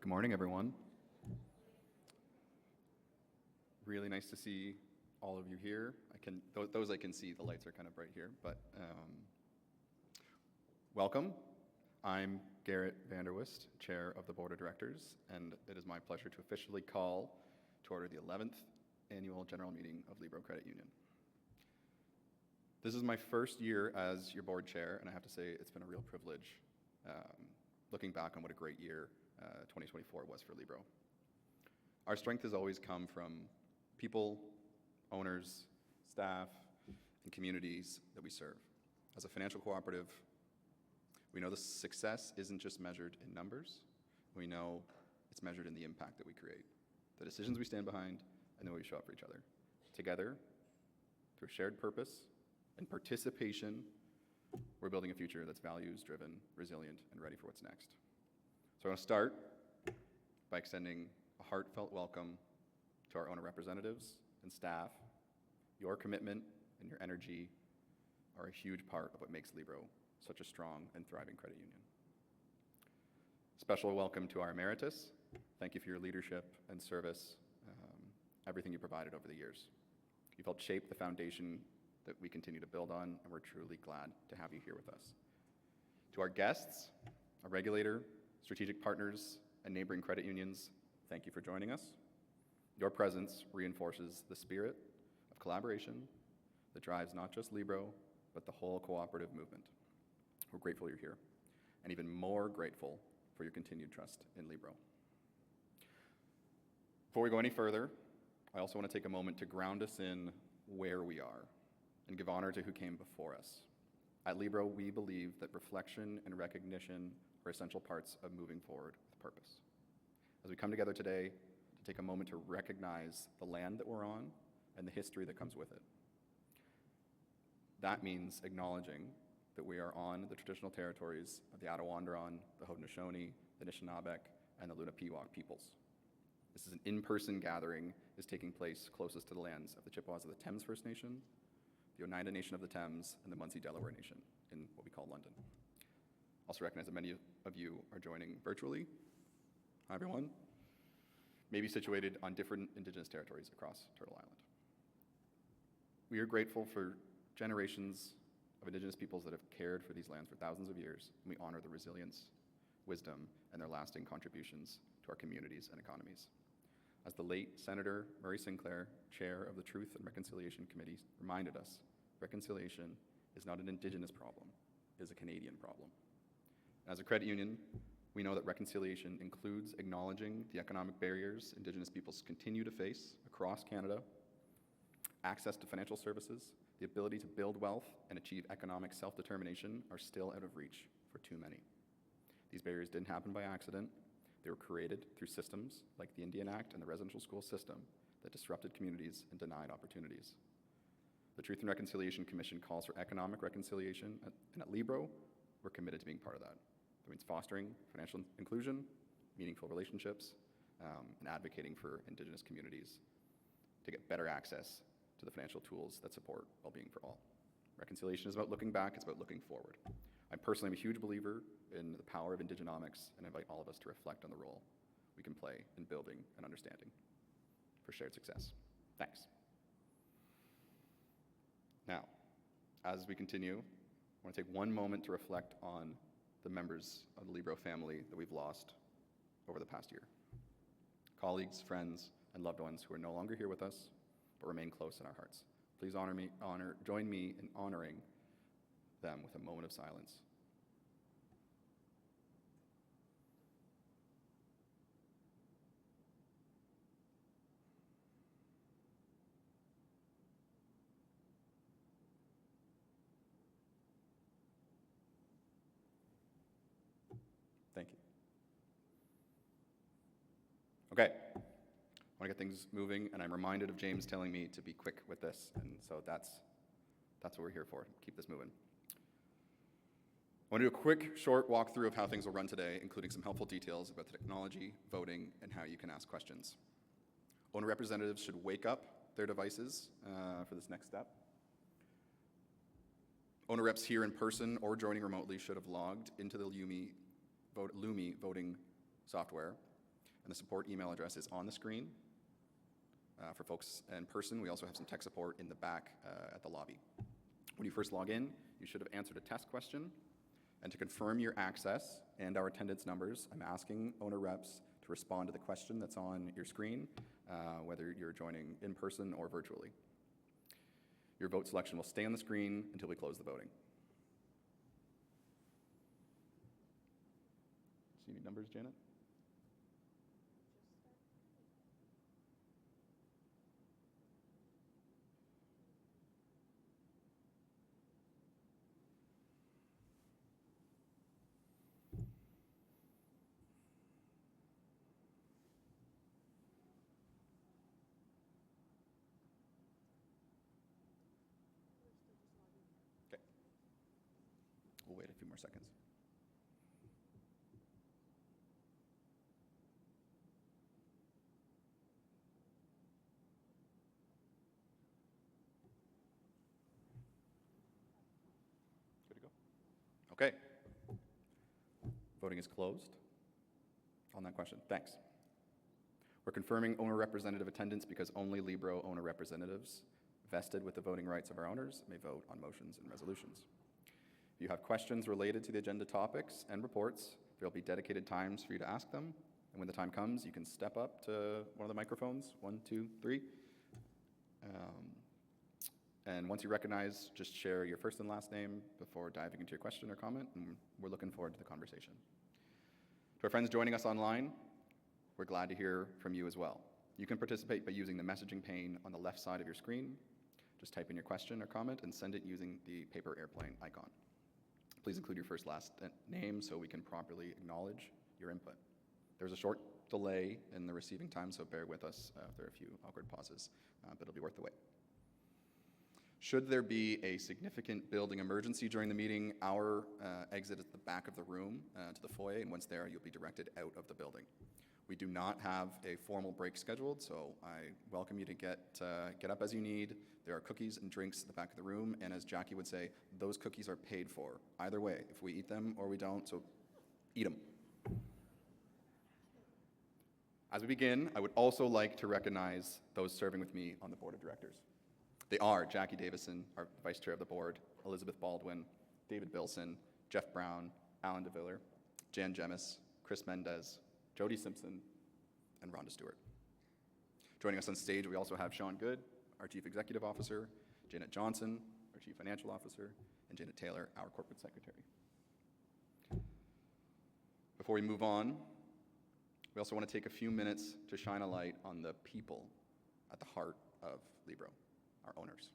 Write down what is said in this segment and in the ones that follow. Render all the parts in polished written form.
Good morning, everyone. Really nice to see all of you here. Those I can see, the lights are kind of bright here, but welcome. I'm Garrett Vanderwist, Chair of the Board of Directors, and it is my pleasure to officially call to order the 11th Annual General Meeting of Libro Credit Union. This is my first year as your board chair, and I have to say it's been a real privilege looking back on what a great year 2024 was for Libro. Our strength has always come from people, owners, staff, and communities that we serve. As a financial cooperative, we know the success isn't just measured in numbers. We know it's measured in the impact that we create, the decisions we stand behind, and the way we show up for each other. Together, through shared purpose and participation, we're building a future that's values-driven, resilient, and ready for what's next. So I want to start by extending a heartfelt welcome to our owner representatives and staff. Your commitment and your energy are a huge part of what makes Libro such a strong and thriving credit union. Special welcome to our emeritus. Thank you for your leadership and service, everything you provided over the years. You've helped shape the foundation that we continue to build on, and we're truly glad to have you here with us. To our guests, our regulator, strategic partners, and neighboring credit unions, thank you for joining us. Your presence reinforces the spirit of collaboration that drives not just Libro, but the whole cooperative movement. We're grateful you're here, and even more grateful for your continued trust in Libro. Before we go any further, I also want to take a moment to ground us in where we are and give honor to who came before us. At Libro, we believe that reflection and recognition are essential parts of moving forward with purpose. As we come together today to take a moment to recognize the land that we're on and the history that comes with it. That means acknowledging that we are on the traditional territories of the Attawandaron, the Haudenosaunee, the Anishinaabe, and the Lenape peoples. This is an in-person gathering is taking place closest to the lands of the Chippewas of the Thames First Nation, the Oneida Nation of the Thames, and the Munsee Delaware Nation in what we call London. Also recognize that many of you are joining virtually. Hi, everyone. Maybe situated on different Indigenous territories across Turtle Island. We are grateful for generations of Indigenous peoples that have cared for these lands for thousands of years, and we honor their resilience, wisdom, and their lasting contributions to our communities and economies. As the late Senator Murray Sinclair, chair of the Truth and Reconciliation Committee, reminded us, reconciliation is not an Indigenous problem, it is a Canadian problem. As a credit union, we know that reconciliation includes acknowledging the economic barriers Indigenous peoples continue to face across Canada, access to financial services, the ability to build wealth and achieve economic self-determination are still out of reach for too many. These barriers didn't happen by accident. They were created through systems like the Indian Act and the residential school system that disrupted communities and denied opportunities. The Truth and Reconciliation Commission calls for economic reconciliation, and at Libro, we're committed to being part of that. That means fostering financial inclusion, meaningful relationships, and advocating for Indigenous communities to get better access to the financial tools that support well-being for all. Reconciliation is about looking back, it's about looking forward. I personally am a huge believer in the power of Indigenomics and invite all of us to reflect on the role we can play in building and understanding for shared success. Thanks. Now, as we continue, I want to take one moment to reflect on the members of the Libro family that we've lost over the past year. Colleagues, friends, and loved ones who are no longer here with us, but remain close in our hearts. Please join me in honoring them with a moment of silence. Thank you. Okay, I want to get things moving, and I'm reminded of James telling me to be quick with this, and so that's what we're here for. Keep this moving. I want to do a quick, short walkthrough of how things will run today, including some helpful details about the technology, voting, and how you can ask questions. Owner representatives should wake up their devices for this next step. Owner reps here in person or joining remotely should have logged into the Lumi voting software and the support email address is on the screen. For folks in person, we also have some tech support in the back at the lobby. When you first log in, you should have answered a test question. And to confirm your access and our attendance numbers, I'm asking owner reps to respond to the question that's on your screen, whether you're joining in person or virtually. Your vote selection will stay on the screen until we close the voting. See any numbers, Janet? Okay. We'll wait a few more seconds. Good to go? Okay. Voting is closed on that question. Thanks. We're confirming owner representative attendance because only Libro owner representatives vested with the voting rights of our owners may vote on motions and resolutions. If you have questions related to the agenda topics and reports, there will be dedicated times for you to ask them. And when the time comes, you can step up to one of the microphones, 1, 2, 3. And once you recognize, just share your first and last name before diving into your question or comment, and we're looking forward to the conversation. To our friends joining us online, we're glad to hear from you as well. You can participate by using the messaging pane on the left side of your screen. Just type in your question or comment and send it using the paper airplane icon. Please include your first last name so we can properly acknowledge your input. There's a short delay in the receiving time, so bear with us if there are a few awkward pauses, but it'll be worth the wait. Should there be a significant building emergency during the meeting, our exit is at the back of the room to the foyer, and once there, you'll be directed out of the building. We do not have a formal break scheduled, so I welcome you to get up as you need. There are cookies and drinks at the back of the room, and as Jackie would say, those cookies are paid for. Either way, if we eat them or we don't, so eat them. As we begin, I would also like to recognize those serving with me on the board of directors. They are Jackie Davison, our vice chair of the board, Elizabeth Baldwin, David Bilson, Jeff Brown, Alan DeViller, Jan Jemis, Chris Mendez, Jody Simpson, and Rhonda Stewart. Joining us on stage, we also have Sean Good, our Chief Executive Officer, Janet Johnson, our Chief Financial Officer, and Janet Taylor, our Corporate Secretary. Before we move on, we also want to take a few minutes to shine a light on the people at the heart of Libro, our owners.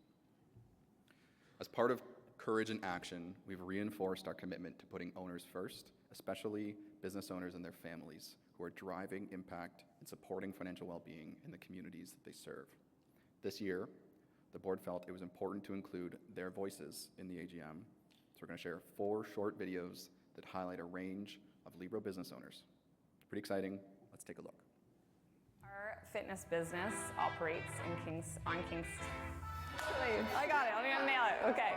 As part of Courage in Action, we've reinforced our commitment to putting owners first, especially business owners and their families who are driving impact and supporting financial well-being in the communities that they serve. This year, the board felt it was important to include their voices in the AGM, so we're going to share 4 short videos that highlight a range of Libro business owners. Pretty exciting. Let's take a look. Our fitness business operates on Kings. I got it. I'm going to nail it. Okay.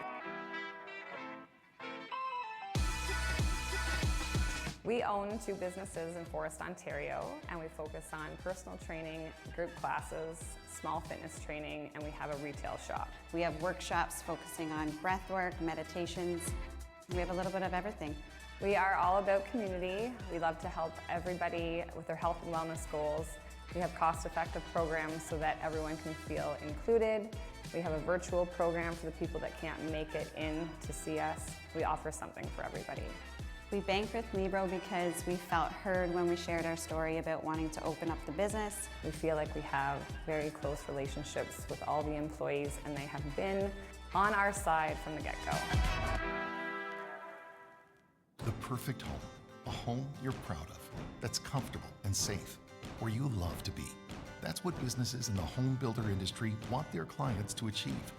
We own 2 businesses in Forest, Ontario, and we focus on personal training, group classes, small fitness training, and we have a retail shop. We have workshops focusing on breath work, meditations. We have a little bit of everything. We are all about community. We love to help everybody with their health and wellness goals. We have cost-effective programs so that everyone can feel included. We have a virtual program for the people that can't make it in to see us. We offer something for everybody. We banked with Libro because we felt heard when we shared our story about wanting to open up the business. We feel like we have very close relationships with all the employees, and they have been on our side from the get-go. The perfect home, a home you're proud of, that's comfortable and safe, where you love to be. That's what businesses in the home builder industry want their clients to achieve.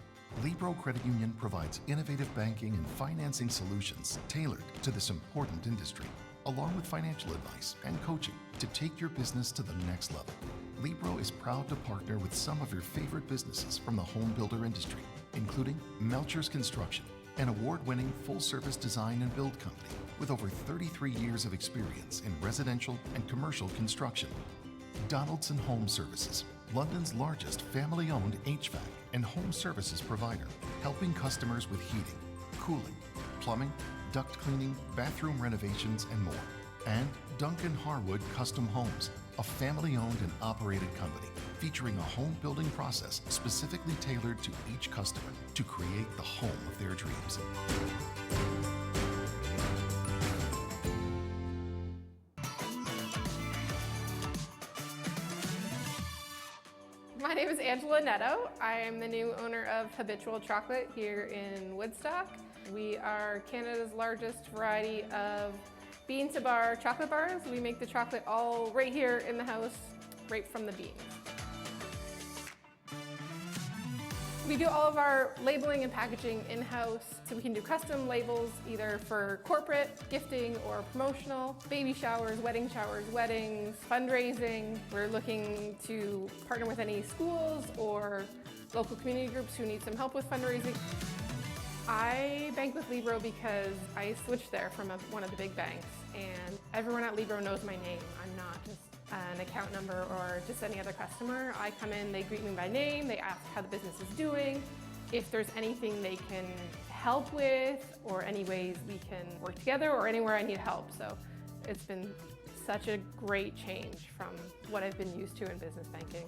Libro Credit Union provides innovative banking and financing solutions tailored to this important industry, along with financial advice and coaching to take your business to the next level. Libro is proud to partner with some of your favorite businesses from the home builder industry, including Melchers Construction, an award-winning full-service design and build company with over 33 years of experience in residential and commercial construction. Donaldson Home Services, London's largest family-owned HVAC and home services provider, helping customers with heating, cooling, plumbing, duct cleaning, bathroom renovations, and more. And Duncan Harwood Custom Homes, a family-owned and operated company featuring a home building process specifically tailored to each customer to create the home of their dreams. My name is Angela Netto. I am the new owner of Habitual Chocolate here in Woodstock. We are Canada's largest variety of bean-to-bar chocolate bars. We make the chocolate all right here in the house, right from the beans. We do all of our labeling and packaging in-house, so we can do custom labels either for corporate, gifting, or promotional, baby showers, weddings, fundraising. We're looking to partner with any schools or local community groups who need some help with fundraising. I bank with Libro because I switched there from one of the big banks, and everyone at Libro knows my name. I'm not just an account number or just any other customer. I come in, they greet me by name, they ask how the business is doing, if there's anything they can help with, or any ways we can work together, or anywhere I need help. So it's been such a great change from what I've been used to in business banking.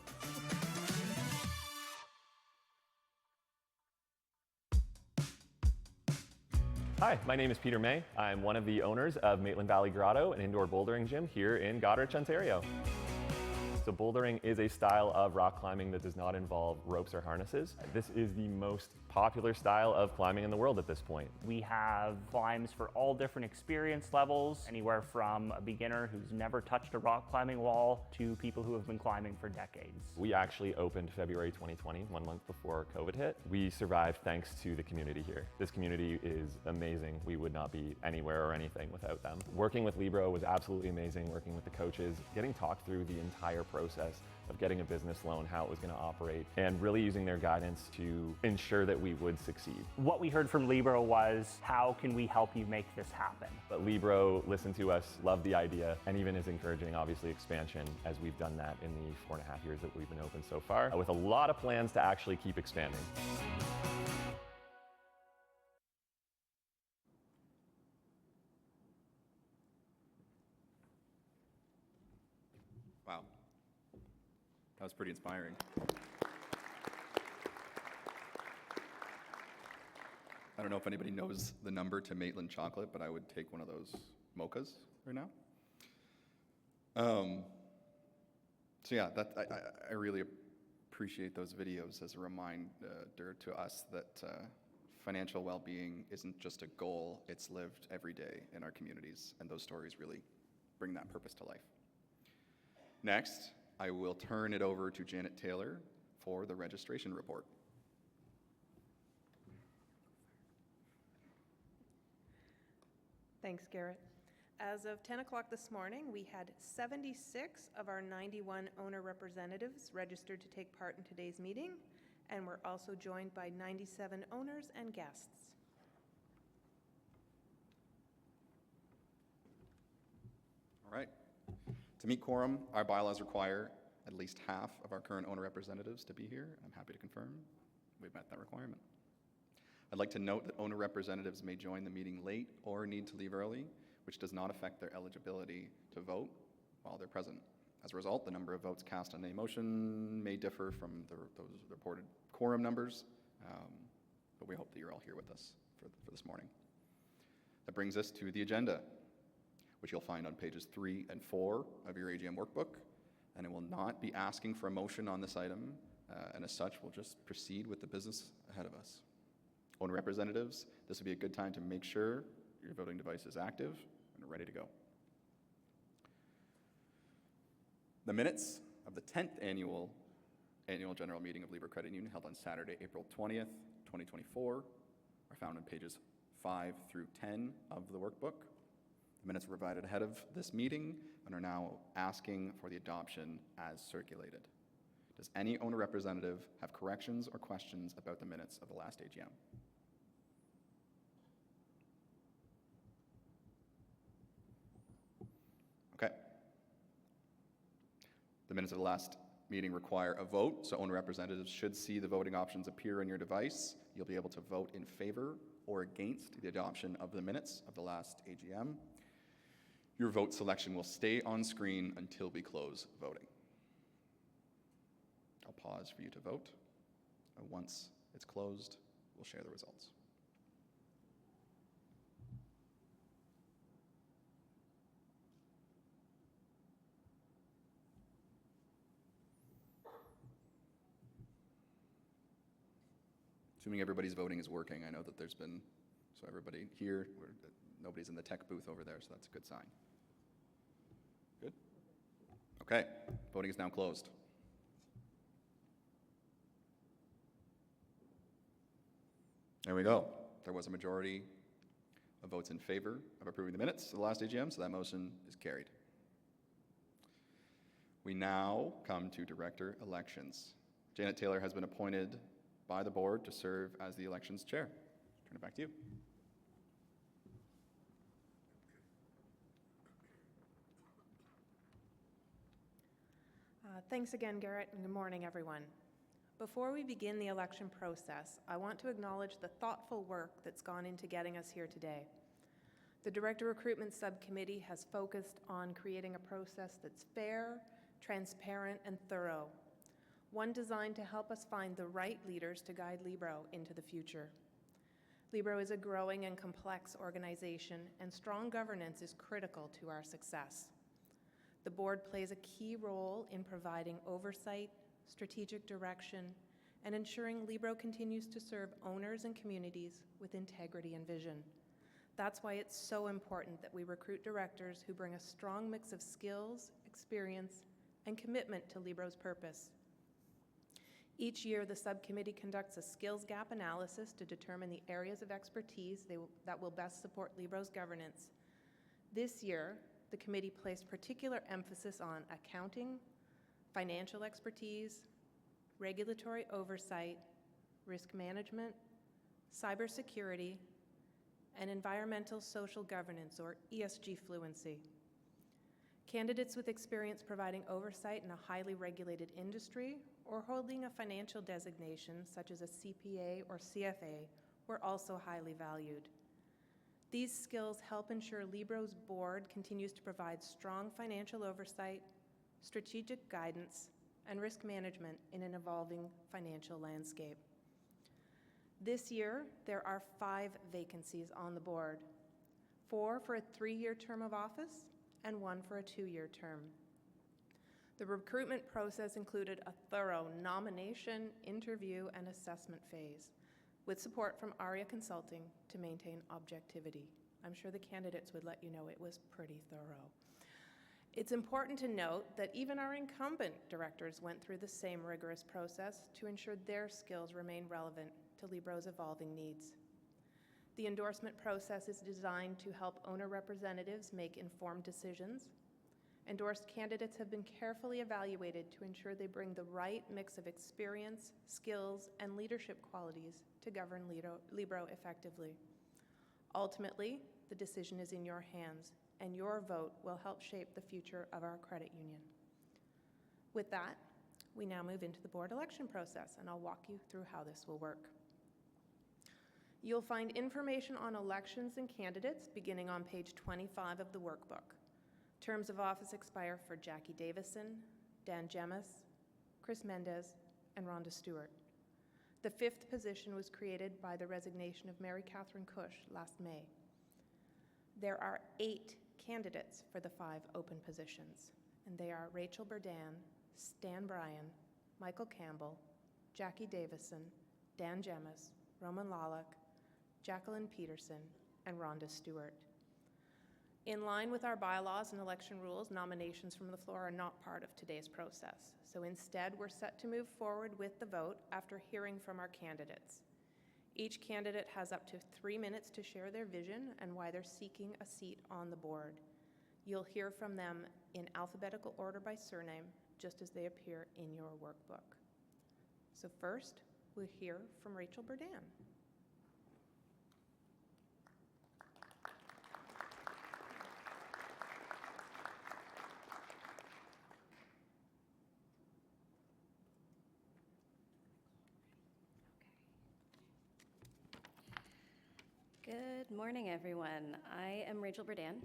Hi, my name is Peter May. I'm one of the owners of Maitland Valley Grotto, an indoor bouldering gym here in Goderich, Ontario. So bouldering is a style of rock climbing that does not involve ropes or harnesses. This is the most popular style of climbing in the world at this point. We have climbs for all different experience levels, anywhere from a beginner who's never touched a rock climbing wall to people who have been climbing for decades. We actually opened February 2020, 1 month before COVID hit. We survived thanks to the community here. This community is amazing. We would not be anywhere or anything without them. Working with Libro was absolutely amazing, working with the coaches, getting talked through the entire process of getting a business loan, how it was going to operate, and really using their guidance to ensure that we would succeed. What we heard from Libro was, how can we help you make this happen? But Libro listened to us, loved the idea, and even is encouraging, obviously, expansion as we've done that in the 4.5 years that we've been open so far, with a lot of plans to actually keep expanding. Wow. That was pretty inspiring. I don't know if anybody knows the number to Maitland chocolate, but I would take one of those mochas right now. So yeah, I really appreciate those videos as a reminder to us that financial well-being isn't just a goal, it's lived every day in our communities, and those stories really bring that purpose to life. Next, I will turn it over to Janet Taylor for the registration report. Thanks, Garrett. As of 10 o'clock this morning, we had 76 of our 91 owner representatives registered to take part in today's meeting, and we're also joined by 97 owners and guests. All right. To meet quorum, our bylaws require at least half of our current owner representatives to be here. I'm happy to confirm we've met that requirement. I'd like to note that owner representatives may join the meeting late or need to leave early, which does not affect their eligibility to vote while they're present. As a result, the number of votes cast on a motion may differ from those reported quorum numbers, but we hope that you're all here with us for this morning. That brings us to the agenda, which you'll find on pages 3 and 4 of your AGM workbook, and it will not be asking for a motion on this item, and as such, we'll just proceed with the business ahead of us. Owner representatives, this would be a good time to make sure your voting device is active and ready to go. The minutes of the 10th annual general meeting of Libro Credit Union held on Saturday, April 20th, 2024 are found on pages 5 through 10 of the workbook. The minutes were provided ahead of this meeting and are now asking for the adoption as circulated. Does any owner representative have corrections or questions about the minutes of the last AGM? Okay. The minutes of the last meeting require a vote, so owner representatives should see the voting options appear on your device. You'll be able to vote in favor or against the adoption of the minutes of the last AGM. Your vote selection will stay on screen until we close voting. I'll pause for you to vote. Once it's closed, we'll share the results. Assuming everybody's voting is working, I know that there's been, so everybody here, nobody's in the tech booth over there, so that's a good sign. Good? Okay, voting is now closed. There we go. There was a majority of votes in favor of approving the minutes of the last AGM, so that motion is carried. We now come to director elections. Janet Taylor has been appointed by the board to serve as the elections chair. Turn it back to you. Thanks again, Garrett, and good morning, everyone. Before we begin the election process, I want to acknowledge the thoughtful work that's gone into getting us here today. The Director Recruitment Subcommittee has focused on creating a process that's fair, transparent, and thorough, one designed to help us find the right leaders to guide Libro into the future. Libro is a growing and complex organization, and strong governance is critical to our success. The board plays a key role in providing oversight, strategic direction, and ensuring Libro continues to serve owners and communities with integrity and vision. That's why it's so important that we recruit directors who bring a strong mix of skills, experience, and commitment to Libro's purpose. Each year, the subcommittee conducts a skills gap analysis to determine the areas of expertise that will best support Libro's governance. This year, the committee placed particular emphasis on accounting, financial expertise, regulatory oversight, risk management, cybersecurity, and environmental social governance, or ESG fluency. Candidates with experience providing oversight in a highly regulated industry or holding a financial designation such as a CPA or CFA were also highly valued. These skills help ensure Libro's board continues to provide strong financial oversight, strategic guidance, and risk management in an evolving financial landscape. This year, there are 5 vacancies on the board, 4 for a 3-year term of office and 1 for a 2-year term. The recruitment process included a thorough nomination, interview, and assessment phase, with support from ARIA Consulting to maintain objectivity. I'm sure the candidates would let you know it was pretty thorough. It's important to note that even our incumbent directors went through the same rigorous process to ensure their skills remain relevant to Libro's evolving needs. The endorsement process is designed to help owner representatives make informed decisions. Endorsed candidates have been carefully evaluated to ensure they bring the right mix of experience, skills, and leadership qualities to govern Libro effectively. Ultimately, the decision is in your hands, and your vote will help shape the future of our credit union. With that, we now move into the board election process, and I'll walk you through how this will work. You'll find information on elections and candidates beginning on page 25 of the workbook. Terms of office expire for Jackie Davison, Dan Gemis, Chris Mendez, and Rhonda Stewart. The 5th position was created by the resignation of Mary Catherine Cush last May. There are 8 candidates for the 5 open positions, and they are Rachel Burdan, Stan Bryan, Michael Campbell, Jackie Davison, Dan Gemis, Roman Lalick, Jacqueline Peterson, and Rhonda Stewart. In line with our bylaws and election rules, nominations from the floor are not part of today's process. So instead, we're set to move forward with the vote after hearing from our candidates. Each candidate has up to 3 minutes to share their vision and why they're seeking a seat on the board. You'll hear from them in alphabetical order by surname, just as they appear in your workbook. So first, we'll hear from Rachel Burdan. Good morning, everyone. I am Rachel Berdan.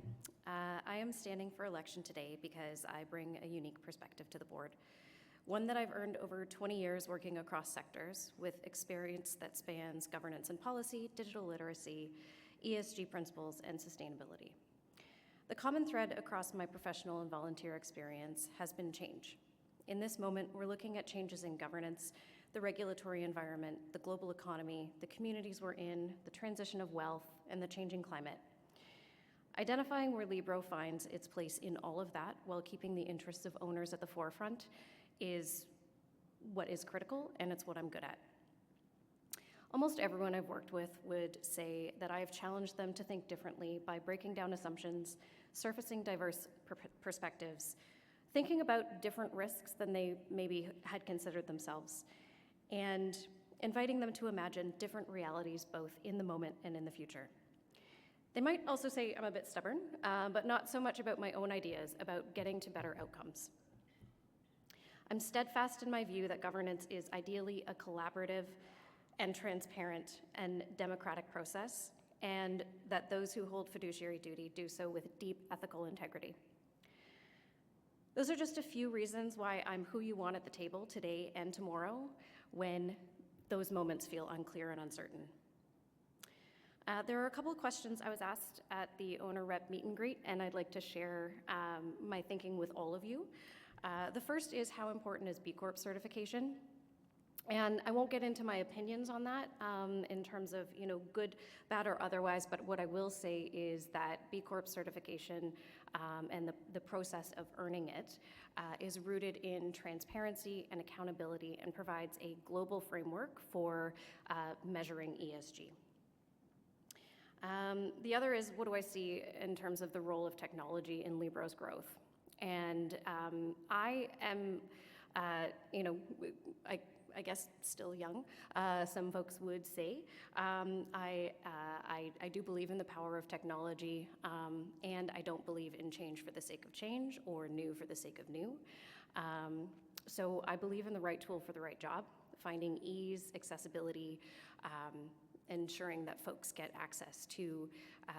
I am standing for election today because I bring a unique perspective to the board, one that I've earned over 20 years working across sectors with experience that spans governance and policy, digital literacy, ESG principles, and sustainability. The common thread across my professional and volunteer experience has been change. In this moment, we're looking at changes in governance, the regulatory environment, the global economy, the communities we're in, the transition of wealth, and the changing climate. Identifying where Libro finds its place in all of that while keeping the interests of owners at the forefront is what is critical, and it's what I'm good at. Almost everyone I've worked with would say that I've challenged them to think differently by breaking down assumptions, surfacing diverse perspectives, thinking about different risks than they maybe had considered themselves, and inviting them to imagine different realities both in the moment and in the future. They might also say I'm a bit stubborn, but not so much about my own ideas, about getting to better outcomes. I'm steadfast in my view that governance is ideally a collaborative and transparent and democratic process, and that those who hold fiduciary duty do so with deep ethical integrity. Those are just a few reasons why I'm who you want at the table today and tomorrow when those moments feel unclear and uncertain. There are a couple of questions I was asked at the owner rep meet and greet, and I'd like to share my thinking with all of you. The first is, how important is B Corp certification? And I won't get into my opinions on that in terms of good, bad, or otherwise, but what I will say is that B Corp certification and the process of earning it is rooted in transparency and accountability and provides a global framework for measuring ESG. The other is, what do I see in terms of the role of technology in Libro's growth? And I am, I guess still young, some folks would say. I do believe in the power of technology, and I don't believe in change for the sake of change or new for the sake of new. So I believe in the right tool for the right job, finding ease, accessibility, ensuring that folks get access to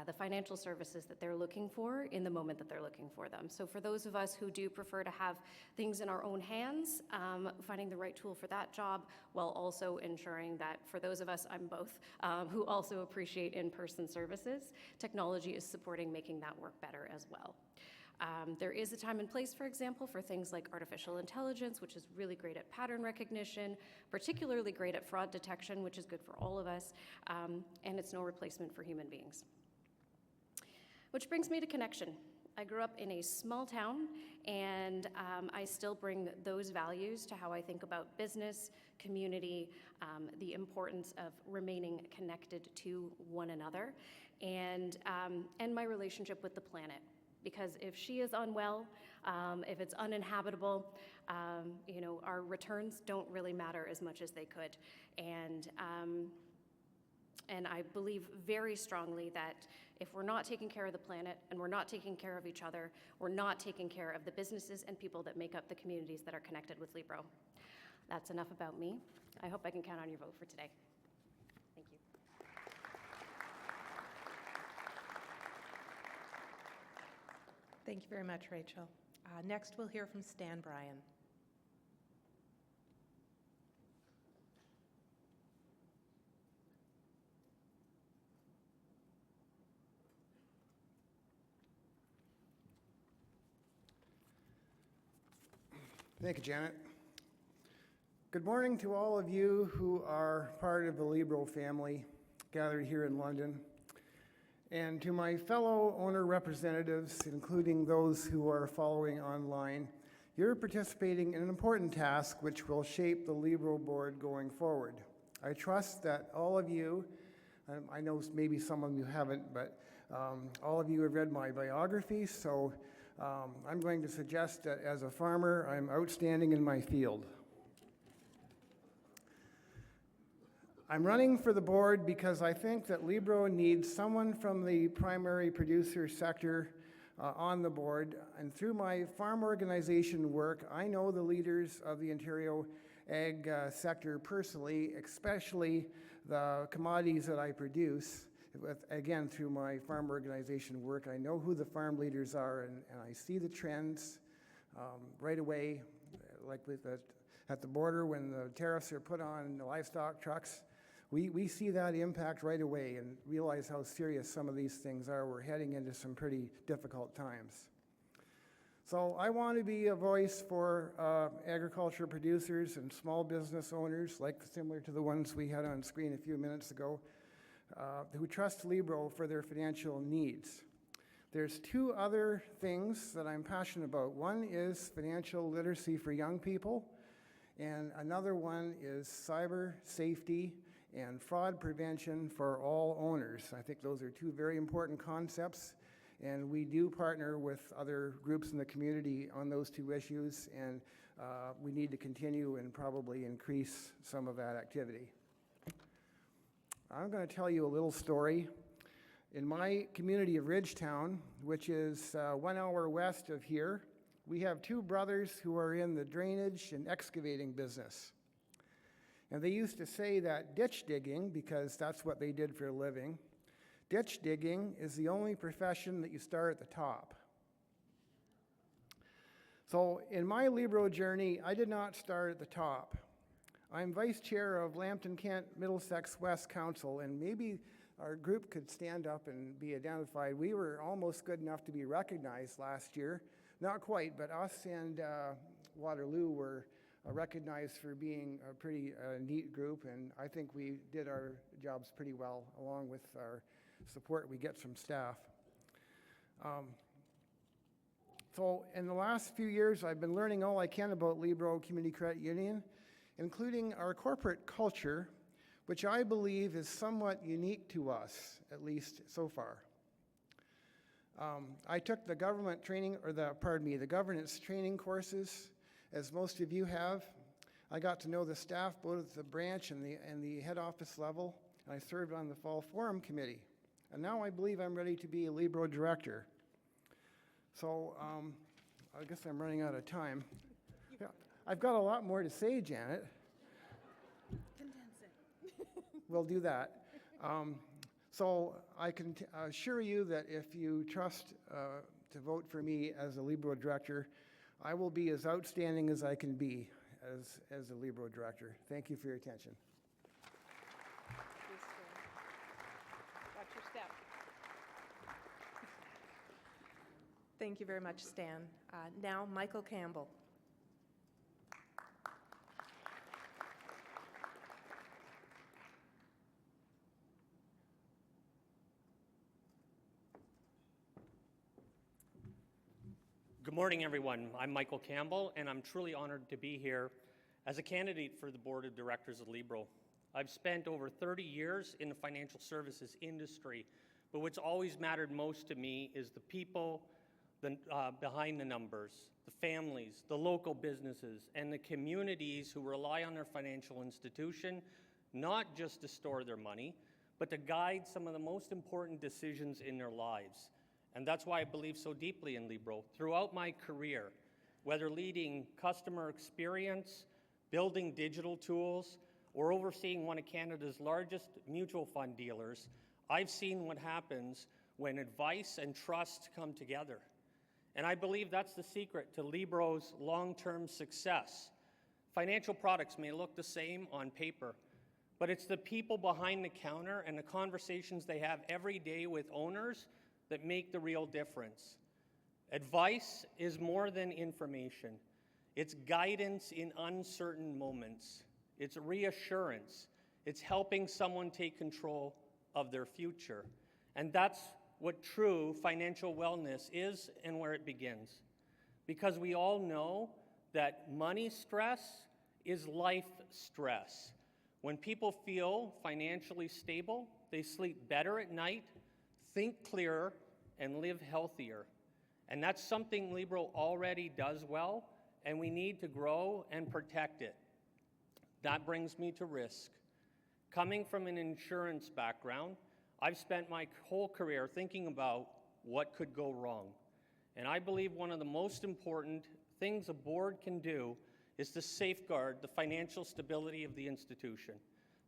the financial services that they're looking for in the moment that they're looking for them. So for those of us who do prefer to have things in our own hands, finding the right tool for that job, while also ensuring that for those of us, I'm both, who also appreciate in-person services, technology is supporting making that work better as well. There is a time and place, for example, for things like artificial intelligence, which is really great at pattern recognition, particularly great at fraud detection, which is good for all of us, and it's no replacement for human beings. Which brings me to connection. I grew up in a small town, and I still bring those values to how I think about business, community, the importance of remaining connected to one another, and my relationship with the planet. Because if she is unwell, if it's uninhabitable, our returns don't really matter as much as they could. And I believe very strongly that if we're not taking care of the planet and we're not taking care of each other, we're not taking care of the businesses and people that make up the communities that are connected with Libro. That's enough about me. I hope I can count on your vote for today. Thank you. Thank you very much, Rachel. Next, we'll hear from Stan Bryan. Thank you, Janet. Good morning to all of you who are part of the Libro family gathered here in London, and to my fellow owner representatives, including those who are following online. You're participating in an important task which will shape the Libro board going forward. I trust that all of you, I know maybe some of you haven't, but all of you have read my biography, so I'm going to suggest that as a farmer, I'm outstanding in my field. I'm running for the board because I think that Libro needs someone from the primary producer sector on the board, and through my farm organization work, I know the leaders of the Ontario ag sector personally, especially the commodities that I produce, again, through my farm organization work, I know who the farm leaders are, and I see the trends right away, like at the border when the tariffs are put on the livestock trucks. We see that impact right away and realize how serious some of these things are. We're heading into some pretty difficult times. So I want to be a voice for agriculture producers and small business owners, similar to the ones we had on screen a few minutes ago, who trust Libro for their financial needs. There's two other things that I'm passionate about. One is financial literacy for young people, and another one is cyber safety and fraud prevention for all owners. I think those are two very important concepts, and we do partner with other groups in the community on those two issues, and we need to continue and probably increase some of that activity. I'm going to tell you a little story. In my community of Ridgetown, which is 1 hour west of here, we have two brothers who are in the drainage and excavating business. And they used to say that ditch digging, because that's what they did for a living, ditch digging is the only profession that you start at the top. So in my Libro journey, I did not start at the top. I'm vice chair of Lambton Kent Middlesex West Council, and maybe our group could stand up and be identified. We were almost good enough to be recognized last year. Not quite, but us and Waterloo were recognized for being a pretty neat group, and I think we did our jobs pretty well, along with our support we get from staff. So in the last few years, I've been learning all I can about Libro Community Credit Union, including our corporate culture, which I believe is somewhat unique to us, at least so far. I took the governance training courses, as most of you have. I got to know the staff both at the branch and the head office level, and I served on the Fall Forum Committee. And now I believe I'm ready to be a Libro director. So I guess I'm running out of time. Yeah, I've got a lot more to say, Janet. Condense it. We'll do that. So I can assure you that if you trust to vote for me as a Libro director, I will be as outstanding as I can be as a Libro director. Thank you for your attention. Watch your step. Thank you very much, Stan. Now, Michael Campbell. Good morning, everyone. I'm Michael Campbell, and I'm truly honored to be here as a candidate for the Board of Directors of Libro. I've spent over 30 years in the financial services industry, but what's always mattered most to me is the people behind the numbers, the families, the local businesses, and the communities who rely on their financial institution, not just to store their money, but to guide some of the most important decisions in their lives. And that's why I believe so deeply in Libro. Throughout my career, whether leading customer experience, building digital tools, or overseeing one of Canada's largest mutual fund dealers, I've seen what happens when advice and trust come together. And I believe that's the secret to Libro's long-term success. Financial products may look the same on paper, but it's the people behind the counter and the conversations they have every day with owners that make the real difference. Advice is more than information. It's guidance in uncertain moments. It's reassurance. It's helping someone take control of their future. And that's what true financial wellness is and where it begins. Because we all know that money stress is life stress. When people feel financially stable, they sleep better at night, think clearer, and live healthier. And that's something Libro already does well, and we need to grow and protect it. That brings me to risk. Coming from an insurance background, I've spent my whole career thinking about what could go wrong. And I believe one of the most important things a board can do is to safeguard the financial stability of the institution.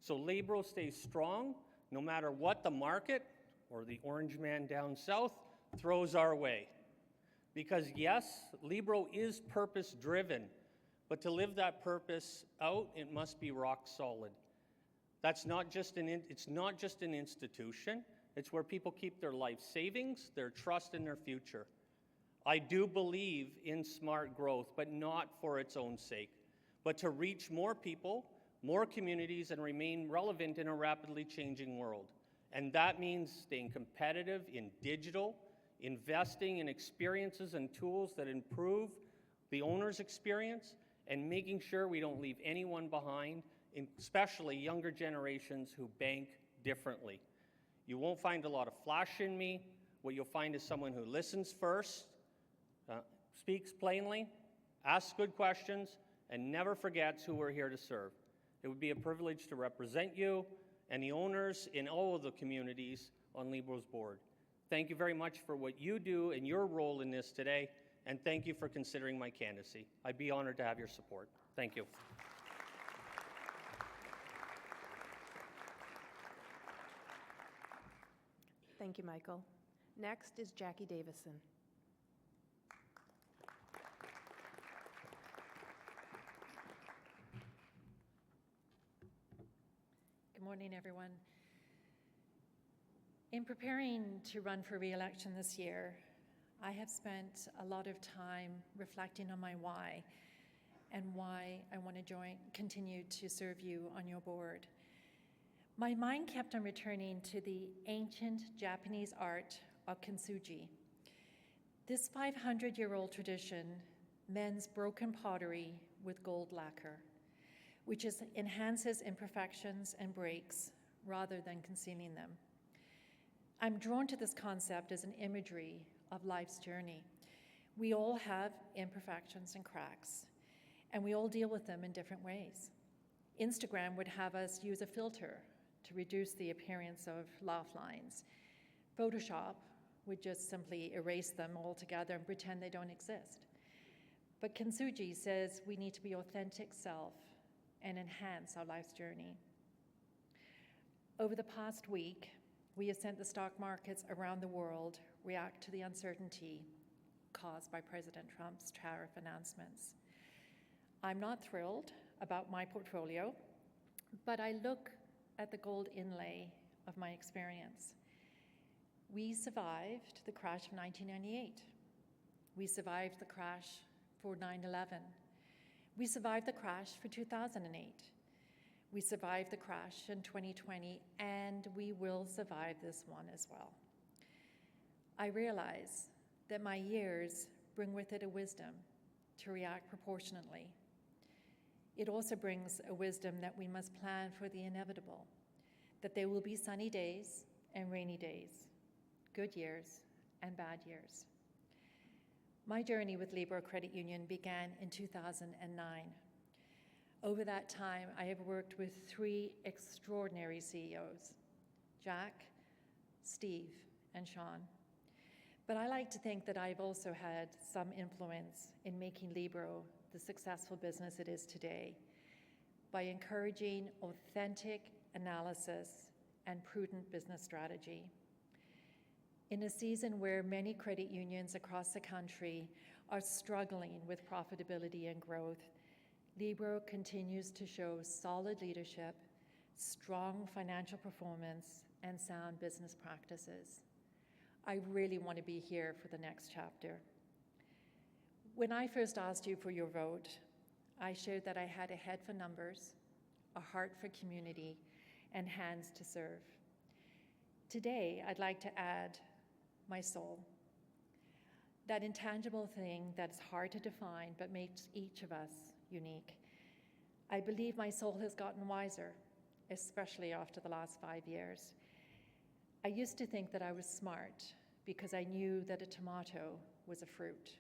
So Libro stays strong no matter what the market or the orange man down south throws our way. Because yes, Libro is purpose-driven, but to live that purpose out, it must be rock solid. It's not just an institution, it's where people keep their life savings, their trust in their future. I do believe in smart growth, but not for its own sake, but to reach more people, more communities, and remain relevant in a rapidly changing world. And that means staying competitive in digital, investing in experiences and tools that improve the owner's experience, and making sure we don't leave anyone behind, especially younger generations who bank differently. You won't find a lot of flash in me. What you'll find is someone who listens first, speaks plainly, asks good questions, and never forgets who we're here to serve. It would be a privilege to represent you and the owners in all of the communities on Libro's board. Thank you very much for what you do and your role in this today, and thank you for considering my candidacy. I'd be honored to have your support. Thank you. Thank you, Michael. Next is Jackie Davison. Good morning, everyone. In preparing to run for re-election this year, I have spent a lot of time reflecting on my why and why I want to continue to serve you on your board. My mind kept on returning to the ancient Japanese art of kintsugi. This 500-year-old tradition mends broken pottery with gold lacquer, which enhances imperfections and breaks rather than concealing them. I'm drawn to this concept as an imagery of life's journey. We all have imperfections and cracks, and we all deal with them in different ways. Instagram would have us use a filter to reduce the appearance of laugh lines. Photoshop would just simply erase them altogether and pretend they don't exist. But kintsugi says we need to be authentic self and enhance our life's journey. Over the past week, we have sent the stock markets around the world react to the uncertainty caused by President Trump's tariff announcements. I'm not thrilled about my portfolio, but I look at the gold inlay of my experience. We survived the crash of 1998. We survived the crash for 9/11. We survived the crash for 2008. We survived the crash in 2020, and we will survive this one as well. I realize that my years bring with it a wisdom to react proportionately. It also brings a wisdom that we must plan for the inevitable, that there will be sunny days and rainy days, good years and bad years. My journey with Libro Credit Union began in 2009. Over that time, I have worked with 3 extraordinary CEOs, Jack, Steve, and Sean. But I like to think that I've also had some influence in making Libro the successful business it is today by encouraging authentic analysis and prudent business strategy. In a season where many credit unions across the country are struggling with profitability and growth, Libro continues to show solid leadership, strong financial performance, and sound business practices. I really want to be here for the next chapter. When I first asked you for your vote, I shared that I had a head for numbers, a heart for community, and hands to serve. Today, I'd like to add my soul, that intangible thing that's hard to define but makes each of us unique. I believe my soul has gotten wiser, especially after the last 5 years. I used to think that I was smart because I knew that a tomato was a fruit.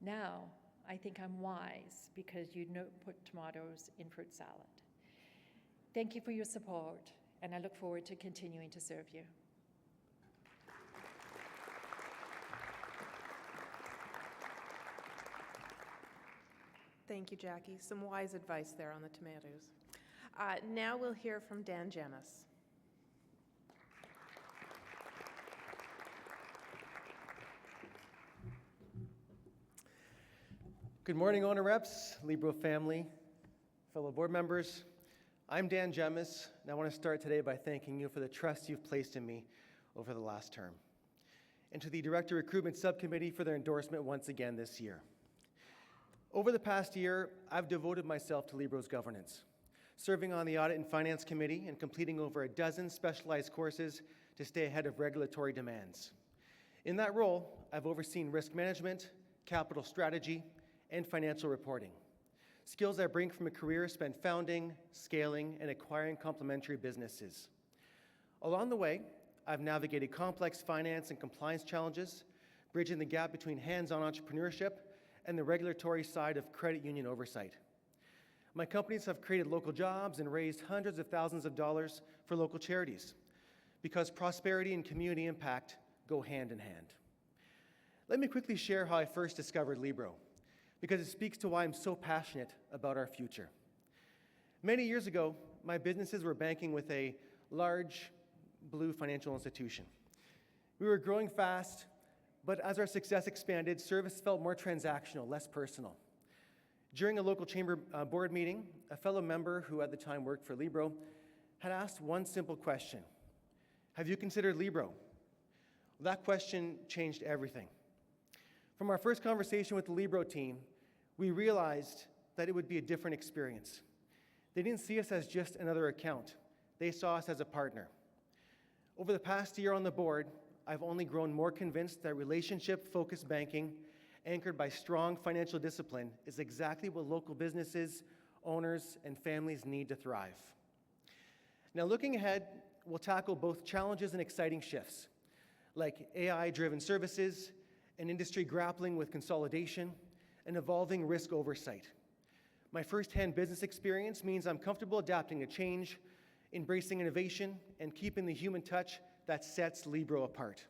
Now, I think I'm wise because you don't put tomatoes in fruit salad. Thank you for your support, and I look forward to continuing to serve you. Thank you, Jackie. Some wise advice there on the tomatoes. Now we'll hear from Dan Gemis. Good morning, owner reps, Libro family, fellow board members. I'm Dan Gemmis, and I want to start today by thanking you for the trust you've placed in me over the last term, and to the Director Recruitment Subcommittee for their endorsement once again this year. Over the past year, I've devoted myself to Libro's governance, serving on the Audit and Finance Committee and completing over a dozen specialized courses to stay ahead of regulatory demands. In that role, I've overseen risk management, capital strategy, and financial reporting, skills I bring from a career spent founding, scaling, and acquiring complementary businesses. Along the way, I've navigated complex finance and compliance challenges, bridging the gap between hands-on entrepreneurship and the regulatory side of credit union oversight. My companies have created local jobs and raised hundreds of thousands of dollars for local charities, because prosperity and community impact go hand in hand. Let me quickly share how I first discovered Libro, because it speaks to why I'm so passionate about our future. Many years ago, my businesses were banking with a large blue financial institution. We were growing fast, but as our success expanded, service felt more transactional, less personal. During a local chamber board meeting, a fellow member who at the time worked for Libro had asked one simple question: have you considered Libro? That question changed everything. From our first conversation with the Libro team, we realized that it would be a different experience. They didn't see us as just another account. They saw us as a partner. Over the past year on the board, I've only grown more convinced that relationship-focused banking, anchored by strong financial discipline, is exactly what local businesses, owners, and families need to thrive. Now, looking ahead, we'll tackle both challenges and exciting shifts, like AI-driven services, an industry grappling with consolidation, and evolving risk oversight. My first-hand business experience means I'm comfortable adapting to change, embracing innovation, and keeping the human touch that sets Libro apart.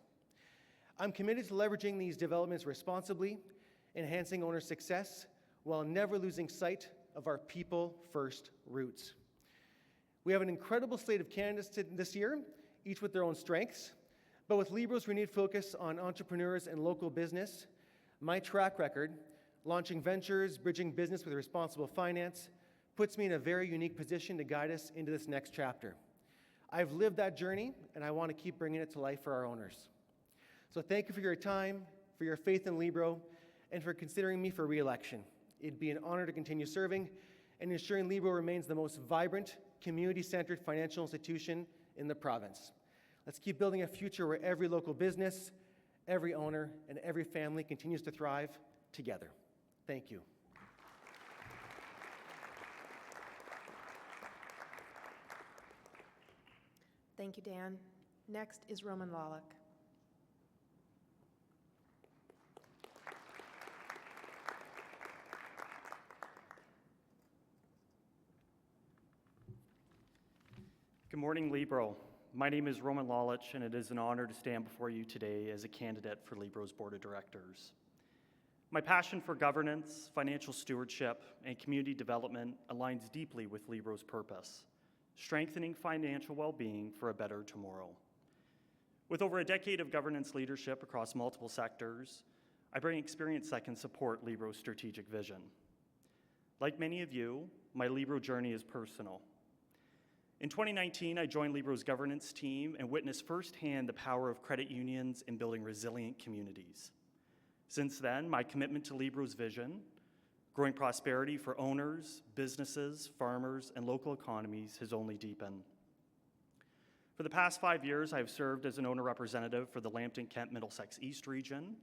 I'm committed to leveraging these developments responsibly, enhancing owner success, while never losing sight of our people-first roots. We have an incredible slate of candidates this year, each with their own strengths, but with Libro's renewed focus on entrepreneurs and local business, my track record, launching ventures, bridging business with responsible finance, puts me in a very unique position to guide us into this next chapter. I've lived that journey, and I want to keep bringing it to life for our owners. So thank you for your time, for your faith in Libro, and for considering me for re-election. It'd be an honor to continue serving and ensuring Libro remains the most vibrant, community-centered financial institution in the province. Let's keep building a future where every local business, every owner, and every family continues to thrive together. Thank you. Thank you, Dan. Next is Roman Lawlick. Good morning, Libro. My name is Roman Lawlich, and it is an honor to stand before you today as a candidate for Libro's Board of Directors. My passion for governance, financial stewardship, and community development aligns deeply with Libro's purpose: strengthening financial well-being for a better tomorrow. With over a decade of governance leadership across multiple sectors, I bring experience that can support Libro's strategic vision. Like many of you, my Libro journey is personal. In 2019, I joined Libro's governance team and witnessed firsthand the power of credit unions in building resilient communities. Since then, my commitment to Libro's vision, growing prosperity for owners, businesses, farmers, and local economies, has only deepened. For the past 5 years, I have served as an owner representative for the Lambton-Kent-Middlesex East region,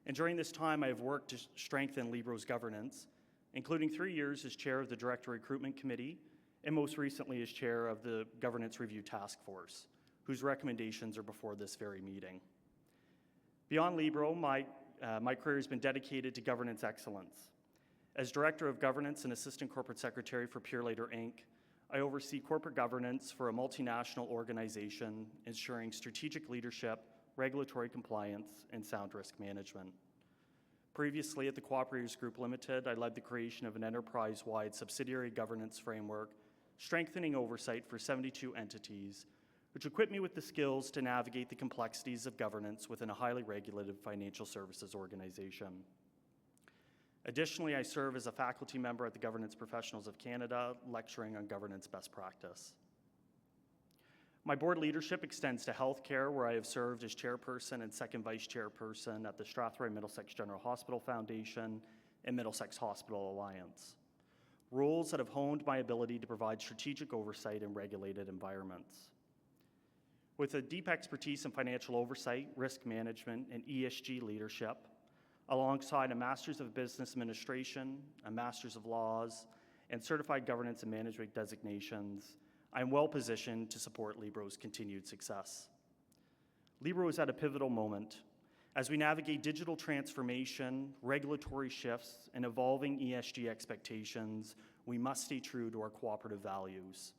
and during this time, I have worked to strengthen Libro's governance, including 3 years as chair of the Director Recruitment Committee, and most recently as chair of the Governance Review Task Force, whose recommendations are before this very meeting. Beyond Libro, my career has been dedicated to governance excellence. As Director of Governance and Assistant Corporate Secretary for Purelator Inc., I oversee corporate governance for a multinational organization, ensuring strategic leadership, regulatory compliance, and sound risk management. Previously at the Cooperators Group Limited, I led the creation of an enterprise-wide subsidiary governance framework, strengthening oversight for 72 entities, which equipped me with the skills to navigate the complexities of governance within a highly regulated financial services organization. Additionally, I serve as a faculty member at the Governance Professionals of Canada, lecturing on governance best practice. My board leadership extends to healthcare, where I have served as chairperson and second vice chairperson at the Strathroy Middlesex General Hospital Foundation and Middlesex Hospital Alliance, roles that have honed my ability to provide strategic oversight in regulated environments. With a deep expertise in financial oversight, risk management, and ESG leadership, alongside a Master's of Business Administration, a Master's of Laws, and Certified Governance and Management designations, I am well positioned to support Libro's continued success. Libro is at a pivotal moment. As we navigate digital transformation, regulatory shifts, and evolving ESG expectations, we must stay true to our cooperative values.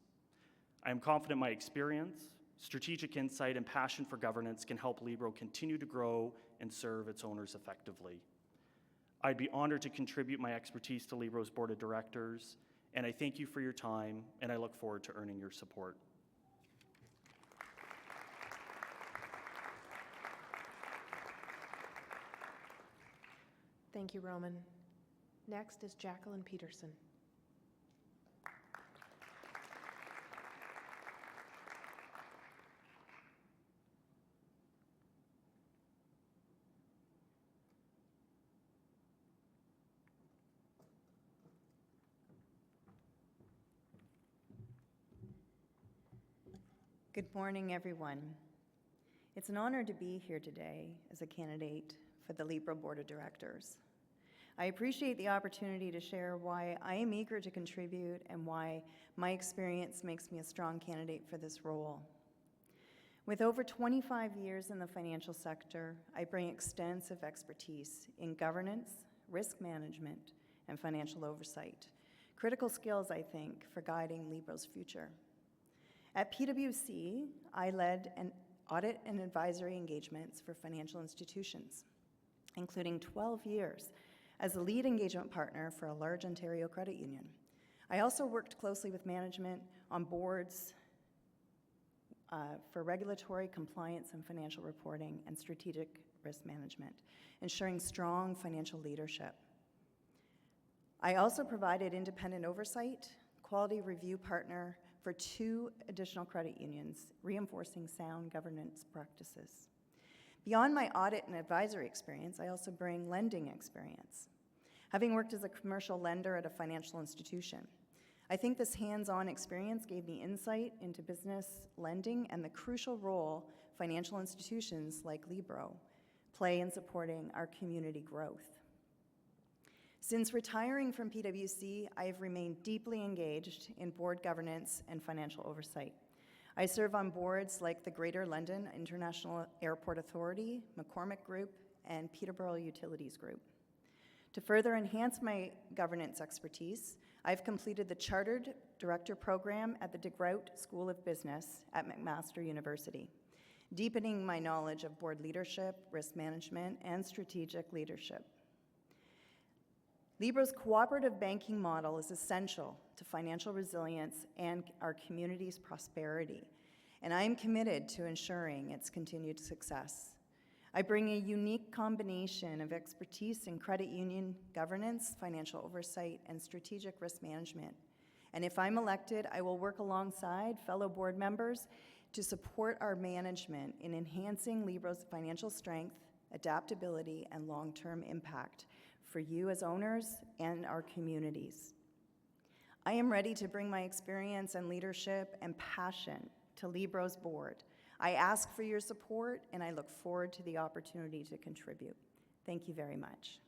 I am confident my experience, strategic insight, and passion for governance can help Libro continue to grow and serve its owners effectively. I'd be honored to contribute my expertise to Libro's Board of Directors, and I thank you for your time, and I look forward to earning your support. Thank you, Roman. Next is Jacqueline Peterson. Good morning, everyone. It's an honor to be here today as a candidate for the Libro Board of Directors. I appreciate the opportunity to share why I am eager to contribute and why my experience makes me a strong candidate for this role. With over 25 years in the financial sector, I bring extensive expertise in governance, risk management, and financial oversight. Critical skills, I think, for guiding Libro's future. At PwC, I led an audit and advisory engagements for financial institutions, including 12 years as a lead engagement partner for a large Ontario credit union. I also worked closely with management on boards for regulatory compliance and financial reporting and strategic risk management, ensuring strong financial leadership. I also provided independent oversight, quality review partner for 2 additional credit unions, reinforcing sound governance practices. Beyond my audit and advisory experience, I also bring lending experience, having worked as a commercial lender at a financial institution. I think this hands-on experience gave me insight into business lending and the crucial role financial institutions like Libro play in supporting our community growth. Since retiring from PwC, I have remained deeply engaged in board governance and financial oversight. I serve on boards like the Greater London International Airport Authority, McCormick Group, and Peterborough Utilities Group. To further enhance my governance expertise, I've completed the Chartered Director Program at the DeGroat School of Business at McMaster University, deepening my knowledge of board leadership, risk management, and strategic leadership. Libro's cooperative banking model is essential to financial resilience and our community's prosperity, and I am committed to ensuring its continued success. I bring a unique combination of expertise in credit union governance, financial oversight, and strategic risk management. And if I'm elected, I will work alongside fellow board members to support our management in enhancing Libro's financial strength, adaptability, and long-term impact for you as owners and our communities. I am ready to bring my experience and leadership and passion to Libro's board. I ask for your support, and I look forward to the opportunity to contribute. Thank you very much.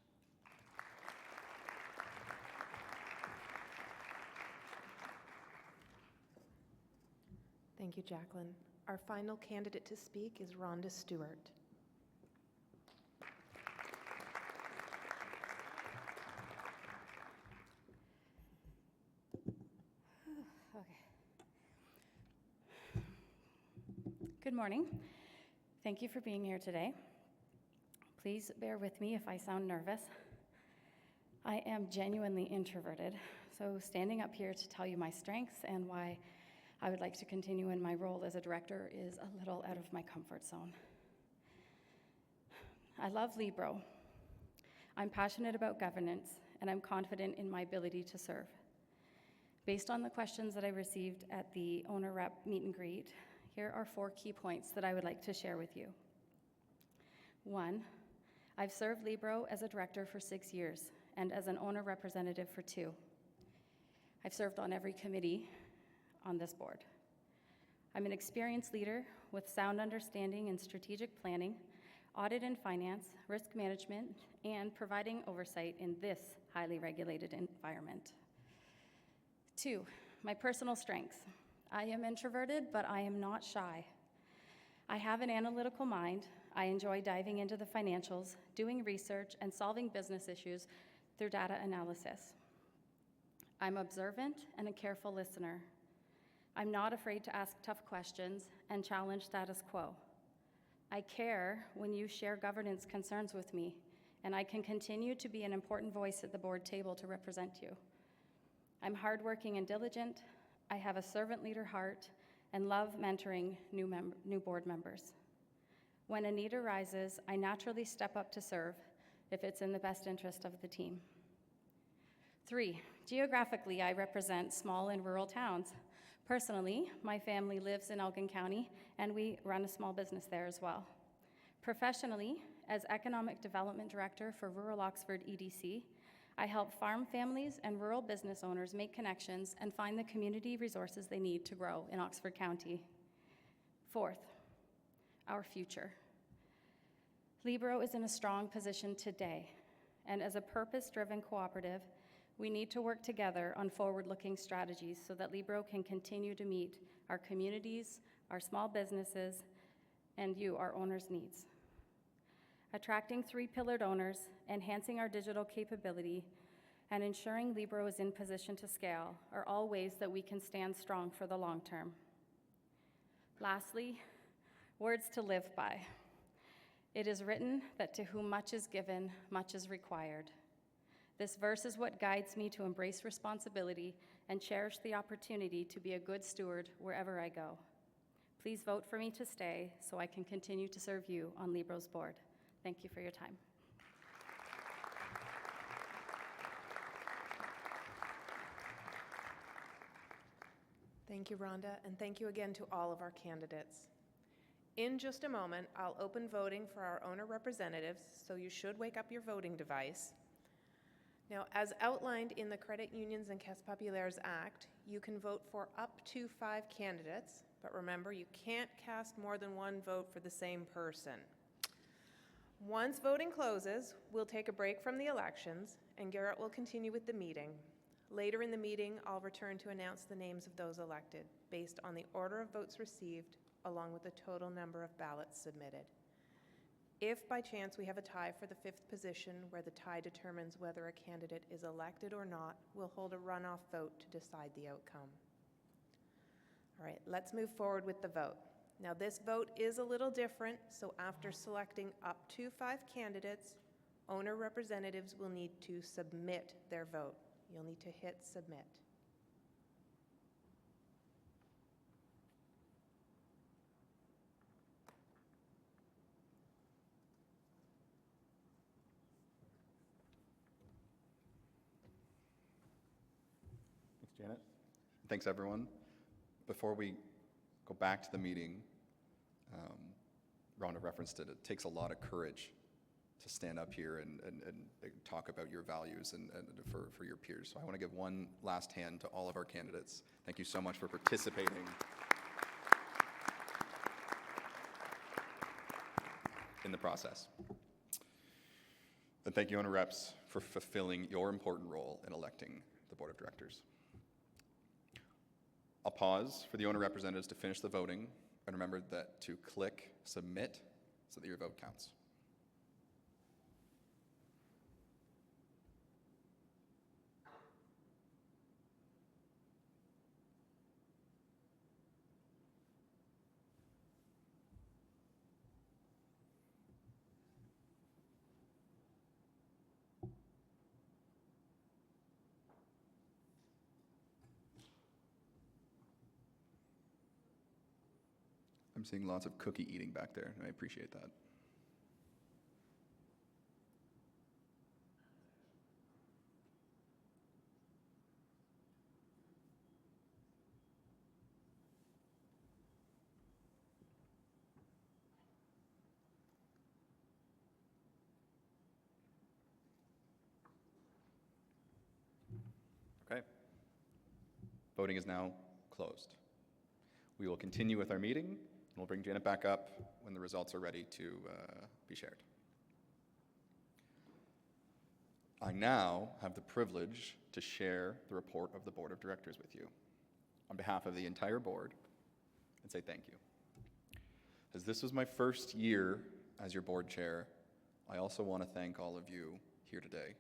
Thank you, Jacqueline. Our final candidate to speak is Rhonda Stewart. Good morning. Thank you for being here today. Please bear with me if I sound nervous. I am genuinely introverted, so standing up here to tell you my strengths and why I would like to continue in my role as a director is a little out of my comfort zone. I love Libro. I'm passionate about governance and I'm confident in my ability to serve. Based on the questions that I received at the owner rep meet and greet, here are 4 key points that I would like to share with you. 1, I've served Libro as a director for 6 years and as an owner representative for 2. I've served on every committee on this board. I'm an experienced leader with sound understanding in strategic planning, audit and finance, risk management, and providing oversight in this highly regulated environment. 2, my personal strengths. I am introverted, but I am not shy. I have an analytical mind. I enjoy diving into the financials, doing research, and solving business issues through data analysis. I'm observant and a careful listener. I'm not afraid to ask tough questions and challenge status quo. I care when you share governance concerns with me, and I can continue to be an important voice at the board table to represent you. I'm hardworking and diligent. I have a servant leader heart and love mentoring new board members. When a need arises, I naturally step up to serve if it's in the best interest of the team. 3, geographically, I represent small and rural towns. Personally, my family lives in Elgin County, and we run a small business there as well. Professionally, as Economic Development Director for Rural Oxford EDC, I help farm families and rural business owners make connections and find the community resources they need to grow in Oxford County. 4th, our future. Libro is in a strong position today, and as a purpose-driven cooperative, we need to work together on forward-looking strategies so that Libro can continue to meet our communities, our small businesses, and you, our owners' needs. Attracting 3-pillared owners, enhancing our digital capability, and ensuring Libro is in position to scale are all ways that we can stand strong for the long term. Lastly, words to live by. It is written that to whom much is given, much is required. This verse is what guides me to embrace responsibility and cherish the opportunity to be a good steward wherever I go. Please vote for me to stay so I can continue to serve you on Libro's board. Thank you for your time. Thank you, Rhonda, and thank you again to all of our candidates. In just a moment, I'll open voting for our owner representatives, so you should wake up your voting device. Now, as outlined in the Credit Unions and Caisse Populaires Act, you can vote for up to 5 candidates, but remember, you can't cast more than 1 vote for the same person. Once voting closes, we'll take a break from the elections, and Garrett will continue with the meeting. Later in the meeting, I'll return to announce the names of those elected, based on the order of votes received, along with the total number of ballots submitted. If by chance we have a tie for the 5th position, where the tie determines whether a candidate is elected or not, we'll hold a runoff vote to decide the outcome. All right, let's move forward with the vote. Now, this vote is a little different, so after selecting up to 5 candidates, owner representatives will need to submit their vote. You'll need to hit submit. Thanks, Janet. Thanks, everyone. Before we go back to the meeting, Rhonda referenced it. It takes a lot of courage to stand up here and talk about your values and for your peers. So I want to give one last hand to all of our candidates. Thank you so much for participating in the process. And thank you, owner reps, for fulfilling your important role in electing the board of directors. I'll pause for the owner representatives to finish the voting, and remember that to click submit so that your vote counts. I'm seeing lots of cookie eating back there, and I appreciate that. Okay. Voting is now closed. We will continue with our meeting, and we'll bring Janet back up when the results are ready to be shared. I now have the privilege to share the report of the Board of Directors with you on behalf of the entire board and say thank you. As this was my first year as your board chair, I also want to thank all of you here today.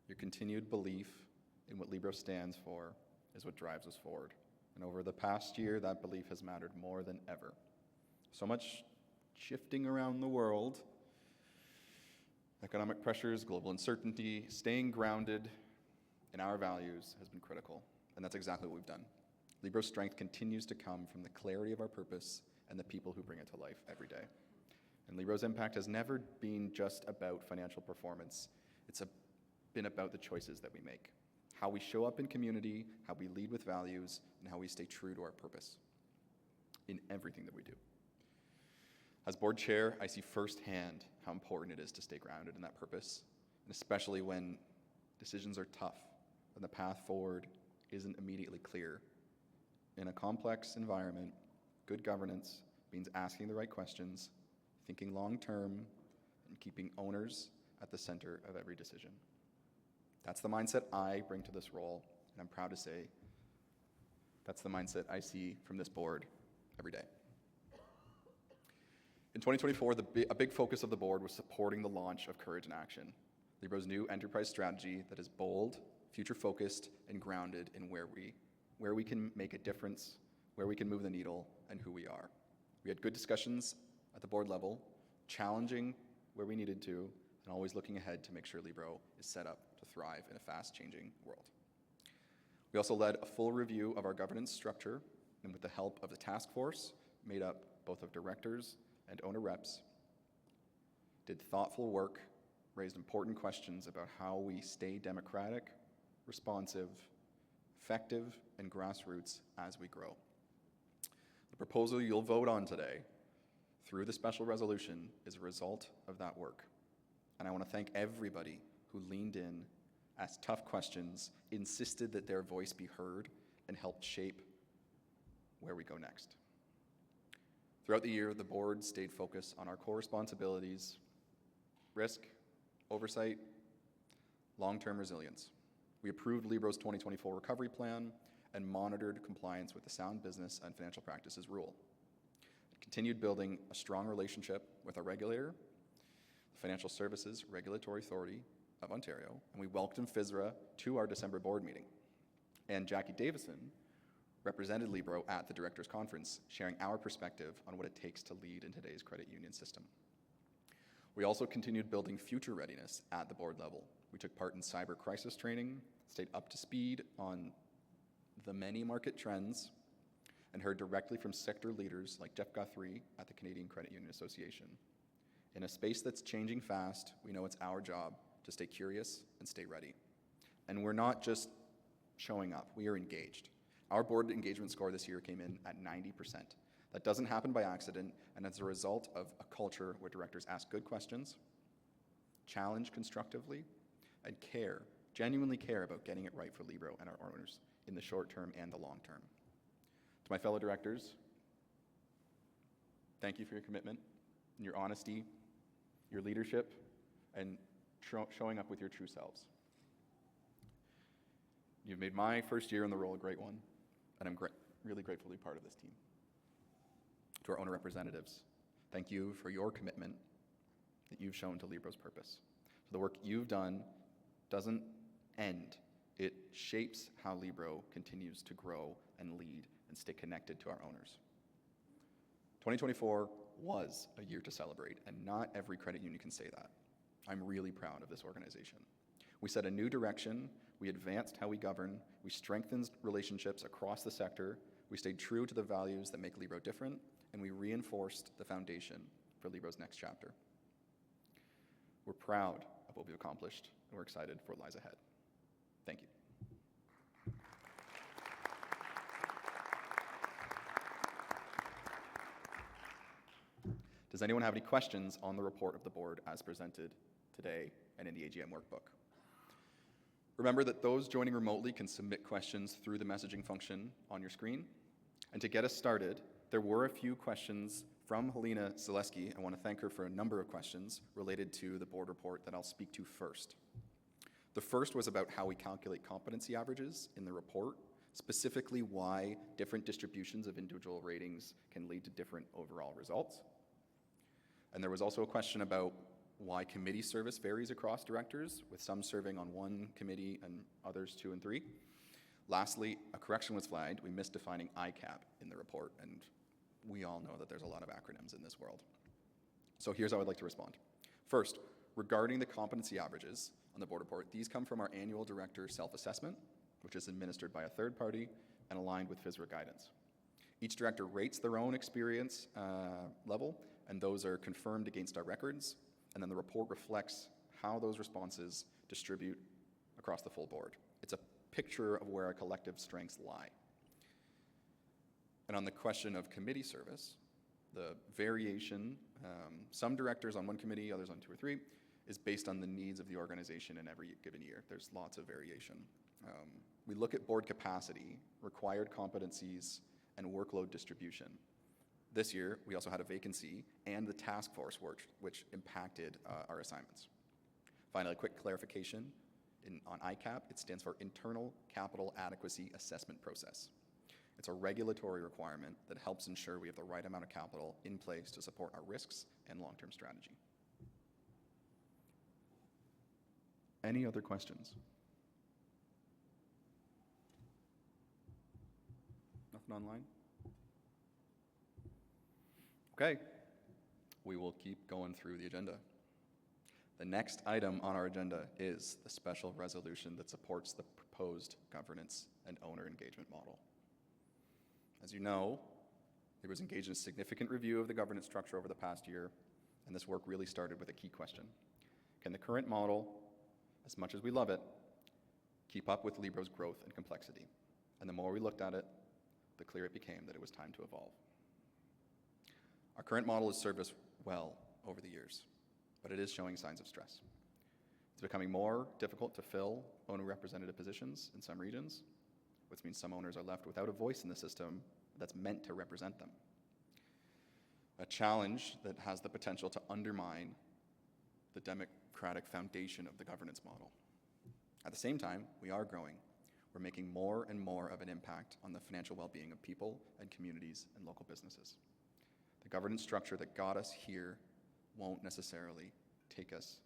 Your continued belief in what Libro stands for is what drives us forward. And over the past year, that belief has mattered more than ever. So much shifting around the world, economic pressures, global uncertainty, staying grounded in our values has been critical. And that's exactly what we've done. Libro's strength continues to come from the clarity of our purpose and the people who bring it to life every day. And Libro's impact has never been just about financial performance. It's been about the choices that we make, how we show up in community, how we lead with values, and how we stay true to our purpose in everything that we do. As board chair, I see firsthand how important it is to stay grounded in that purpose, and especially when decisions are tough and the path forward isn't immediately clear. In a complex environment, good governance means asking the right questions, thinking long-term, and keeping owners at the center of every decision. That's the mindset I bring to this role, and I'm proud to say that's the mindset I see from this board every day. In 2024, a big focus of the board was supporting the launch of Courage in Action, Libro's new enterprise strategy that is bold, future-focused, and grounded in where we can make a difference, where we can move the needle, and who we are. We had good discussions at the board level, challenging where we needed to, and always looking ahead to make sure Libro is set up to thrive in a fast-changing world. We also led a full review of our governance structure, and with the help of the task force, made up both of directors and owner reps, did thoughtful work, raised important questions about how we stay democratic, responsive, effective, and grassroots as we grow. The proposal you'll vote on today through the special resolution is a result of that work. And I want to thank everybody who leaned in, asked tough questions, insisted that their voice be heard, and helped shape where we go next. Throughout the year, the board stayed focused on our core responsibilities: risk, oversight, long-term resilience. We approved Libro's 2024 recovery plan and monitored compliance with the Sound Business and Financial Practices Rule. We continued building a strong relationship with our regulator, the Financial Services Regulatory Authority of Ontario, and we welcomed FSRA to our December board meeting. And Jackie Davison represented Libro at the Directors' Conference, sharing our perspective on what it takes to lead in today's credit union system. We also continued building future readiness at the board level. We took part in cyber crisis training, stayed up to speed on the many market trends, and heard directly from sector leaders like Jeff Guthrie at the Canadian Credit Union Association. In a space that's changing fast, we know it's our job to stay curious and stay ready. And we're not just showing up, we are engaged. Our board engagement score this year came in at 90%. That doesn't happen by accident, and it's a result of a culture where directors ask good questions, challenge constructively, and genuinely care about getting it right for Libro and our owners in the short term and the long term. To my fellow directors, thank you for your commitment and your honesty, your leadership, and showing up with your true selves. You've made my first year in the role a great one, and I'm really grateful to be part of this team. To our owner representatives, thank you for your commitment that you've shown to Libro's purpose. So the work you've done doesn't end. It shapes how Libro continues to grow and lead and stay connected to our owners. 2024 was a year to celebrate, and not every credit union can say that. I'm really proud of this organization. We set a new direction, we advanced how we govern, we strengthened relationships across the sector, we stayed true to the values that make Libro different, and we reinforced the foundation for Libro's next chapter. We're proud of what we've accomplished, and we're excited for what lies ahead. Thank you. Does anyone have any questions on the report of the board as presented today and in the AGM workbook? Remember that those joining remotely can submit questions through the messaging function on your screen. And to get us started, there were a few questions from Helena Zaleski. I want to thank her for a number of questions related to the board report that I'll speak to first. The first was about how we calculate competency averages in the report, specifically why different distributions of individual ratings can lead to different overall results. And there was also a question about why committee service varies across directors, with some serving on one committee and others 2 and 3. Lastly, a correction was flagged. We missed defining ICAP in the report, and we all know that there's a lot of acronyms in this world. So here's how I'd like to respond. First, regarding the competency averages on the board report, these come from our annual director self-assessment, which is administered by a third party and aligned with FSRA guidance. Each director rates their own experience level, and those are confirmed against our records, and then the report reflects how those responses distribute across the full board. It's a picture of where our collective strengths lie. And on the question of committee service, the variation, some directors on one committee, others on 2 or 3, is based on the needs of the organization in every given year. There's lots of variation. We look at board capacity, required competencies, and workload distribution. This year, we also had a vacancy and the task force work, which impacted our assignments. Finally, a quick clarification. On ICAP, it stands for Internal Capital Adequacy Assessment Process. It's a regulatory requirement that helps ensure we have the right amount of capital in place to support our risks and long-term strategy. Any other questions? Nothing online? Okay, we will keep going through the agenda. The next item on our agenda is the special resolution that supports the proposed governance and owner engagement model. As you know, there was engaged in a significant review of the governance structure over the past year, and this work really started with a key question. Can the current model, as much as we love it, keep up with Libro's growth and complexity? And the more we looked at it, the clearer it became that it was time to evolve. Our current model has served us well over the years, but it is showing signs of stress. It's becoming more difficult to fill owner representative positions in some regions, which means some owners are left without a voice in the system that's meant to represent them. A challenge that has the potential to undermine the democratic foundation of the governance model. At the same time, we are growing. We're making more and more of an impact on the financial well-being of people and communities and local businesses. The governance structure that got us here won't necessarily take us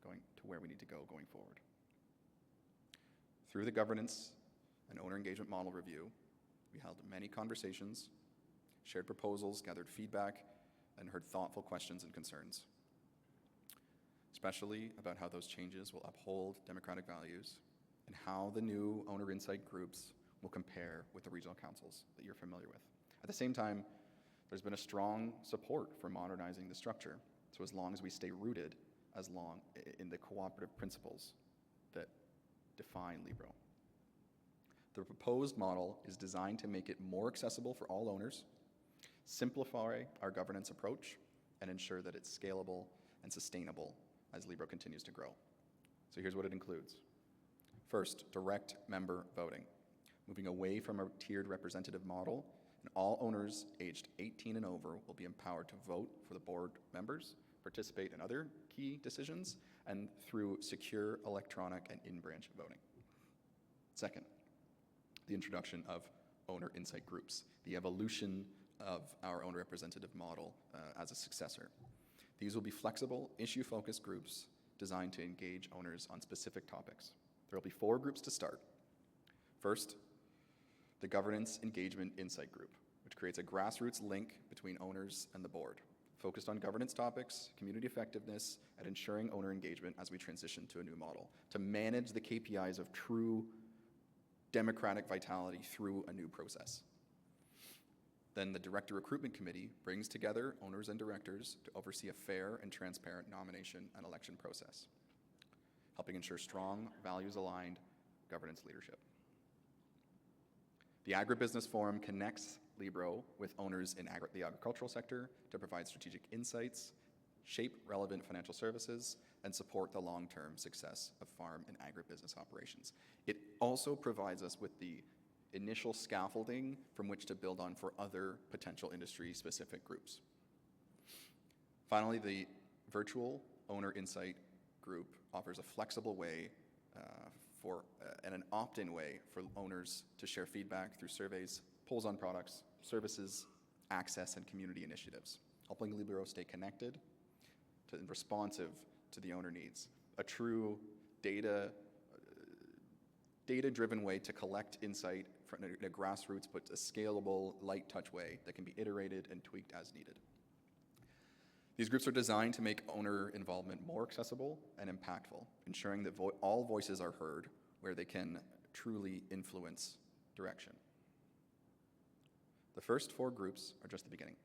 going to where we need to go going forward. Through the governance and owner engagement model review, we held many conversations, shared proposals, gathered feedback, and heard thoughtful questions and concerns, especially about how those changes will uphold democratic values and how the new owner insight groups will compare with the regional councils that you're familiar with. At the same time, there's been a strong support for modernizing the structure, so as long as we stay rooted in the cooperative principles that define Libro. The proposed model is designed to make it more accessible for all owners, simplify our governance approach, and ensure that it's scalable and sustainable as Libro continues to grow. So here's what it includes. First, direct member voting. Moving away from a tiered representative model, and all owners aged 18 and over will be empowered to vote for the board members, participate in other key decisions, and through secure electronic and in-branch voting. Second, the introduction of owner insight groups, the evolution of our owner representative model as a successor. These will be flexible, issue-focused groups designed to engage owners on specific topics. There will be 4 groups to start. First, the Governance Engagement Insight Group, which creates a grassroots link between owners and the board, focused on governance topics, community effectiveness, and ensuring owner engagement as we transition to a new model, to manage the KPIs of true democratic vitality through a new process. Then the Director Recruitment Committee brings together owners and directors to oversee a fair and transparent nomination and election process, helping ensure strong, values-aligned governance leadership. The Agribusiness Forum connects Libro with owners in the agricultural sector to provide strategic insights shape relevant financial services, and support the long-term success of farm and agribusiness operations. It also provides us with the initial scaffolding from which to build on for other potential industry-specific groups. Finally, the virtual owner insight group offers a flexible way and an opt-in way for owners to share feedback through surveys, polls on products, services, access, and community initiatives, helping Libro stay connected and responsive to the owner needs. A true data-driven way to collect insight in a grassroots but a scalable, light touch way that can be iterated and tweaked as needed. These groups are designed to make owner involvement more accessible and impactful, ensuring that all voices are heard where they can truly influence direction. The first 4 groups are just the beginning.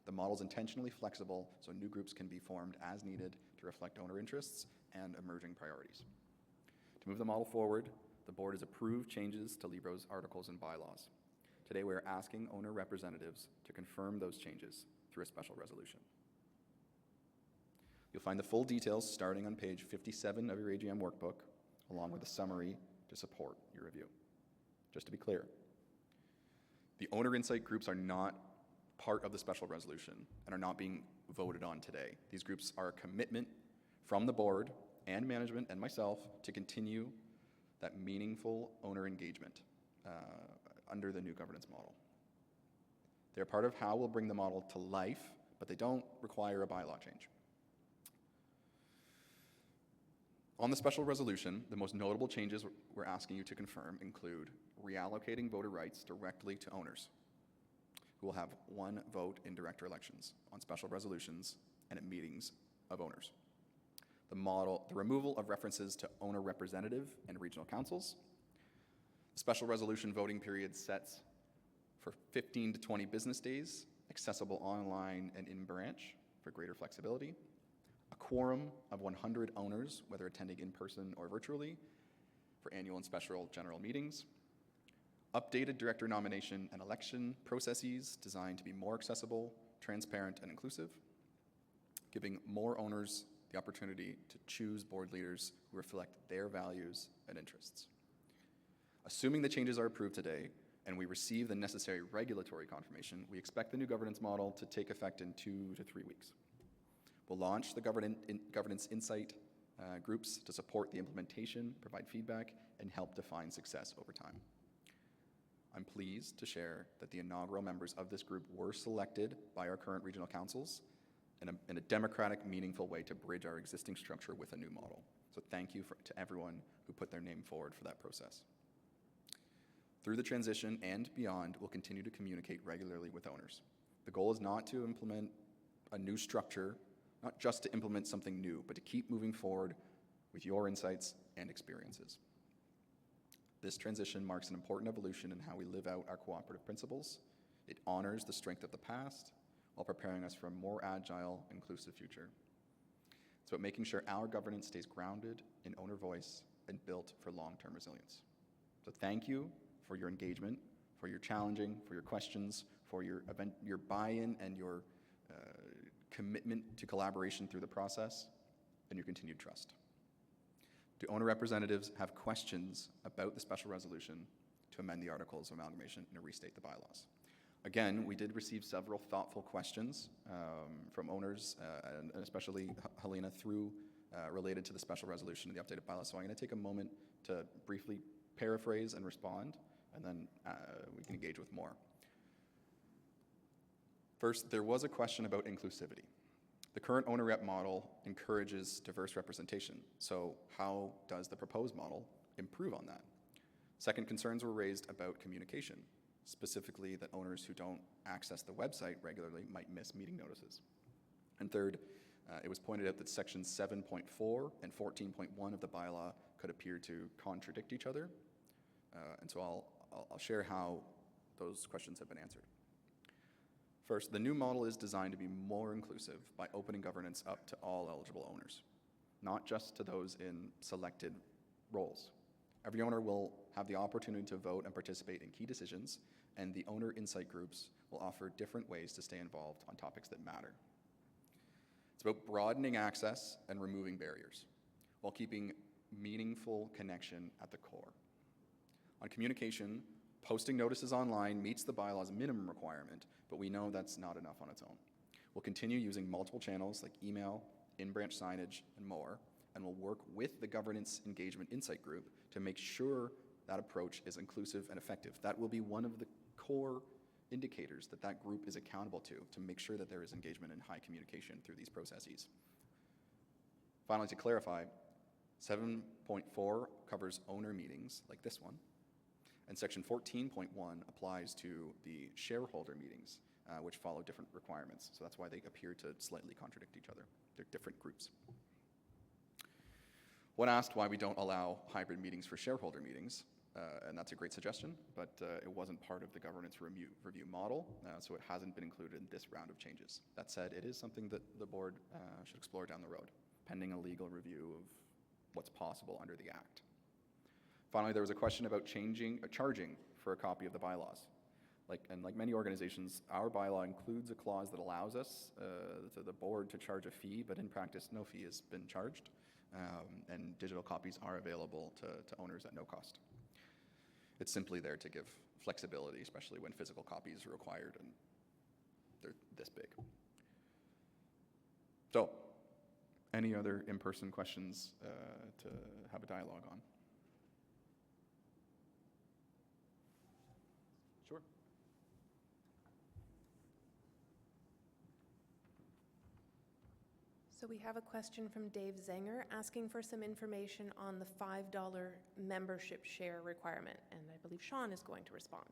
The model is intentionally flexible so new groups can be formed as needed to reflect owner interests and emerging priorities. To move the model forward, the board has approved changes to Libro's articles and bylaws. Today we are asking owner representatives to confirm those changes through a special resolution. You'll find the full details starting on page 57 of your AGM workbook, along with a summary to support your review. Just to be clear, the owner insight groups are not part of the special resolution and are not being voted on today. These groups are a commitment from the board and management and myself to continue that meaningful owner engagement under the new governance model. They're part of how we'll bring the model to life, but they don't require a bylaw change. On the special resolution, the most notable changes we're asking you to confirm include reallocating voter rights directly to owners, who will have 1 vote in director elections on special resolutions and at meetings of owners. The removal of references to owner representative and regional councils. The special resolution voting period sets for 15 to 20 business days, accessible online and in branch for greater flexibility. A quorum of 100 owners, whether attending in person or virtually, for annual and special general meetings. Updated director nomination and election processes designed to be more accessible, transparent, and inclusive. Giving more owners the opportunity to choose board leaders who reflect their values and interests. Assuming the changes are approved today and we receive the necessary regulatory confirmation, we expect the new governance model to take effect in 2 to 3 weeks. We'll launch the governance insight groups to support the implementation, provide feedback, and help define success over time. I'm pleased to share that the inaugural members of this group were selected by our current regional councils in a democratic, meaningful way to bridge our existing structure with a new model. So thank you to everyone who put their name forward for that process. Through the transition and beyond, we'll continue to communicate regularly with owners. The goal is not to implement a new structure, not just to implement something new, but to keep moving forward with your insights and experiences. This transition marks an important evolution in how we live out our cooperative principles. It honors the strength of the past while preparing us for a more agile, inclusive future. It's about making sure our governance stays grounded in owner voice and built for long-term resilience. So thank you for your engagement, for your challenging, for your questions, for your buy-in and your commitment to collaboration through the process, and your continued trust. Do owner representatives have questions about the special resolution to amend the articles of amalgamation and to restate the bylaws? Again, we did receive several thoughtful questions from owners, and especially Helena, related to the special resolution and the updated bylaws. So I'm going to take a moment to briefly paraphrase and respond, and then we can engage with more. First, there was a question about inclusivity. The current owner rep model encourages diverse representation, so how does the proposed model improve on that? Second, concerns were raised about communication, specifically that owners who don't access the website regularly might miss meeting notices. And third, it was pointed out that sections 7.4 and 14.1 of the bylaw could appear to contradict each other, and so I'll share how those questions have been answered. First, the new model is designed to be more inclusive by opening governance up to all eligible owners, not just to those in selected roles. Every owner will have the opportunity to vote and participate in key decisions, and the owner insight groups will offer different ways to stay involved on topics that matter. It's about broadening access and removing barriers while keeping meaningful connection at the core. On communication, posting notices online meets the bylaw's minimum requirement, but we know that's not enough on its own. We'll continue using multiple channels like email, in-branch signage, and more, and we'll work with the Governance Engagement Insight Group to make sure that approach is inclusive and effective. That will be one of the core indicators that that group is accountable to make sure that there is engagement and high communication through these processes. Finally, to clarify, 7.4 covers owner meetings like this one, and section 14.1 applies to the shareholder meetings, which follow different requirements. So that's why they appear to slightly contradict each other. They're different groups. When asked why we don't allow hybrid meetings for shareholder meetings, and that's a great suggestion, but it wasn't part of the governance review model, so it hasn't been included in this round of changes. That said, it is something that the board should explore down the road, pending a legal review of what's possible under the Act. Finally, there was a question about charging for a copy of the bylaws. Like many organizations, our bylaw includes a clause that allows us, to the board, to charge a fee, but in practice, no fee has been charged, and digital copies are available to owners at no cost. It's simply there to give flexibility, especially when physical copies are required and they're this big. So, any other in-person questions to have a dialogue on? Sure. So we have a question from Dave Zenger asking for some information on the $5 membership share requirement, and I believe Sean is going to respond.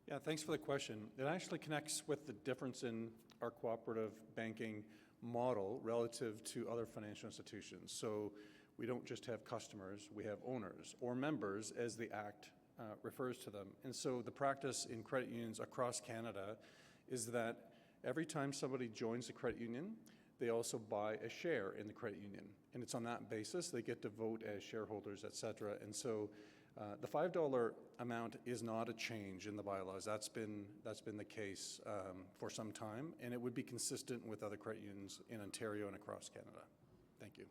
Yeah, thanks for the question. It actually connects with the difference in our cooperative banking model relative to other financial institutions. So we don't just have customers, we have owners or members, as the Act refers to them. And so the practice in credit unions across Canada is that every time somebody joins the credit union, they also buy a share in the credit union. And it's on that basis they get to vote as shareholders, et cetera. And so the $5 amount is not a change in the bylaws. That's been the case for some time, and it would be consistent with other credit unions in Ontario and across Canada. Thank you.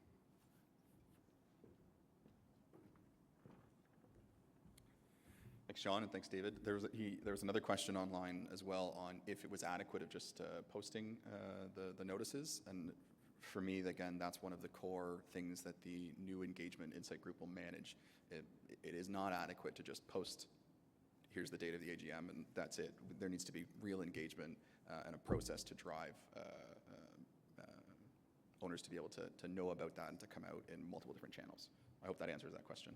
Thanks, Sean, and thanks, David. There was another question online as well on if it was adequate of just posting the notices. And for me, again, that's one of the core things that the new Engagement Insight Group will manage. It is not adequate to just post, here's the date of the AGM, and that's it. There needs to be real engagement and a process to drive owners to be able to know about that and to come out in multiple different channels. I hope that answers that question.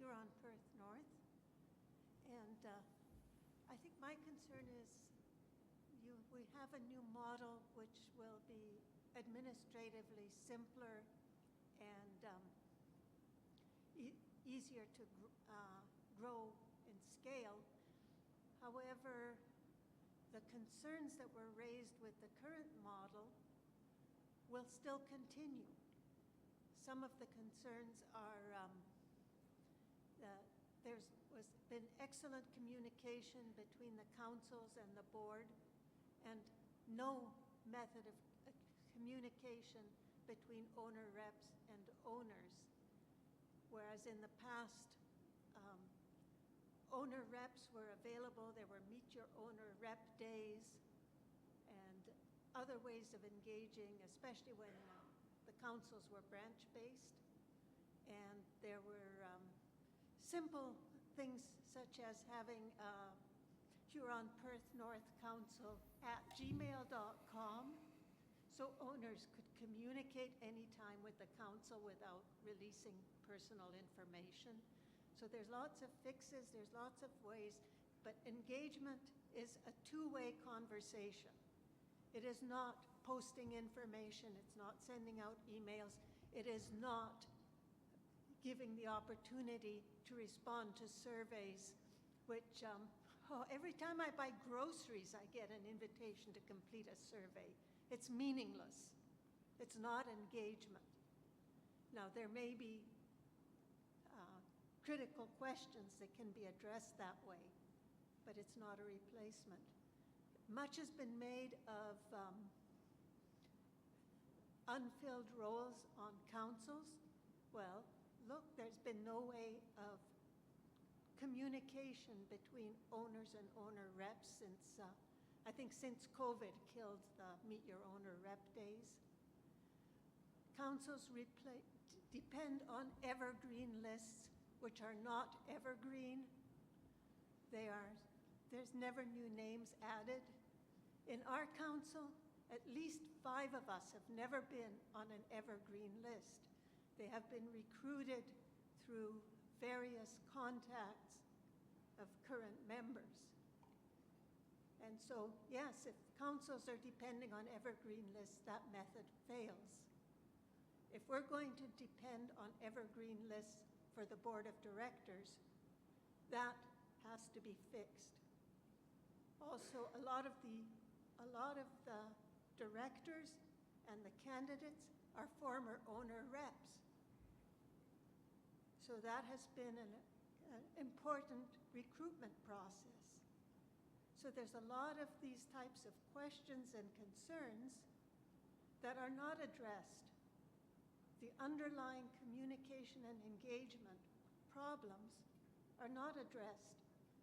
Huron-Perth North, and I think my concern is we have a new model which will be administratively simpler and easier to grow and scale. However, the concerns that were raised with the current model will still continue. Some of the concerns are there's been excellent communication between the councils and the board, and no method of communication between owner reps and owners. Whereas in the past, owner reps were available, there were meet your owner rep days, and other ways of engaging, especially when the councils were branch-based, and there were simple things such as having Huron-Perth North Council at gmail.com, so owners could communicate anytime with the council without releasing personal information. So there's lots of fixes, there's lots of ways, but engagement is a two-way conversation. It is not posting information, it's not sending out emails, it is not giving the opportunity to respond to surveys, which every time I buy groceries, I get an invitation to complete a survey. It's meaningless. It's not engagement. Now, there may be critical questions that can be addressed that way, but it's not a replacement. Much has been made of unfilled roles on councils. Well, look, there's been no way of communication between owners and owner reps since, I think since COVID killed the Meet Your Owner Rep days. Councils depend on evergreen lists, which are not evergreen. There's never new names added. In our council, at least 5 of us have never been on an evergreen list. They have been recruited through various contacts of current members. And so, yes, if councils are depending on evergreen lists, that method fails. If we're going to depend on evergreen lists for the board of directors, that has to be fixed. Also, a lot of the directors and the candidates are former owner reps. So that has been an important recruitment process. So there's a lot of these types of questions and concerns that are not addressed. The underlying communication and engagement problems are not addressed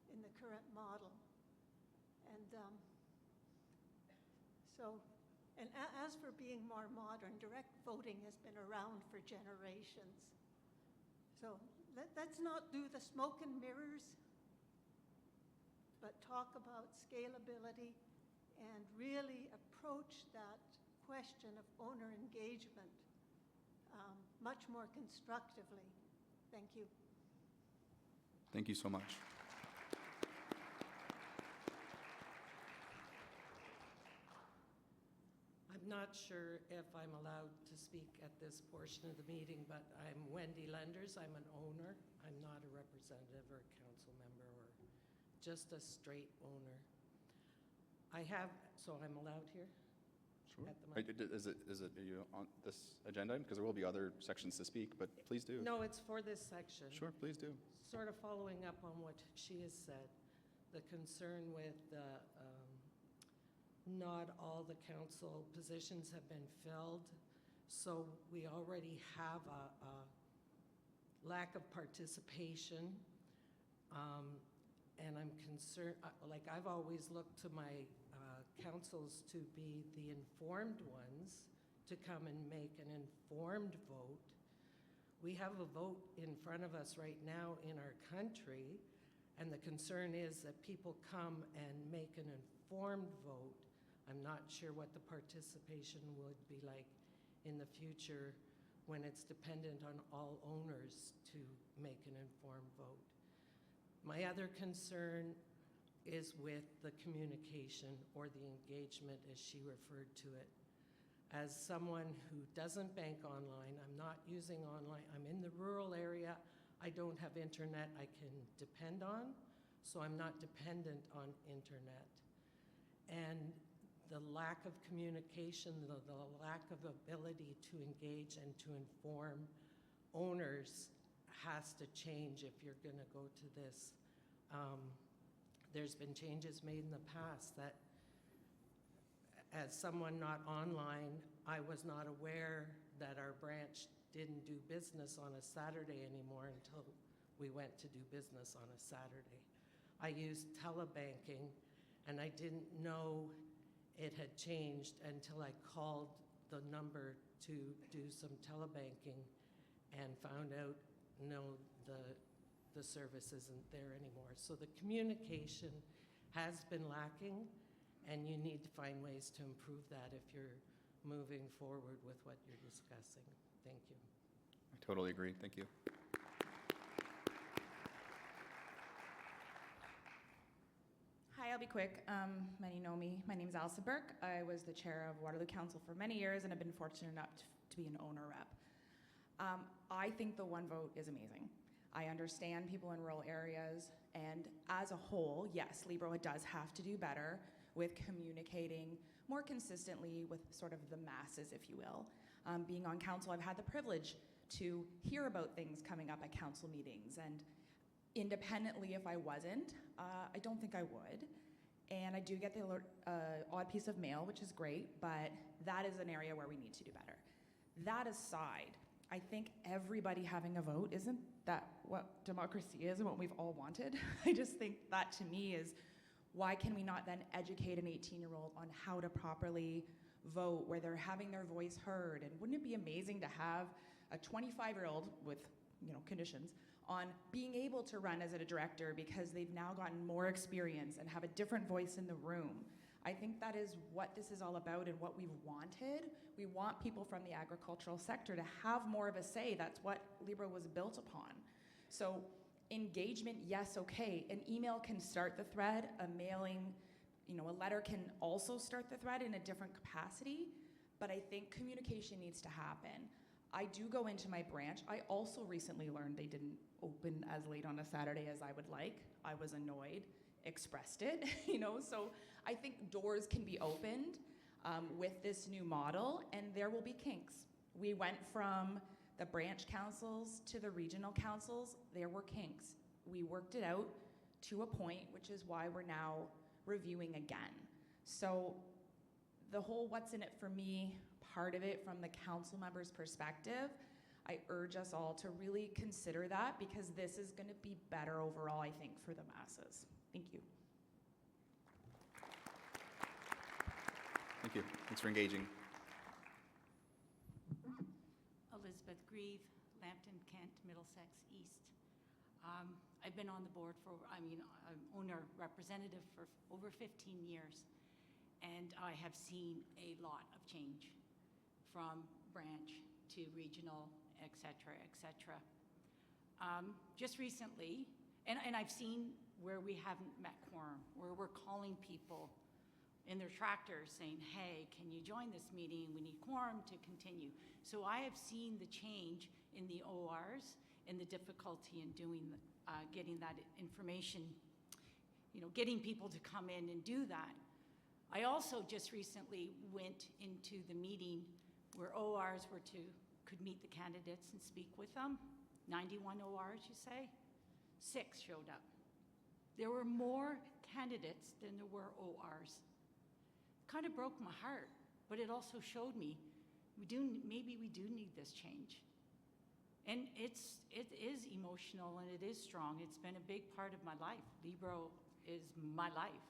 in the current model. And as for being more modern, direct voting has been around for generations. So let's not do the smoke and mirrors, but talk about scalability and really approach that question of owner engagement much more constructively. Thank you. Thank you so much. I'm not sure if I'm allowed to speak at this portion of the meeting, but I'm Wendy Lenders. I'm an owner. I'm not a representative or a council member or just a straight owner. So I'm allowed here? Sure. At the moment? Are you on this agenda? Because there will be other sections to speak, but please do. No, it's for this section. Sure, please do. Sort of following up on what she has said, the concern with not all the council positions have been filled, so we already have a lack of participation, and I'm concerned, like I've always looked to my councils to be the informed ones, to come and make an informed vote. We have a vote in front of us right now in our country, and the concern is that people come and make an informed vote. I'm not sure what the participation would be like in the future when it's dependent on all owners to make an informed vote. My other concern is with the communication or the engagement, as she referred to it. As someone who doesn't bank online, I'm not using online, I'm in the rural area, I don't have internet I can depend on, so I'm not dependent on internet. And the lack of communication, the lack of ability to engage and to inform owners has to change if you're going to go to this. There's been changes made in the past that, as someone not online, I was not aware that our branch didn't do business on a Saturday anymore until we went to do business on a Saturday. I used telebanking, and I didn't know it had changed until I called the number to do some telebanking and found out, no, the service isn't there anymore. So the communication has been lacking, and you need to find ways to improve that if you're moving forward with what you're discussing. Thank you. I totally agree. Thank you. Hi, I'll be quick. Many know me. My name's Alisa Burke. I was the chair of Waterloo Council for many years and have been fortunate enough to be an owner rep. I think the one vote is amazing. I understand people in rural areas, and as a whole, yes, Libro does have to do better with communicating more consistently with sort of the masses, if you will. Being on council, I've had the privilege to hear about things coming up at council meetings. And independently, if I wasn't, I don't think I would. And I do get the odd piece of mail, which is great, but that is an area where we need to do better. That aside, I think everybody having a vote, isn't that what democracy is and what we've all wanted? I just think that to me is, why can we not then educate an 18-year-old on how to properly vote, where they're having their voice heard? And wouldn't it be amazing to have a 25-year-old with, conditions on being able to run as a director because they've now gotten more experience and have a different voice in the room? I think that is what this is all about and what we've wanted. We want people from the agricultural sector to have more of a say. That's what Libro was built upon. So engagement, yes, okay. An email can start the thread, a mailing, a letter can also start the thread in a different capacity, but I think communication needs to happen. I do go into my branch. I also recently learned they didn't open as late on a Saturday as I would like. I was annoyed, expressed it, so I think doors can be opened with this new model, and there will be kinks. We went from the branch councils to the regional councils. There were kinks. We worked it out to a point, which is why we're now reviewing again. So the whole what's in it for me part of it from the council member's perspective, I urge us all to really consider that, because this is going to be better overall, I think, for the masses. Thank you. Thank you. Thanks for engaging. Elizabeth Grieve, Lambton, Kent, Middlesex East. I've been on the board I'm owner representative for over 15 years, and I have seen a lot of change from branch to regional, et cetera, et cetera. Just recently, and I've seen where we haven't met quorum, where we're calling people in their tractors saying, hey, can you join this meeting? We need quorum to continue. So I have seen the change in the ORs and the difficulty in getting that information, getting people to come in and do that. I also just recently went into the meeting where ORs could meet the candidates and speak with them. 91 ORs, you say? 6 showed up. There were more candidates than there were ORs. Kind of broke my heart, but it also showed me maybe we do need this change. And it is emotional and it is strong. It's been a big part of my life. Libro is my life.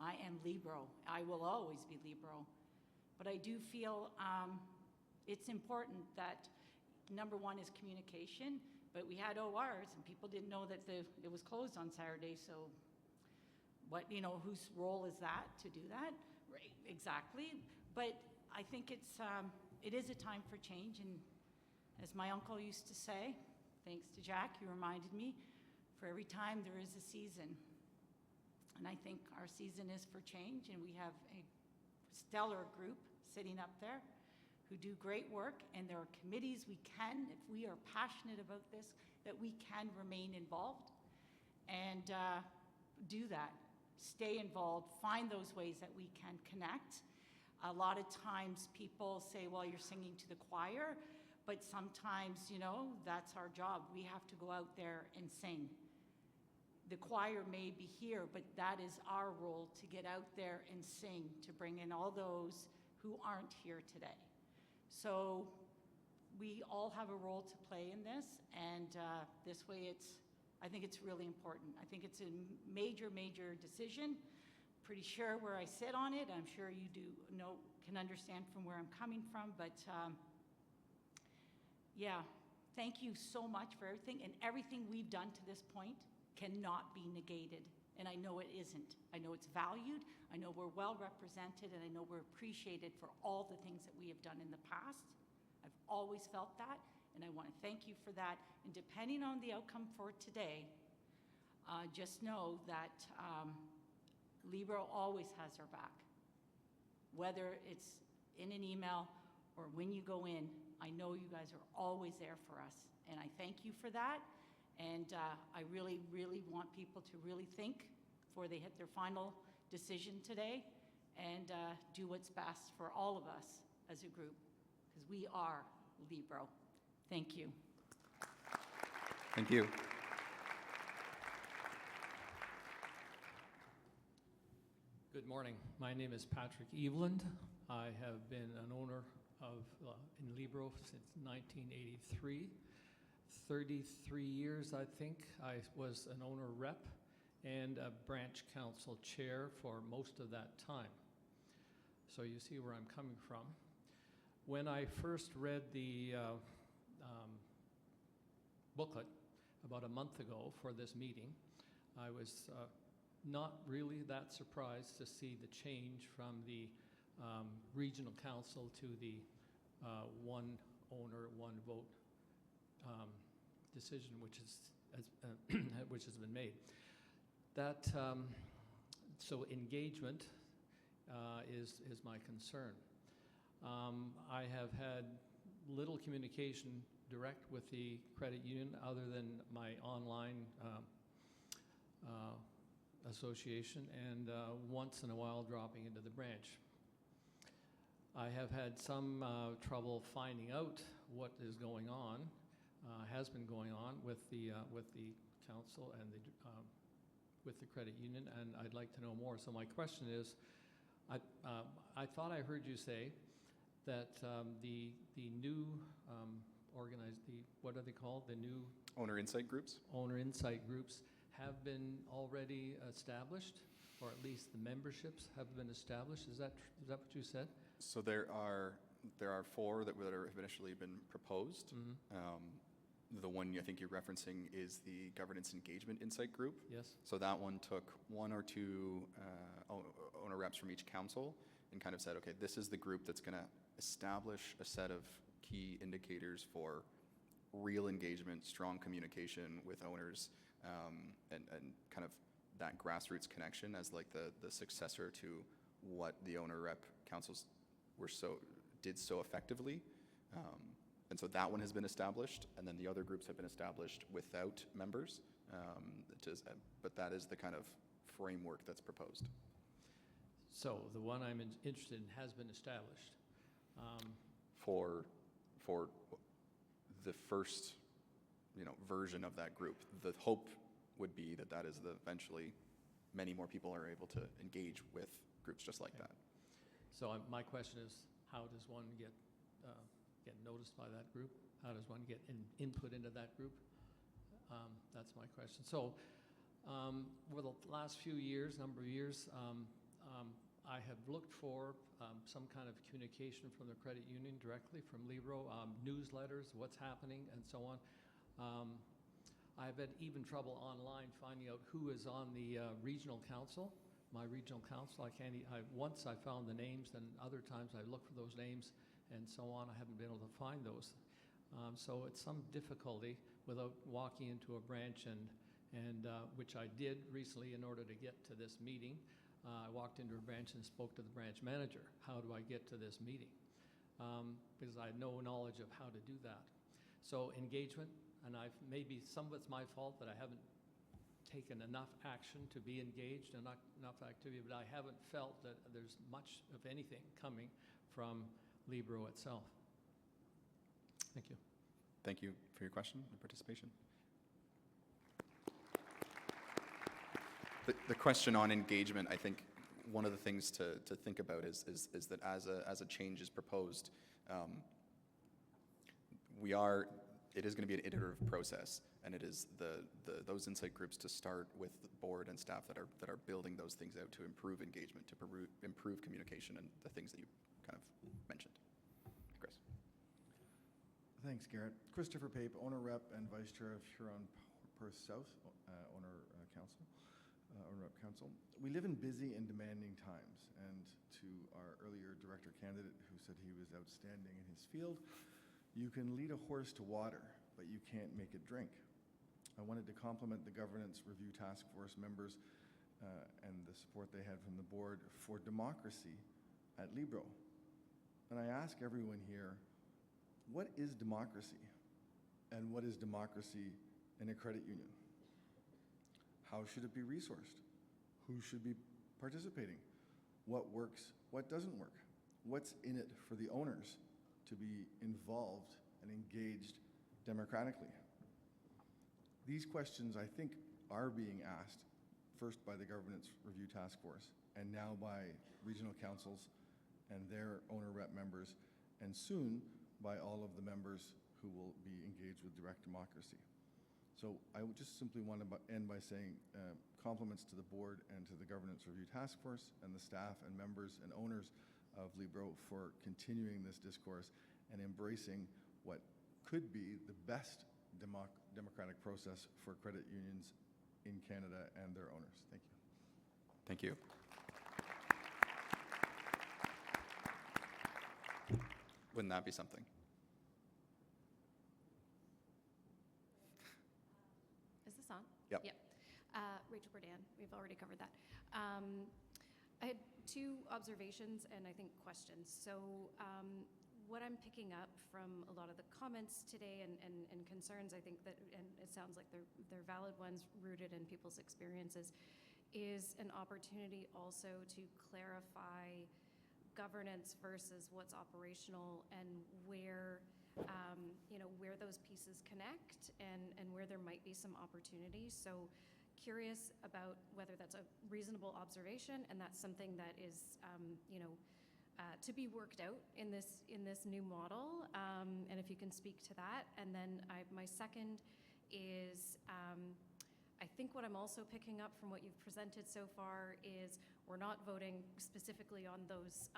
I am Libro. I will always be Libro. But I do feel it's important that number one is communication, but we had ORs and people didn't know that it was closed on Saturday, so whose role is that to do that? Right, exactly. But I think it is a time for change, and as my uncle used to say, thanks to Jack, you reminded me, for every time there is a season. And I think our season is for change, and we have a stellar group sitting up there who do great work, and there are committees if we are passionate about this, that we can remain involved and do that. Stay involved, find those ways that we can connect. A lot of times people say, well, you're singing to the choir, but sometimes, that's our job. We have to go out there and sing. The choir may be here, but that is our role, to get out there and sing, to bring in all those who aren't here today. So we all have a role to play in this, and this way I think it's really important. I think it's a major, major decision. Pretty sure where I sit on it. I'm sure you can understand from where I'm coming from, but yeah, thank you so much for everything, and everything we've done to this point cannot be negated, and I know it isn't. I know it's valued, I know we're well represented, and I know we're appreciated for all the things that we have done in the past. I've always felt that, and I want to thank you for that. And depending on the outcome for today, just know that Libro always has our back. Whether it's in an email or when you go in, I know you guys are always there for us, and I thank you for that. And I really, really want people to really think before they hit their final decision today, and do what's best for all of us as a group, because we are Libro. Thank you. Thank you. Good morning. My name is Patrick Eveland. I have been an owner of in Libro since 1983. 33 years, I think. I was an owner rep and a branch council chair for most of that time. So you see where I'm coming from. When I first read the booklet about a month ago for this meeting, I was not really that surprised to see the change from the regional council to the one owner, one vote decision, which has been made. That so engagement is my concern. I have had little communication direct with the credit union other than my online association and once in a while dropping into the branch. I have had some trouble finding out what is going on, has been going on with the council and with the credit union, and I'd like to know more. So my question is, I thought I heard you say that the new what are they called? The new Owner insight groups? Owner insight groups have been already established, or at least the memberships have been established. Is that what you said? So there are 4 that have initially been proposed. The one I think you're referencing is the Governance Engagement Insight Group. Yes. So that one took 1 or 2 owner reps from each council and kind of said, okay, this is the group that's going to establish a set of key indicators for real engagement, strong communication with owners, and kind of that grassroots connection as like the successor to what the owner rep councils did so effectively. And so that one has been established, and then the other groups have been established without members. But that is the kind of framework that's proposed. So the one I'm interested in has been established. For the first, version of that group, the hope would be that is eventually many more people are able to engage with groups just like that. So my question is, how does one get noticed by that group? How does one get input into that group? That's my question. So over the last number of years, I have looked for some kind of communication from the credit union directly from Libro, newsletters, what's happening, and so on. I've had even trouble online finding out who is on the regional council, my regional council. Once I found the names, and other times I looked for those names and so on. I haven't been able to find those. So it's some difficulty without walking into a branch, and which I did recently in order to get to this meeting. I walked into a branch and spoke to the branch manager. How do I get to this meeting? Because I had no knowledge of how to do that. So engagement, and maybe some of it's my fault that I haven't taken enough action to be engaged and enough activity, but I haven't felt that there's much of anything coming from Libro itself. Thank you. Thank you for your question and participation. The question on engagement, I think one of the things to think about is that as a change is proposed, it is going to be an iterative process, and it is those insight groups to start with the board and staff that are building those things out to improve engagement, to improve communication, and the things that you kind of mentioned. Chris. Thanks, Garrett. Christopher Pape, owner rep and vice chair of Huron-Perth South owner rep council. We live in busy and demanding times, and to our earlier director candidate who said he was outstanding in his field, you can lead a horse to water, but you can't make it drink. I wanted to compliment the Governance Review Task Force members and the support they had from the board for democracy at Libro. And I ask everyone here, what is democracy? And what is democracy in a credit union? How should it be resourced? Who should be participating? What works? What doesn't work? What's in it for the owners to be involved and engaged democratically? These questions, I think, are being asked first by the Governance Review Task Force, and now by regional councils and their owner rep members, and soon by all of the members who will be engaged with direct democracy. So I would just simply want to end by saying compliments to the board and to the Governance Review Task Force and the staff and members and owners of Libro for continuing this discourse and embracing what could be the best democratic process for credit unions in Canada and their owners. Thank you. Thank you. Wouldn't that be something? Is this on? Yep. Rachel Burdan, we've already covered that. I had two observations and I think questions. So what I'm picking up from a lot of the comments today and concerns, I think that, and it sounds like they're valid ones rooted in people's experiences, is an opportunity also to clarify governance versus what's operational and where where those pieces connect and where there might be some opportunities. So curious about whether that's a reasonable observation and that's something that is to be worked out in this new model, and if you can speak to that. And then my second is, I think what I'm also picking up from what you've presented so far is we're not voting specifically on those,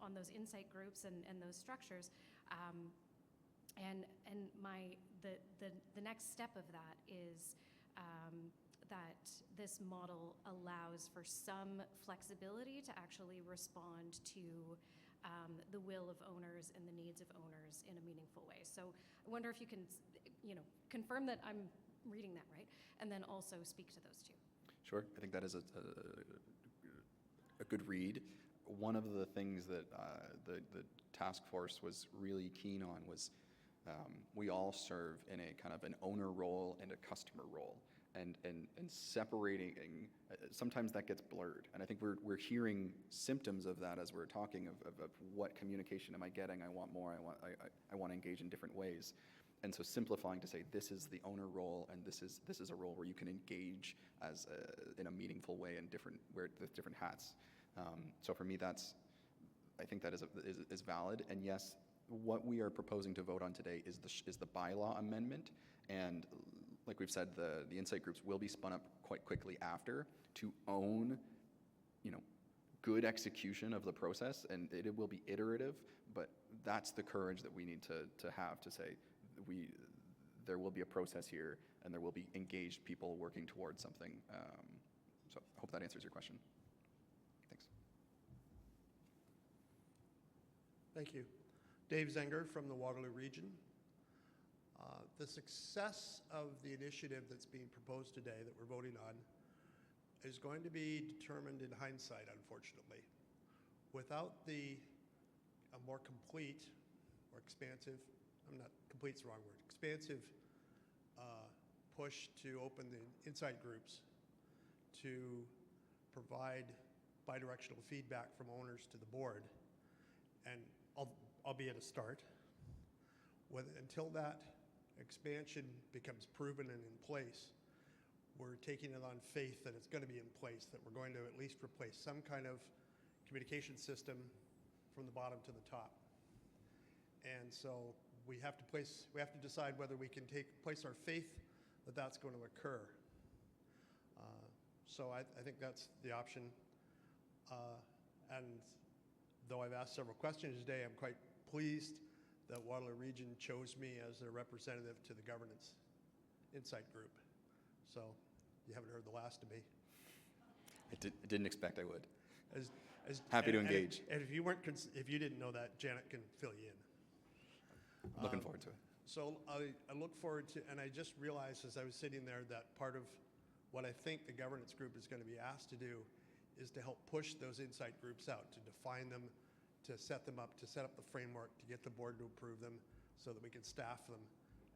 on those insight groups and those structures. And the next step of that is that this model allows for some flexibility to actually respond to the will of owners and the needs of owners in a meaningful way. So I wonder if you can, confirm that I'm reading that right, and then also speak to those two. Sure. I think that is a good read. One of the things that the task force was really keen on was we all serve in a kind of an owner role and a customer role. And separating, sometimes that gets blurred. And I think we're hearing symptoms of that as we're talking of what communication am I getting? I want more. I want to engage in different ways. And so simplifying to say this is the owner role and this is a role where you can engage as in a meaningful way and with different hats. So for me, I think that is valid. And yes, what we are proposing to vote on today is the bylaw amendment. And like we've said, the insight groups will be spun up quite quickly after to own, good execution of the process, and it will be iterative, but that's the courage that we need to have to say there will be a process here and there will be engaged people working towards something. So I hope that answers your question. Thanks. Thank you. Dave Zenger from the Waterloo region. The success of the initiative that's being proposed today that we're voting on is going to be determined in hindsight, unfortunately. Without a more complete or expansive, complete's the wrong word, expansive push to open the insight groups to provide bidirectional feedback from owners to the board, and albeit a start, until that expansion becomes proven and in place, we're taking it on faith that it's going to be in place, that we're going to at least replace some kind of communication system from the bottom to the top. And so we have to decide whether we can place our faith that that's going to occur. So I think that's the option. And though I've asked several questions today, I'm quite pleased that Waterloo Region chose me as their representative to the Governance Insight Group. So you haven't heard the last of me. I didn't expect I would. Happy to engage. And if you didn't know that, Janet can fill you in. Looking forward to it. So I look forward to, and I just realized as I was sitting there that part of what I think the governance group is going to be asked to do is to help push those insight groups out, to define them, to set them up, to set up the framework, to get the board to approve them so that we can staff them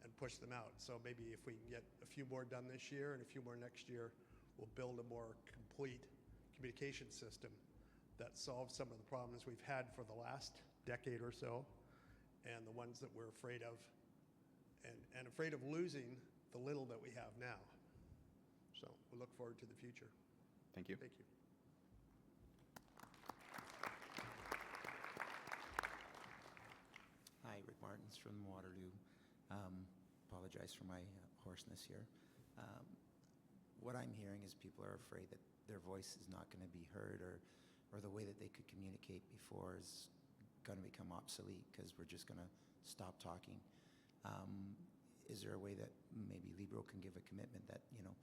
and push them out. So maybe if we can get a few more done this year and a few more next year, we'll build a more complete communication system that solves some of the problems we've had for the last decade or so and the ones that we're afraid of and afraid of losing the little that we have now. So we look forward to the future. Thank you. Thank you. Hi, Rick Martins from Waterloo. Apologize for my hoarseness here. What I'm hearing is people are afraid that their voice is not going to be heard, or the way that they could communicate before is going to become obsolete because we're just going to stop talking. Is there a way that maybe Libro can give a commitment that, you know,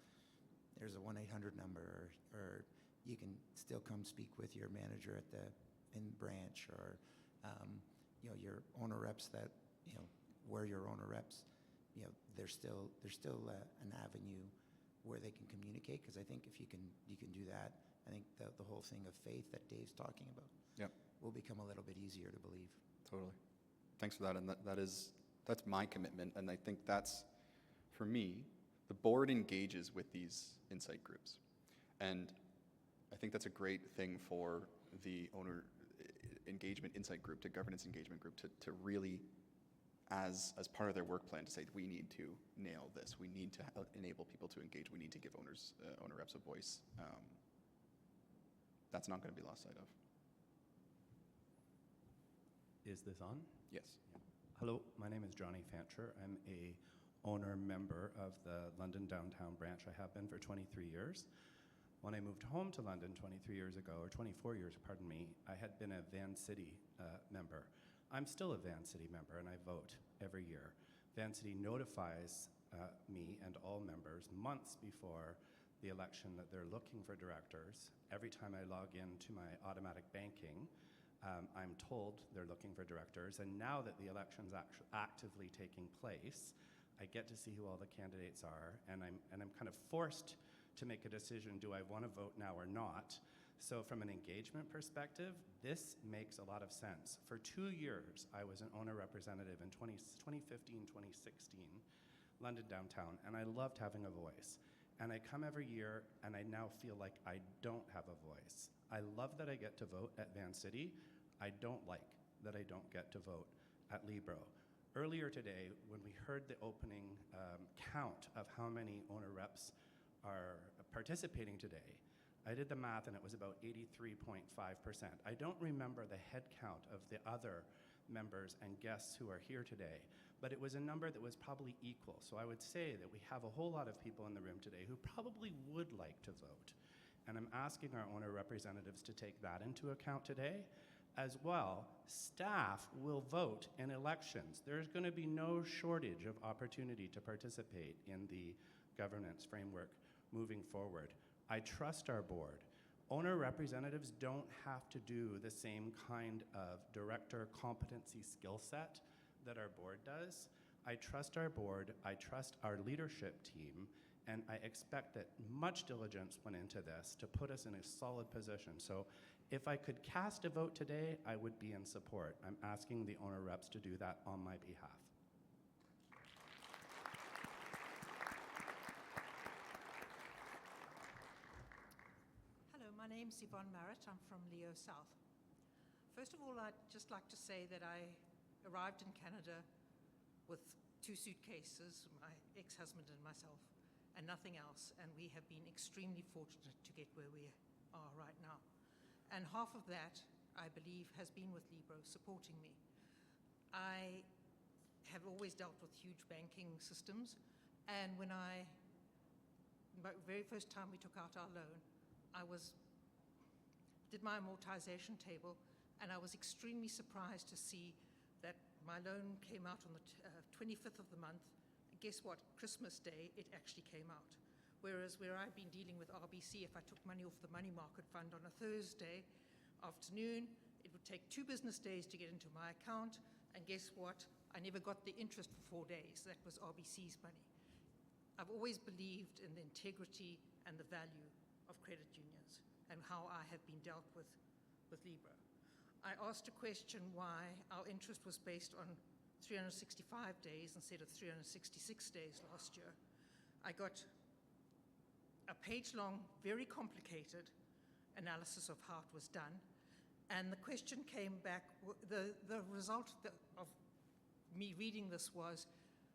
there's a 1-800 number, or you can still come speak with your manager at in branch, or you know, your owner reps that, you know, where your owner reps, you know, there's still an avenue where they can communicate, because I think if you can do that, I think the whole thing of faith that Dave's talking about will become a little bit easier to believe. Totally. Thanks for that. And that's my commitment. And I think that's, for me, the board engages with these insight groups. And I think that's a great thing for the owner engagement insight group, to governance engagement group, to really, as part of their work plan, to say, we need to nail this. We need to enable people to engage. We need to give owner reps a voice. That's not going to be lost sight of. Is this on? Yes. Hello, my name is Johnny Fancher. I'm a owner member of the London downtown branch. I have been for 23 years. When I moved home to London 23 years ago, or 24 years, pardon me, I had been a Van City member. I'm still a Van City member, and I vote every year. Van City notifies me and all members months before the election that they're looking for directors. Every time I log into my automatic banking, I'm told they're looking for directors, and now that the election's actively taking place, I get to see who all the candidates are, and I'm kind of forced to make a decision, do I want to vote now or not? So from an engagement perspective, this makes a lot of sense. For 2 years, I was an owner representative in 2015, 2016, London downtown, and I loved having a voice. And I come every year, and I now feel like I don't have a voice. I love that I get to vote at Van City. I don't like that I don't get to vote at Libro. Earlier today, when we heard the opening count of how many owner reps are participating today, I did the math and it was about 83.5%. I don't remember the head count of the other members and guests who are here today, but it was a number that was probably equal. So I would say that we have a whole lot of people in the room today who probably would like to vote. And I'm asking our owner representatives to take that into account today. As well, staff will vote in elections. There's going to be no shortage of opportunity to participate in the governance framework moving forward. I trust our board. Owner representatives don't have to do the same kind of director competency skill set that our board does. I trust our board, I trust our leadership team, and I expect that much diligence went into this to put us in a solid position. So if I could cast a vote today, I would be in support. I'm asking the owner reps to do that on my behalf. Hello, my name's Yvonne Marrett. I'm from Leo South. First of all, I'd just like to say that I arrived in Canada with 2 suitcases, my ex-husband and myself, and nothing else, and we have been extremely fortunate to get where we are right now. And half of that, I believe, has been with Libro supporting me. I have always dealt with huge banking systems, and when my very first time we took out our loan, did my amortization table, and I was extremely surprised to see that my loan came out on the 25th of the month. And guess what? Christmas Day, it actually came out. Whereas where I've been dealing with RBC, if I took money off the money market fund on a Thursday afternoon, it would take 2 business days to get into my account. And guess what? I never got the interest for 4 days. That was RBC's money. I've always believed in the integrity and the value of credit unions and how I have been dealt with Libro. I asked a question why our interest was based on 365 days instead of 366 days last year. I got a page-long, very complicated analysis of how it was done, and the question came back, the result of me reading this was,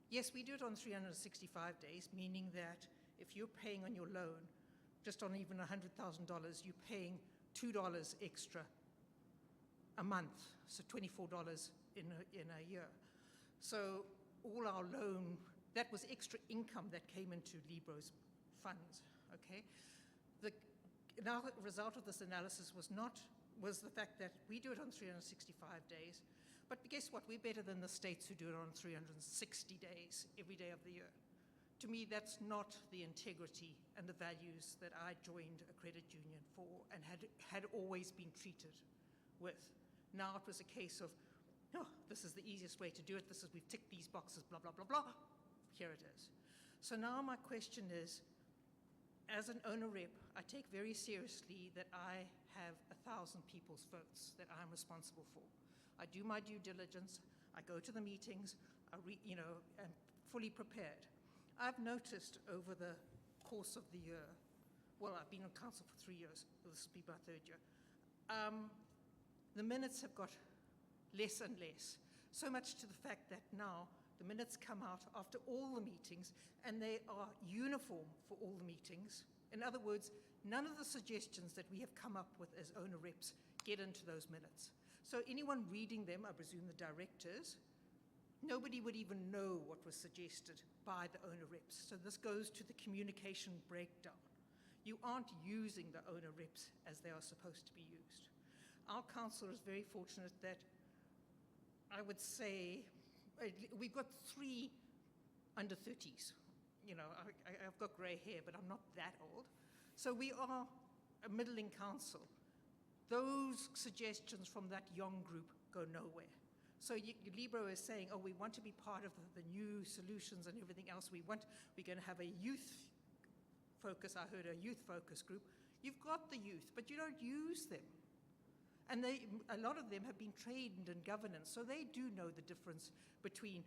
Yes, we do it on 365 days, meaning that if you're paying on your loan just on even $100,000, you're paying $2 extra a month, so $24 in a year. So all our loan, that was extra income that came into Libro's funds, okay? Now the result of this analysis was the fact that we do it on 365 days, but guess what? We're better than the states who do it on 360 days, every day of the year. To me, that's not the integrity and the values that I joined a credit union for and had always been treated with. Now it was a case of, oh, this is the easiest way to do it. We've ticked these boxes, blah, blah, blah, blah. Here it is. So now my question is, as an owner rep, I take very seriously that I have 1,000 people's votes that I'm responsible for. I do my due diligence. I go to the meetings. I'm fully prepared. I've noticed over the course of the year, well, I've been on council for 3 years. This will be my 3rd year. The minutes have got less and less, so much to the fact that now the minutes come out after all the meetings, and they are uniform for all the meetings. In other words, none of the suggestions that we have come up with as owner reps get into those minutes. So anyone reading them, I presume the directors, nobody would even know what was suggested by the owner reps. So this goes to the communication breakdown. You aren't using the owner reps as they are supposed to be used. Our council is very fortunate that I would say we've got 3 under 30s. You know, I've got grey hair, but I'm not that old. So we are a middling council. Those suggestions from that young group go nowhere. So Libro is saying, oh, we want to be part of the new solutions and everything else. We're going to have a youth focus. I heard a youth focus group. You've got the youth, but you don't use them. And a lot of them have been trained in governance, so they do know the difference between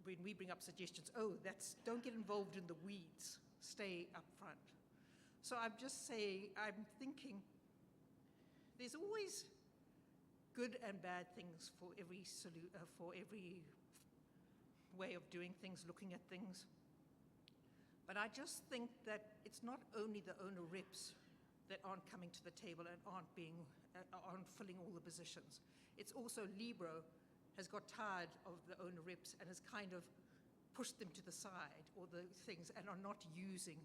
when we bring up suggestions, don't get involved in the weeds, stay up front. So I'm just saying, I'm thinking there's always good and bad things for every way of doing things, looking at things. But I just think that it's not only the owner reps that aren't coming to the table and aren't filling all the positions. It's also Libro has got tired of the owner reps and has kind of pushed them to the side or the things and are not using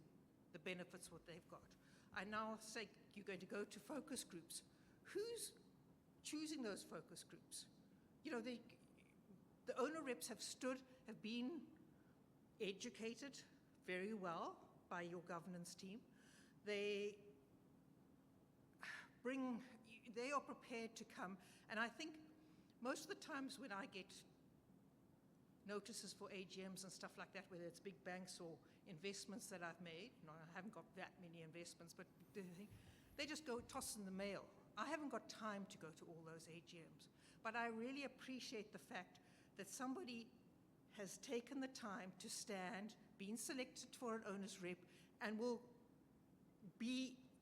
the benefits what they've got. I now say you're going to go to focus groups. Who's choosing those focus groups? You know, the owner reps have been educated very well by your governance team. They are prepared to come, and I think most of the times when I get notices for AGMs and stuff like that, whether it's big banks or investments that I've made, no, I haven't got that many investments, but they just go toss in the mail. I haven't got time to go to all those AGMs, but I really appreciate the fact that somebody has taken the time to stand, been selected for an owner's rep, and will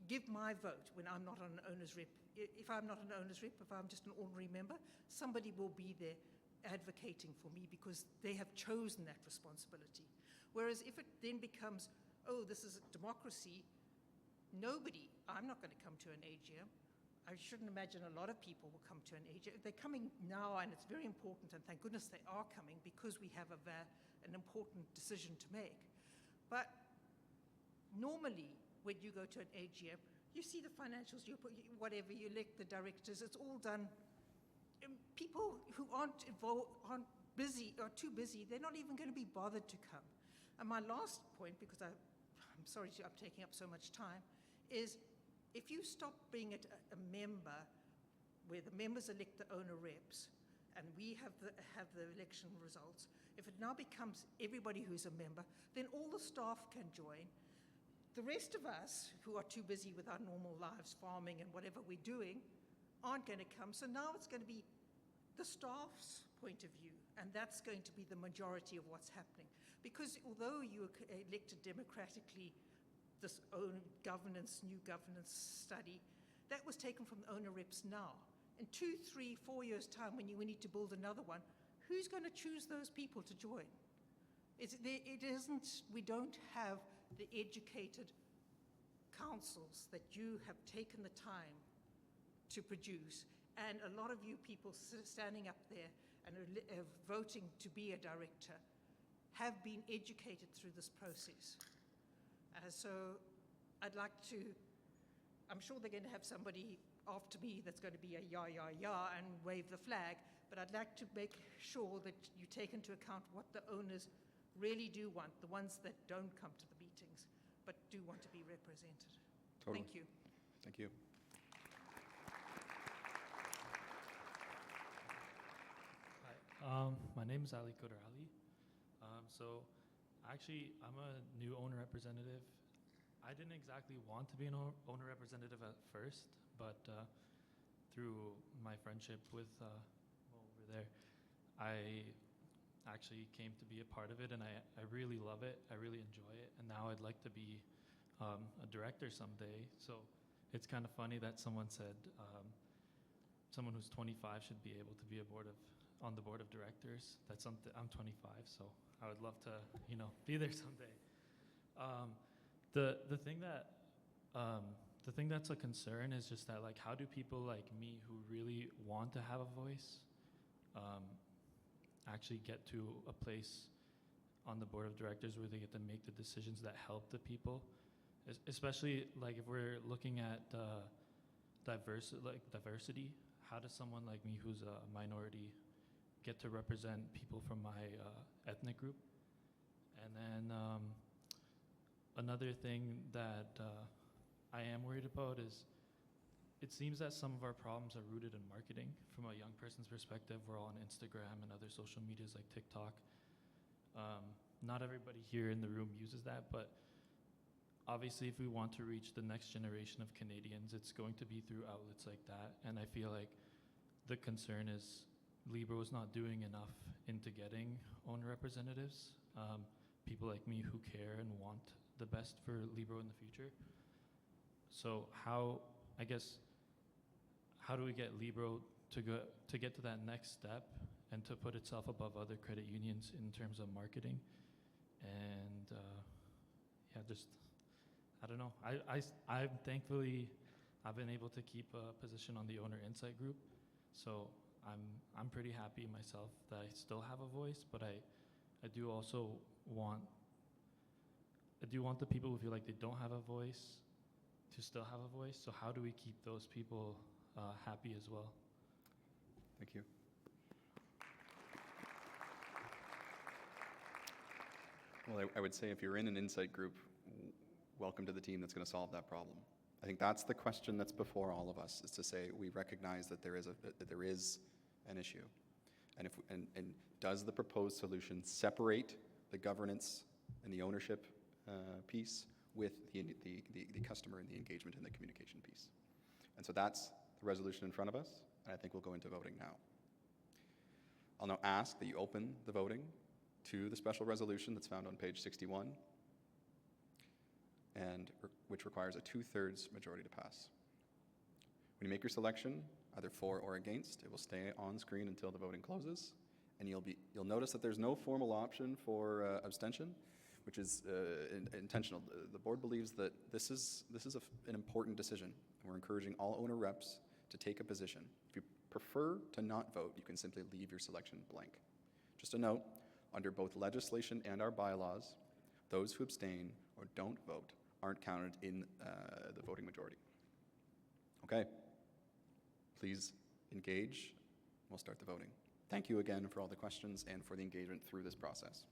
give my vote when I'm not an owner's rep. If I'm not an owner's rep, if I'm just an ordinary member, somebody will be there advocating for me because they have chosen that responsibility. Whereas if it then becomes, oh, this is a democracy, I'm not going to come to an AGM. I shouldn't imagine a lot of people will come to an AGM. They're coming now, and it's very important, and thank goodness they are coming because we have an important decision to make. But normally, when you go to an AGM, you see the financials, you elect the directors, it's all done. People who aren't busy or too busy, they're not even going to be bothered to come. And my last point, because I'm sorry I'm taking up so much time, is if you stop being a member where the members elect the owner reps and we have the election results, if it now becomes everybody who's a member, then all the staff can join. The rest of us who are too busy with our normal lives, farming and whatever we're doing, aren't going to come. So now it's going to be the staff's point of view, and that's going to be the majority of what's happening. Because although you were elected democratically, this new governance study, that was taken from the owner reps now. In 2, 3, 4 years' time, when we need to build another one, who's going to choose those people to join? We don't have the educated councils that you have taken the time to produce. And a lot of you people standing up there and are voting to be a director have been educated through this process. So I'd like to, I'm sure they're going to have somebody after me that's going to be a yah and wave the flag, but I'd like to make sure that you take into account what the owners really do want, the ones that don't come to the meetings, but do want to be represented. Totally. Thank you. Thank you. Hi, my name is Ali Kodarali. So actually, I'm a new owner representative. I didn't exactly want to be an owner representative at first, but through my friendship with over there, I actually came to be a part of it, and I really love it. I really enjoy it, and now I'd like to be a director someday. So it's kind of funny that someone said someone who's 25 should be able to be on the board of directors. That's something. I'm 25, so I would love to, be there someday. The thing that's a concern is just that, like, how do people like me who really want to have a voice actually get to a place on the board of directors where they get to make the decisions that help the people, especially like if we're looking at diversity. How does someone like me who's a minority get to represent people from my ethnic group? And then another thing that I am worried about is it seems that some of our problems are rooted in marketing. From a young person's perspective, we're all on Instagram and other social medias like TikTok. Not everybody here in the room uses that, but obviously if we want to reach the next generation of Canadians, it's going to be through outlets like that. And I feel like the concern is Libro is not doing enough into getting owner representatives, people like me who care and want the best for Libro in the future. So how do we get Libro to get to that next step and to put itself above other credit unions in terms of marketing? And I don't know. I'm thankfully I've been able to keep a position on the owner insight group, so I'm pretty happy myself that I still have a voice. But I do also want the people who feel like they don't have a voice to still have a voice. So how do we keep those people happy as well? Thank you. Well, I would say if you're in an insight group, welcome to the team that's going to solve that problem. I think that's the question that's before all of us, is to say we recognize that there is an issue. And does the proposed solution separate the governance and the ownership piece with the customer and the engagement and the communication piece? And so that's the resolution in front of us, and I think we'll go into voting now. I'll now ask that you open the voting to the special resolution that's found on page 61, and which requires a 2/3 majority to pass. When you make your selection, either for or against, it will stay on screen until the voting closes, and you'll notice that there's no formal option for abstention, which is intentional. The board believes that this is an important decision, and we're encouraging all owner reps to take a position. If you prefer to not vote, you can simply leave your selection blank. Just a note, under both legislation and our bylaws, those who abstain or don't vote aren't counted in the voting majority. Okay, please engage. We'll start the voting. Thank you again for all the questions and for the engagement through this process.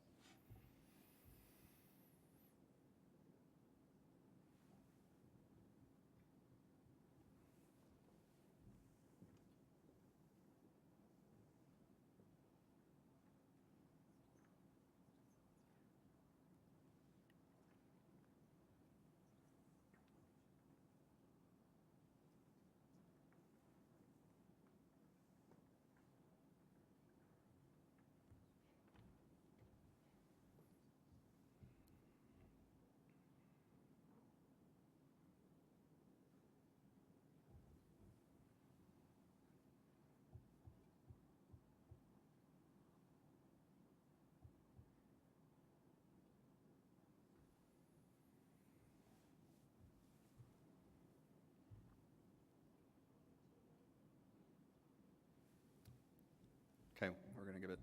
We're going to give it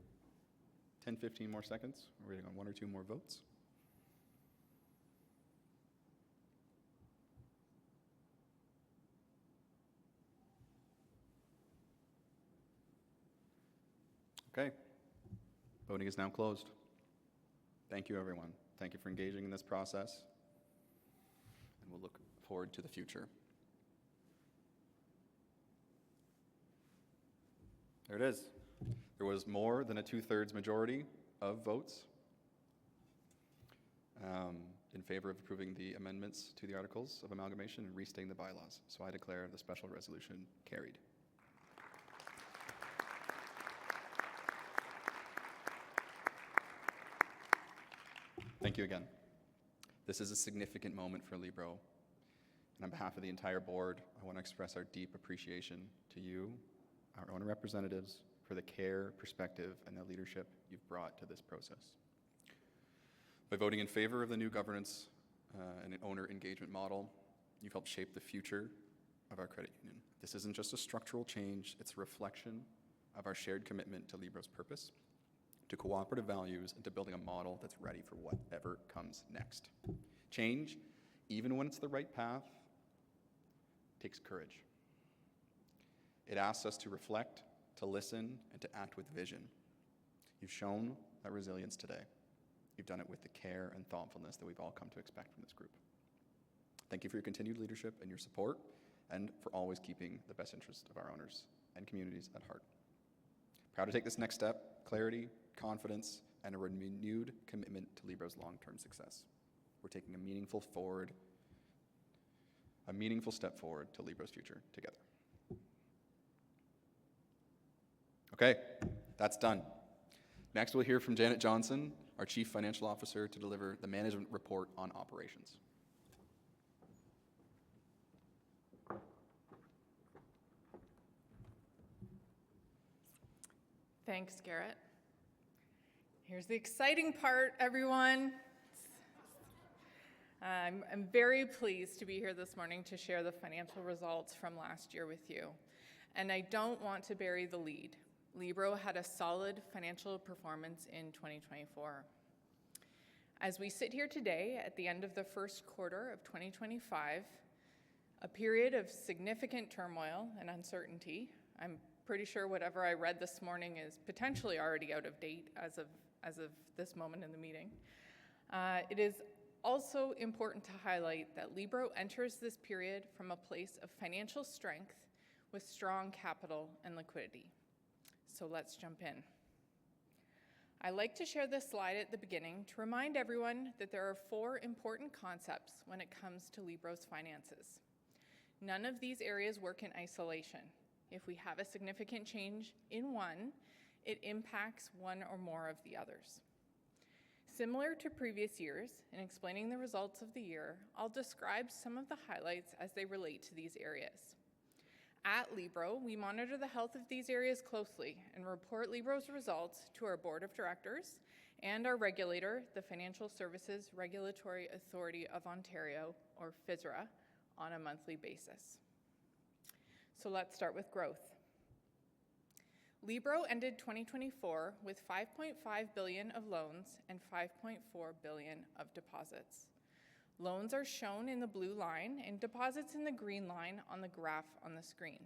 10, 15 more seconds. We're waiting on one or two more votes. Okay. Voting is now closed. Thank you, everyone. Thank you for engaging in this process, and we'll look forward to the future. There it is. There was more than a 2/3 majority of votes in favor of approving the amendments to the articles of amalgamation and restating the bylaws. So I declare the special resolution carried. Thank you again. This is a significant moment for Libro, and on behalf of the entire board, I want to express our deep appreciation to you, our owner representatives, for the care, perspective, and the leadership you've brought to this process. By voting in favor of the new governance and an owner engagement model, you've helped shape the future of our credit union. This isn't just a structural change, it's a reflection of our shared commitment to Libro's purpose, to cooperative values, and to building a model that's ready for whatever comes next. Change, even when it's the right path, takes courage. It asks us to reflect, to listen, and to act with vision. You've shown that resilience today. You've done it with the care and thoughtfulness that we've all come to expect from this group. Thank you for your continued leadership and your support, and for always keeping the best interest of our owners and communities at heart. Proud to take this next step, clarity, confidence, and a renewed commitment to Libro's long-term success. We're taking a meaningful step forward to Libro's future together. Okay, that's done. Next, we'll hear from Janet Johnson, our Chief Financial Officer, to deliver the management report on operations. Thanks, Garrett. Here's the exciting part, everyone. I'm very pleased to be here this morning to share the financial results from last year with you. And I don't want to bury the lead. Libro had a solid financial performance in 2024. As we sit here today at the end of the first quarter of 2025, a period of significant turmoil and uncertainty, I'm pretty sure whatever I read this morning is potentially already out of date as of this moment in the meeting. It is also important to highlight that Libro enters this period from a place of financial strength with strong capital and liquidity. So let's jump in. I like to share this slide at the beginning to remind everyone that there are 4 important concepts when it comes to Libro's finances. None of these areas work in isolation. If we have a significant change in one, it impacts one or more of the others. Similar to previous years, in explaining the results of the year, I'll describe some of the highlights as they relate to these areas. At Libro, we monitor the health of these areas closely and report Libro's results to our Board of Directors and our regulator, the Financial Services Regulatory Authority of Ontario, or FSRA, on a monthly basis. So let's start with growth. Libro ended 2024 with $5.5 billion of loans and $5.4 billion of deposits. Loans are shown in the blue line and deposits in the green line on the graph on the screen.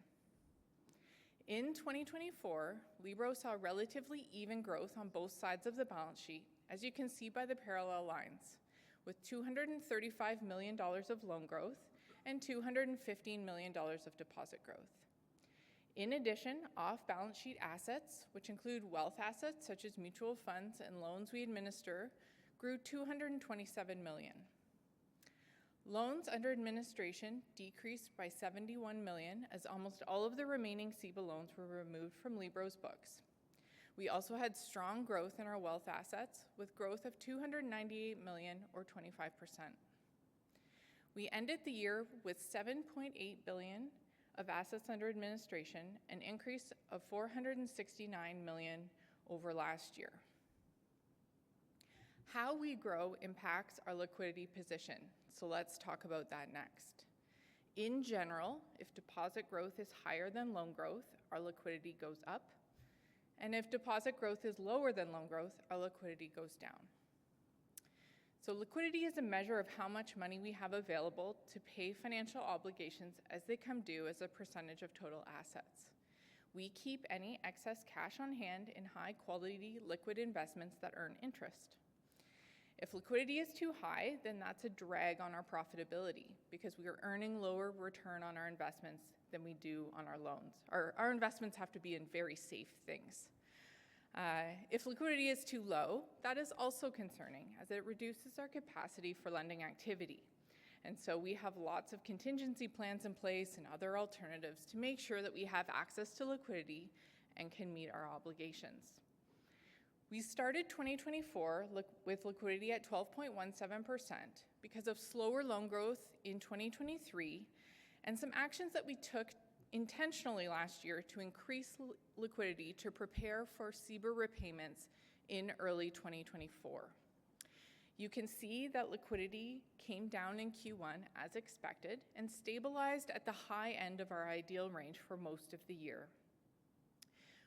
In 2024, Libro saw relatively even growth on both sides of the balance sheet, as you can see by the parallel lines, with $235 million of loan growth and $215 million of deposit growth. In addition, off-balance sheet assets, which include wealth assets such as mutual funds and loans we administer, grew $227 million. Loans under administration decreased by $71 million, as almost all of the remaining CEBA loans were removed from Libro's books. We also had strong growth in our wealth assets, with growth of $298 million, or 25%. We ended the year with $7.8 billion of assets under administration, an increase of $469 million over last year. How we grow impacts our liquidity position, so let's talk about that next. In general, if deposit growth is higher than loan growth, our liquidity goes up, And if deposit growth is lower than loan growth, our liquidity goes down. So liquidity is a measure of how much money we have available to pay financial obligations as they come due as a percentage of total assets. We keep any excess cash on hand in high-quality liquid investments that earn interest. If liquidity is too high, then that's a drag on our profitability because we are earning lower return on our investments than we do on our loans. Our investments have to be in very safe things. If liquidity is too low, that is also concerning as it reduces our capacity for lending activity. And so we have lots of contingency plans in place and other alternatives to make sure that we have access to liquidity and can meet our obligations. We started 2024 with liquidity at 12.17% because of slower loan growth in 2023 and some actions that we took intentionally last year to increase liquidity to prepare for CBER repayments in early 2024. You can see that liquidity came down in Q1 as expected and stabilized at the high end of our ideal range for most of the year.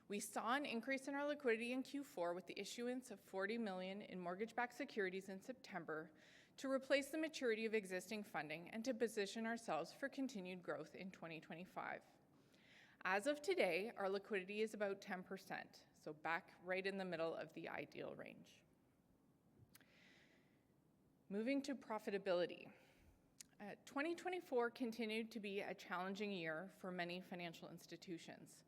We saw an increase in our liquidity in Q4 with the issuance of $40 million in mortgage-backed securities in September to replace the maturity of existing funding and to position ourselves for continued growth in 2025. As of today, our liquidity is about 10%, so back right in the middle of the ideal range. Moving to profitability. 2024 continued to be a challenging year for many financial institutions,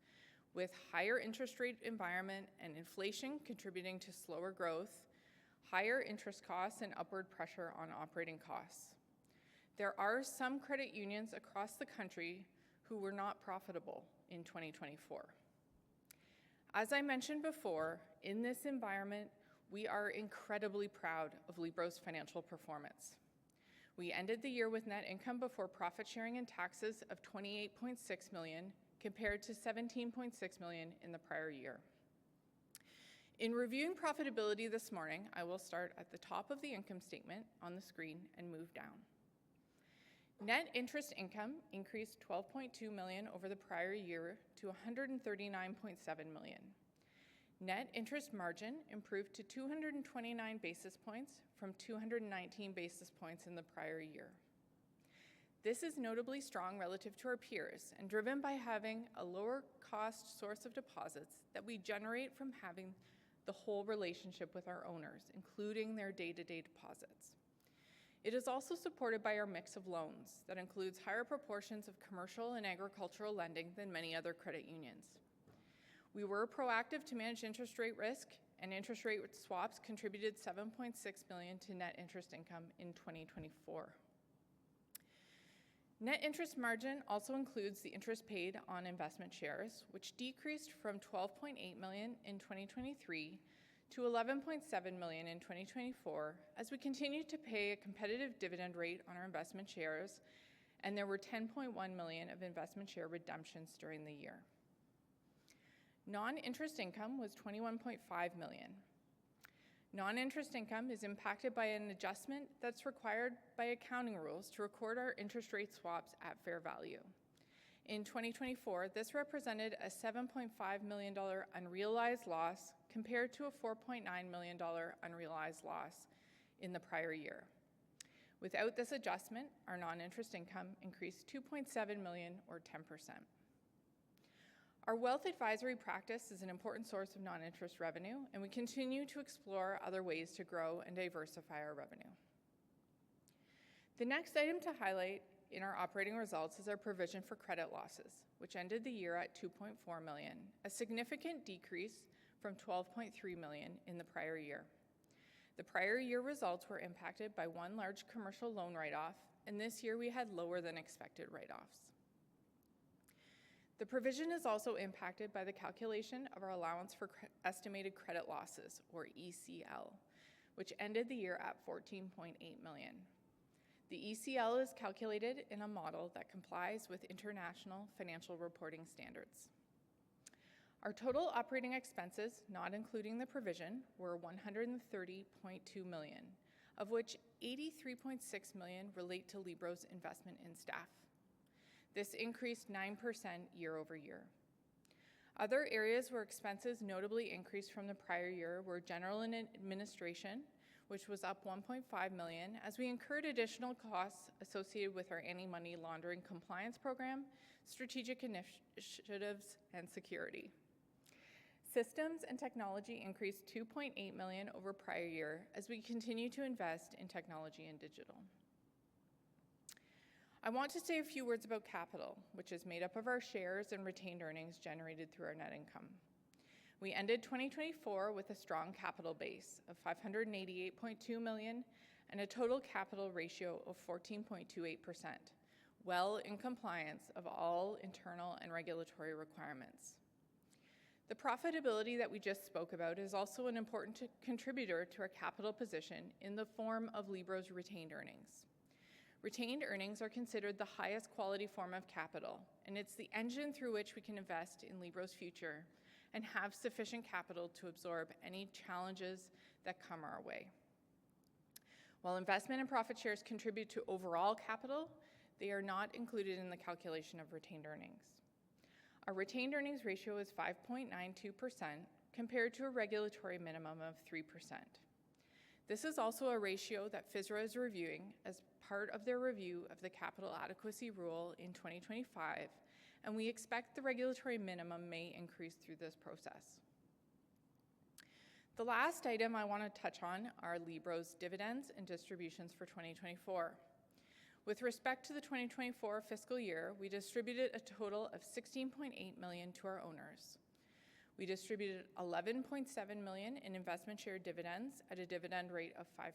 with higher interest rate environment and inflation contributing to slower growth, higher interest costs, and upward pressure on operating costs. There are some credit unions across the country who were not profitable in 2024. As I mentioned before, in this environment, we are incredibly proud of Libro's financial performance. We ended the year with net income before profit sharing and taxes of $28.6 million compared to $17.6 million in the prior year. In reviewing profitability this morning, I will start at the top of the income statement on the screen and move down. Net interest income increased $12.2 million over the prior year to $139.7 million. Net interest margin improved to 229 basis points from 219 basis points in the prior year. This is notably strong relative to our peers and driven by having a lower cost source of deposits that we generate from having the whole relationship with our owners, including their day-to-day deposits. It is also supported by our mix of loans that includes higher proportions of commercial and agricultural lending than many other credit unions. We were proactive to manage interest rate risk, and interest rate swaps contributed $7.6 million to net interest income in 2024. Net interest margin also includes the interest paid on investment shares, which decreased from $12.8 million in 2023 to $11.7 million in 2024 as we continued to pay a competitive dividend rate on our investment shares, and there were $10.1 million of investment share redemptions during the year. Non-interest income was $21.5 million. Non-interest income is impacted by an adjustment that's required by accounting rules to record our interest rate swaps at fair value. In 2024, this represented a $7.5 million unrealized loss compared to a $4.9 million unrealized loss in the prior year. Without this adjustment, our non-interest income increased $2.7 million or 10%. Our wealth advisory practice is an important source of non-interest revenue, and we continue to explore other ways to grow and diversify our revenue. The next item to highlight in our operating results is our provision for credit losses, which ended the year at $2.4 million, a significant decrease from $12.3 million in the prior year. The prior year results were impacted by one large commercial loan write-off, and this year we had lower than expected write-offs. The provision is also impacted by the calculation of our allowance for estimated credit losses, or ECL, which ended the year at $14.8 million. The ECL is calculated in a model that complies with international financial reporting standards. Our total operating expenses, not including the provision, were $130.2 million, of which $83.6 million relate to Libro's investment in staff. This increased 9% year over year. Other areas where expenses notably increased from the prior year were general and administration, which was up $1.5 million, as we incurred additional costs associated with our anti-money laundering compliance program, strategic initiatives, and security. Systems and technology increased $2.8 million over prior year as we continue to invest in technology and digital. I want to say a few words about capital, which is made up of our shares and retained earnings generated through our net income. We ended 2024 with a strong capital base of $588.2 million and a total capital ratio of 14.28%, well in compliance of all internal and regulatory requirements. The profitability that we just spoke about is also an important contributor to our capital position in the form of Libro's retained earnings. Retained earnings are considered the highest quality form of capital, and it's the engine through which we can invest in Libro's future and have sufficient capital to absorb any challenges that come our way. While investment and profit shares contribute to overall capital, they are not included in the calculation of retained earnings. Our retained earnings ratio is 5.92% compared to a regulatory minimum of 3%. This is also a ratio that FSRA is reviewing as part of their review of the capital adequacy rule in 2025, and we expect the regulatory minimum may increase through this process. The last item I want to touch on are Libro's dividends and distributions for 2024. With respect to the 2024 fiscal year, we distributed a total of $16.8 million to our owners. We distributed $11.7 million in investment share dividends at a dividend rate of 5%.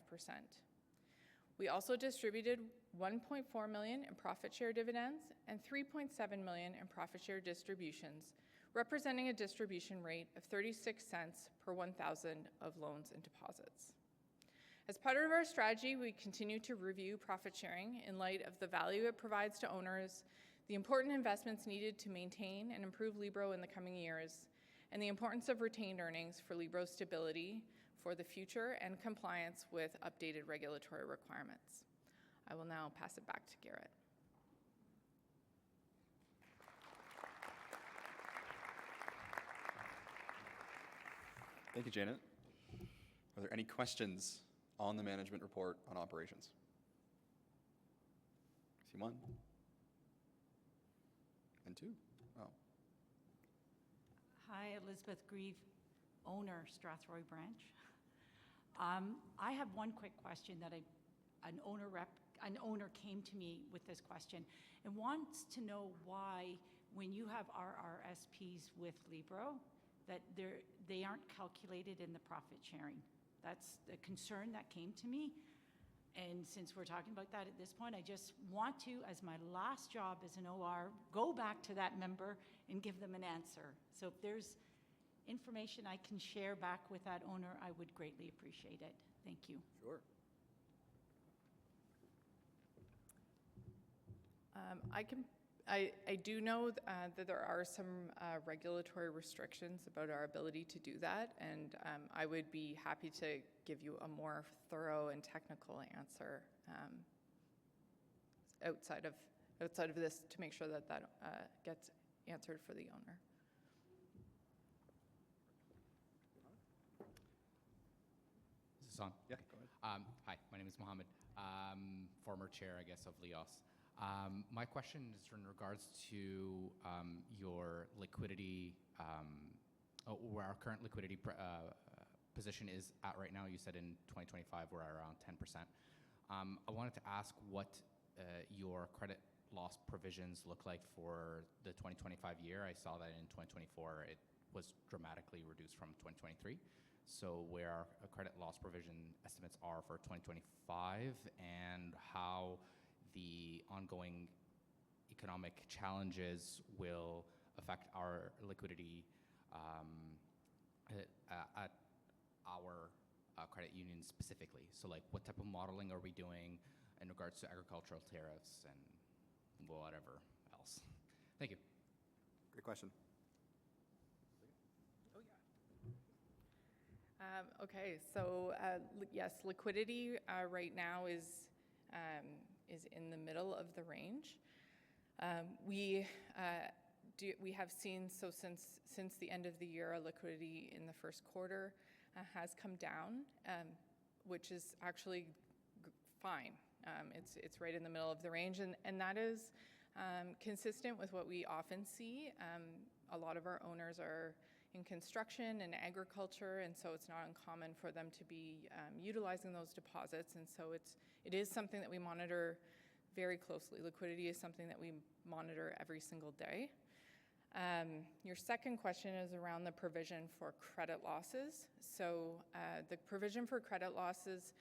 We also distributed $1.4 million in profit share dividends and $3.7 million in profit share distributions, representing a distribution rate of 36 cents per 1,000 of loans and deposits. As part of our strategy, we continue to review profit sharing in light of the value it provides to owners, the important investments needed to maintain and improve Libro in the coming years, and the importance of retained earnings for Libro's stability for the future and compliance with updated regulatory requirements. I will now pass it back to Garrett. Thank you, Janet. Are there any questions on the management report on operations? I see one. And two. Oh. Hi, Elizabeth Grieve, owner, Strathroy Branch. I have one quick question that an owner came to me with this question and wants to know why, when you have RRSPs with Libro, that they aren't calculated in the profit sharing. That's the concern that came to me. And since we're talking about that at this point, I just want to, as my last job as an OR, go back to that member and give them an answer. So if there's information I can share back with that owner, I would greatly appreciate it. Thank you. Sure. I do know that there are some regulatory restrictions about our ability to do that, and I would be happy to give you a more thorough and technical answer outside of this to make sure that gets answered for the owner. Is this on? Yeah, go ahead. Hi, my name is Mohammed, former chair, I guess, of LIOS. My question is in regards to your liquidity, where our current liquidity position is at right now. You said in 2025 we're at around 10%. I wanted to ask what your credit loss provisions look like for the 2025 year. I saw that in 2024 it was dramatically reduced from 2023. So where our credit loss provision estimates are for 2025 and how the ongoing economic challenges will affect our liquidity at our credit union specifically. So like what type of modeling are we doing in regards to agricultural tariffs and whatever else? Thank you. Great question. Okay, so yes, liquidity right now is in the middle of the range. We we have seen, so since the end of the year, our liquidity in the first quarter has come down, which is actually fine. It's right in the middle of the range, and that is consistent with what we often see. A lot of our owners are in construction and agriculture, and so it's not uncommon for them to be utilizing those deposits, and so it is something that we monitor very closely. Liquidity is something that we monitor every single day. Your second question is around the provision for credit losses. So the provision for credit losses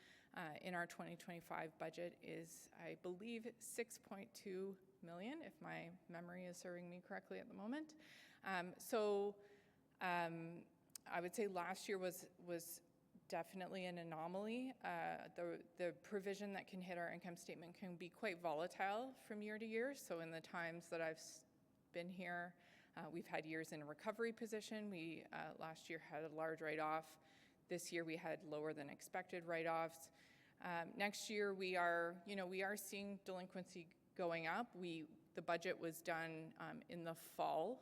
in our 2025 budget is, I believe, $6.2 million, if my memory is serving me correctly at the moment. I would say last year was definitely an anomaly. The provision that can hit our income statement can be quite volatile from year to year. So in the times that I've been here, we've had years in a recovery position. We last year had a large write-off. This year we had lower than expected write-offs. Next year we are seeing delinquency going up. The budget was done in the fall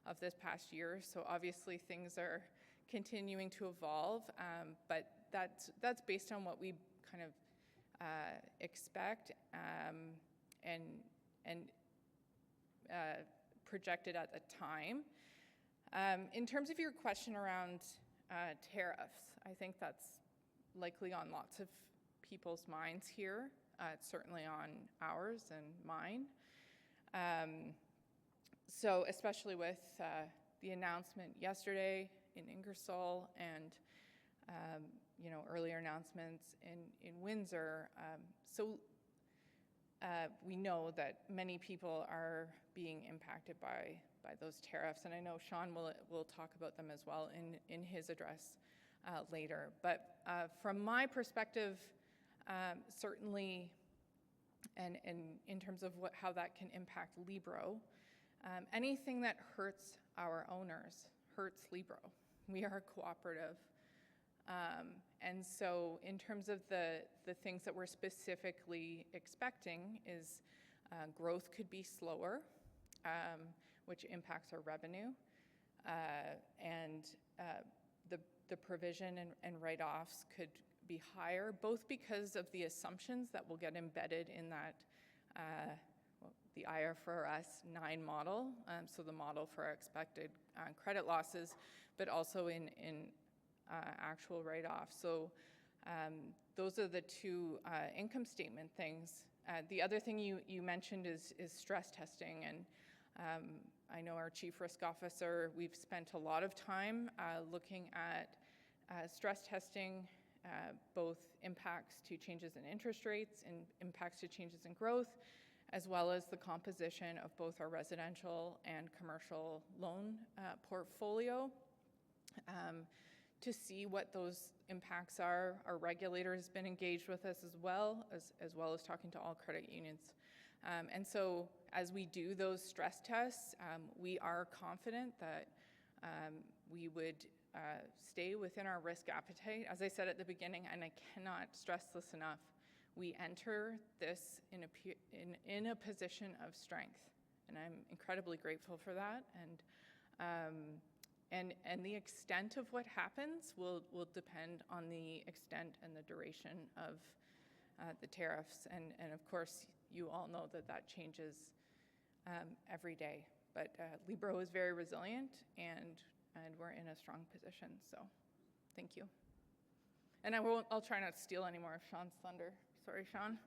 of this past year, so obviously things are continuing to evolve, but that's based on what we kind of expect and projected at the time. In terms of your question around tariffs, I think that's likely on lots of people's minds here. It's certainly on ours and mine. So especially with the announcement yesterday in Ingersoll and earlier announcements in Windsor. We know that many people are being impacted by those tariffs, and I know Sean will talk about them as well in his address later. But from my perspective, certainly, and in terms of how that can impact Libro, anything that hurts our owners hurts Libro. We are cooperative. And so in terms of the things that we're specifically expecting is growth could be slower, which impacts our revenue, and the provision and write-offs could be higher, both because of the assumptions that will get embedded in that the IFRS 9 model, so the model for our expected credit losses, but also in actual write-offs. So those are the two income statement things. The other thing you mentioned is stress testing, and I know our Chief Risk Officer, we've spent a lot of time looking at stress testing, both impacts to changes in interest rates and impacts to changes in growth, as well as the composition of both our residential and commercial loan portfolio, to see what those impacts are. Our regulator has been engaged with us as well as talking to all credit unions. And so as we do those stress tests, we are confident that we would stay within our risk appetite. As I said at the beginning, and I cannot stress this enough, we enter this in a position of strength, and I'm incredibly grateful for that. And the extent of what happens will depend on the extent and the duration of the tariffs, and of course you all know that changes every day. But Libro is very resilient, and we're in a strong position. So, thank you. And I'll try not to steal any more of Sean's thunder. Sorry, Sean.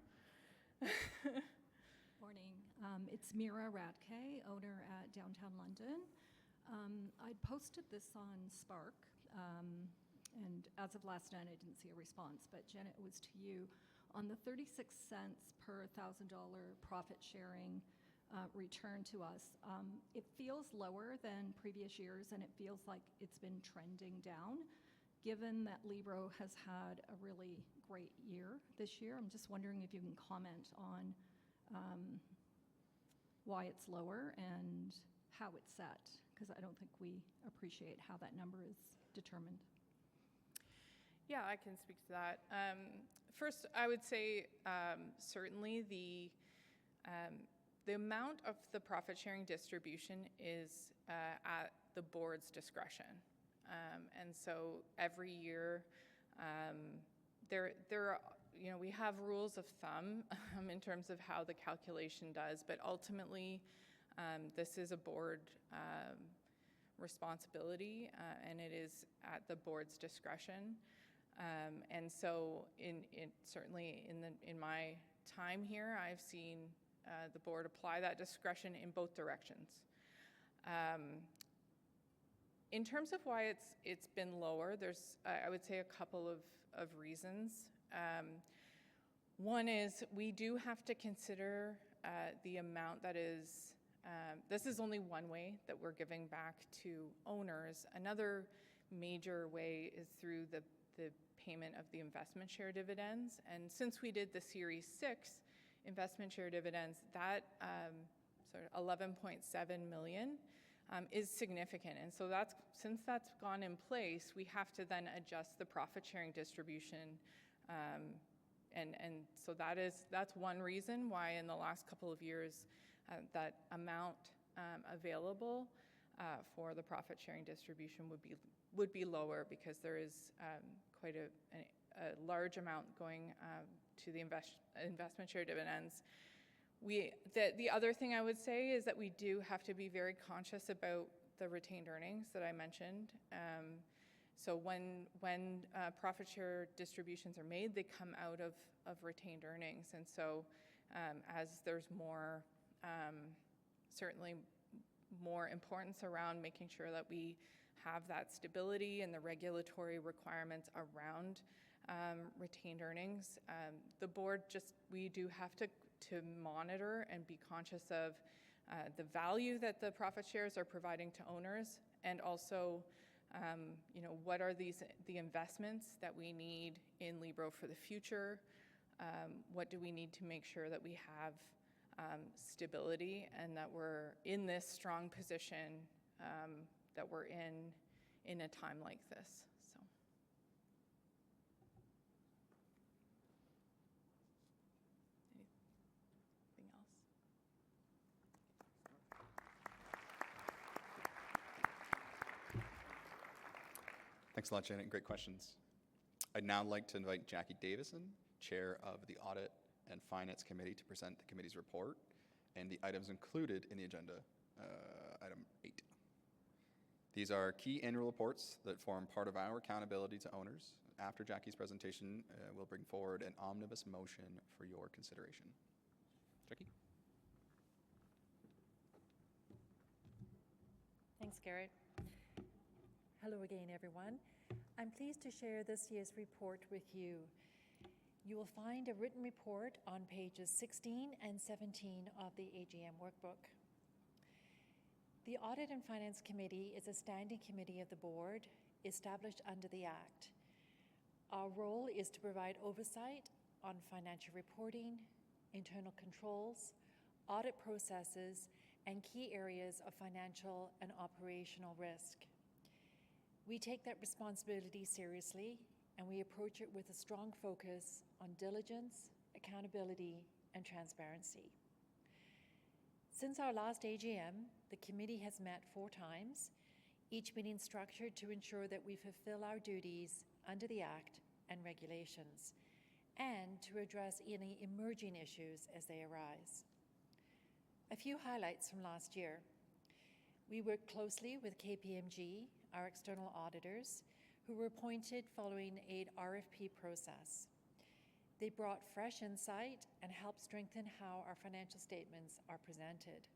Morning. It's Mira Radke, owner at Downtown London. I posted this on Spark, and as of last night, I didn't see a response, but Jen, it was to you. On the 36 cents per $1,000 profit sharing return to us, it feels lower than previous years, and it feels like it's been trending down. Given that Libro has had a really great year this year, I'm just wondering if you can comment on why it's lower and how it's set, because I don't think we appreciate how that number is determined. Yeah, I can speak to that. First, I would say certainly The amount of the profit sharing distribution is at the board's discretion. And so every year, there are, we have rules of thumb in terms of how the calculation does, but ultimately, this is a board responsibility, and it is at the board's discretion. And so, certainly in my time here, I've seen the board apply that discretion in both directions. In terms of why it's been lower, there's I would say a couple of reasons. One is we do have to consider the amount that is. This is only one way that we're giving back to owners. Another major way is through the payment of the investment share dividends. And since we did the Series 6 investment share dividends, that sort of 11.7 million is significant. And so since that's gone in place, we have to then adjust the profit sharing distribution. And so that's one reason why in the last couple of years that amount available for the profit sharing distribution would be lower, because there is quite a large amount going to the investment share dividends. The other thing I would say is that we do have to be very conscious about the retained earnings that I mentioned. So when profit share distributions are made, they come out of retained earnings. And so as there's more, certainly more importance around making sure that we have that stability and the regulatory requirements around retained earnings, the board we do have to monitor and be conscious of the value that the profit shares are providing to owners, and also what are the investments that we need in Libro for the future. What do we need to make sure that we have stability, and that we're in this strong position that we're in a time like this. So. Anything else? Thanks a lot, Janet. Great questions. I'd now like to invite Jackie Davison, Chair of the Audit and Finance Committee, to present the committee's report and the items included in the agenda, item 8. These are key annual reports that form part of our accountability to owners. After Jackie's presentation, we'll bring forward an omnibus motion for your consideration. Jackie? Thanks, Garrett. Hello again, everyone. I'm pleased to share this year's report with you. You will find a written report on pages 16 and 17 of the AGM workbook. The Audit and Finance Committee is a standing committee of the board established under the Act. Our role is to provide oversight on financial reporting, internal controls, audit processes, and key areas of financial and operational risk. We take that responsibility seriously, and we approach it with a strong focus on diligence, accountability, and transparency. Since our last AGM, the committee has met 4 times, each meeting structured to ensure that we fulfill our duties under the Act and regulations, and to address any emerging issues as they arise. A few highlights from last year. We worked closely with KPMG, our external auditors, who were appointed following an RFP process. They brought fresh insight and helped strengthen how our financial statements are presented.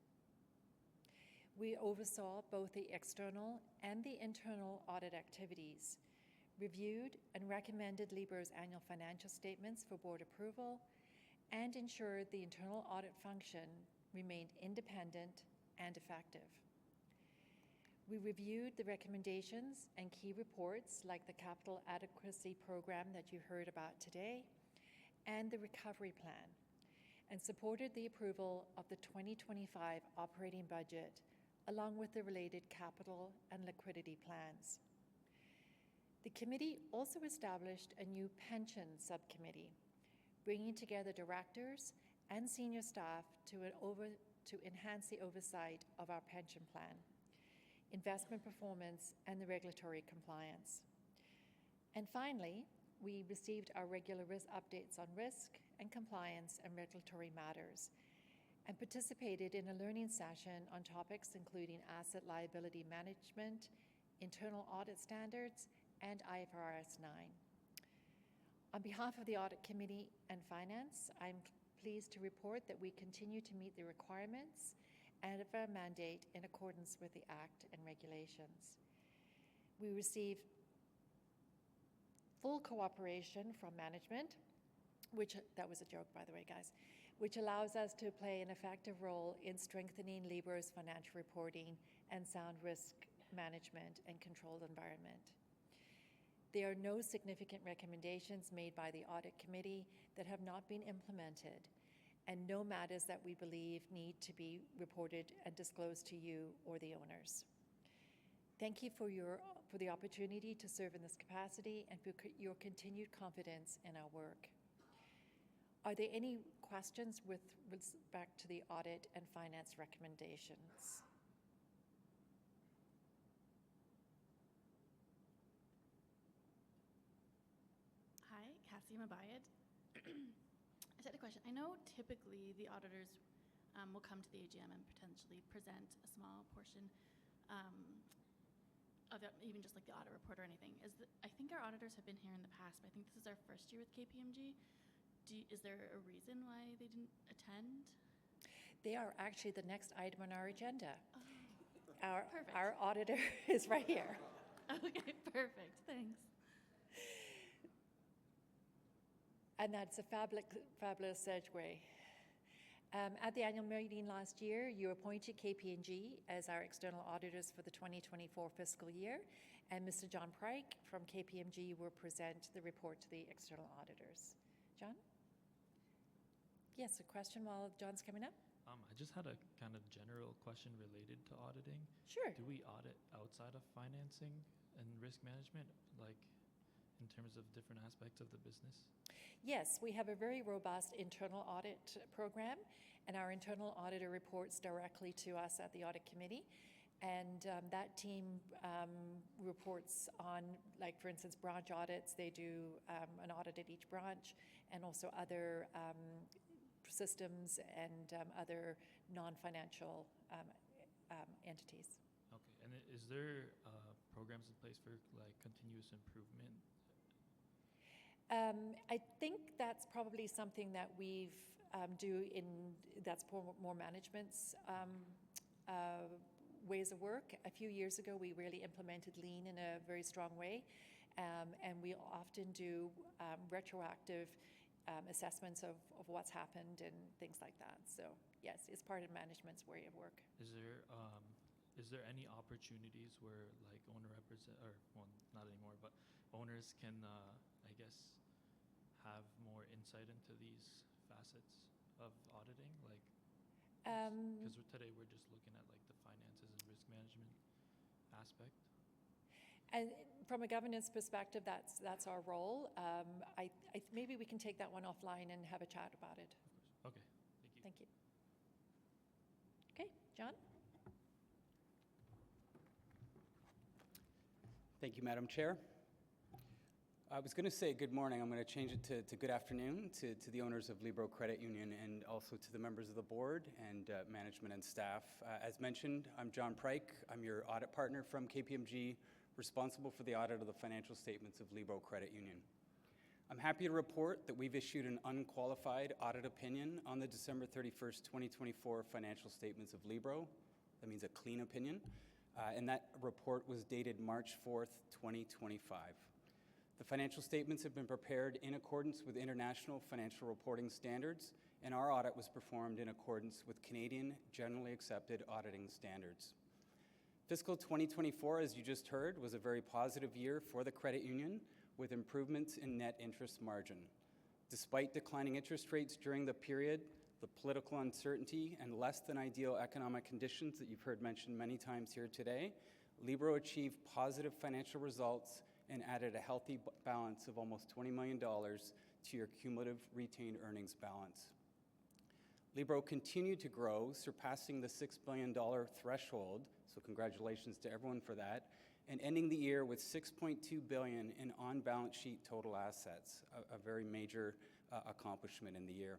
We oversaw both the external and the internal audit activities, reviewed and recommended Libro's annual financial statements for board approval, and ensured the internal audit function remained independent and effective. We reviewed the recommendations and key reports like the Capital Adequacy Program that you heard about today and the Recovery Plan, and supported the approval of the 2025 operating budget along with the related capital and liquidity plans. The committee also established a new pension subcommittee, bringing together directors and senior staff to to enhance the oversight of our pension plan, investment performance, and the regulatory compliance. And finally, we received our regular risk updates on risk and compliance and regulatory matters, and participated in a learning session on topics including asset liability management, internal audit standards, and IFRS 9. On behalf of the Audit Committee and Finance, I'm pleased to report that we continue to meet the requirements and of our mandate in accordance with the Act and regulations. We receive full cooperation from management, that was a joke, by the way, guys, which allows us to play an effective role in strengthening Libro's financial reporting and sound risk management and controlled environment. There are no significant recommendations made by the Audit Committee that have not been implemented, and no matters that we believe need to be reported and disclosed to you or the owners. Thank you for the opportunity to serve in this capacity and for your continued confidence in our work. Are there any questions with respect to the audit and finance recommendations? Hi, Cassie Mabayad. I just had a question. I know typically the auditors will come to the AGM and potentially present a small portion of it, even just like the audit report or anything. I think our auditors have been here in the past, but I think this is our first year with KPMG. Is there a reason why they didn't attend? They are actually the next item on our agenda. Oh, our auditor is right here. Okay, perfect. Thanks. And that's a fabulous segue. At the annual meeting last year, you appointed KPMG as our external auditors for the 2024 fiscal year, and Mr. John Pryke from KPMG will present the report to the external auditors. John? Yes, a question while John's coming up? I just had a kind of general question related to auditing. Sure. Do we audit outside of financing and risk management, like in terms of different aspects of the business? Yes, we have a very robust internal audit program, and our internal auditor reports directly to us at the Audit Committee. And that team reports on, like, for instance, branch audits. They do an audit at each branch, and also other systems and other non-financial entities. Okay, and is there programs in place for like continuous improvement? I think that's probably something that we've that's more management's ways of work. A few years ago, we really implemented Lean in a very strong way, and we often do retroactive assessments of what's happened and things like that. So yes, it's part of management's way of work. Is there any opportunities where like not anymore, but owners can, I guess, have more insight into these facets of auditing? Like, because today we're just looking at like the finances and risk management aspect. And from a governance perspective, that's our role. Maybe we can take that one offline and have a chat about it. Of course. Okay. Thank you. Thank you. Okay, John? Thank you, Madam Chair. I was going to say good morning. I'm going to change it to good afternoon to the owners of Libro Credit Union and also to the members of the board and management and staff. As mentioned, I'm John Pryke. I'm your audit partner from KPMG, responsible for the audit of the financial statements of Libro Credit Union. I'm happy to report that we've issued an unqualified audit opinion on the December 31st, 2024 financial statements of Libro. That means a clean opinion. And that report was dated March 4th, 2025. The financial statements have been prepared in accordance with international financial reporting standards, and our audit was performed in accordance with Canadian generally accepted auditing standards. Fiscal 2024, as you just heard, was a very positive year for the credit union, with improvements in net interest margin. Despite declining interest rates during the period, the political uncertainty and less than ideal economic conditions that you've heard mentioned many times here today, Libro achieved positive financial results and added a healthy balance of almost $20 million to your cumulative retained earnings balance. Libro continued to grow, surpassing the $6 billion threshold, so congratulations to everyone for that, and ending the year with $6.2 billion in on-balance sheet total assets, a very major accomplishment in the year.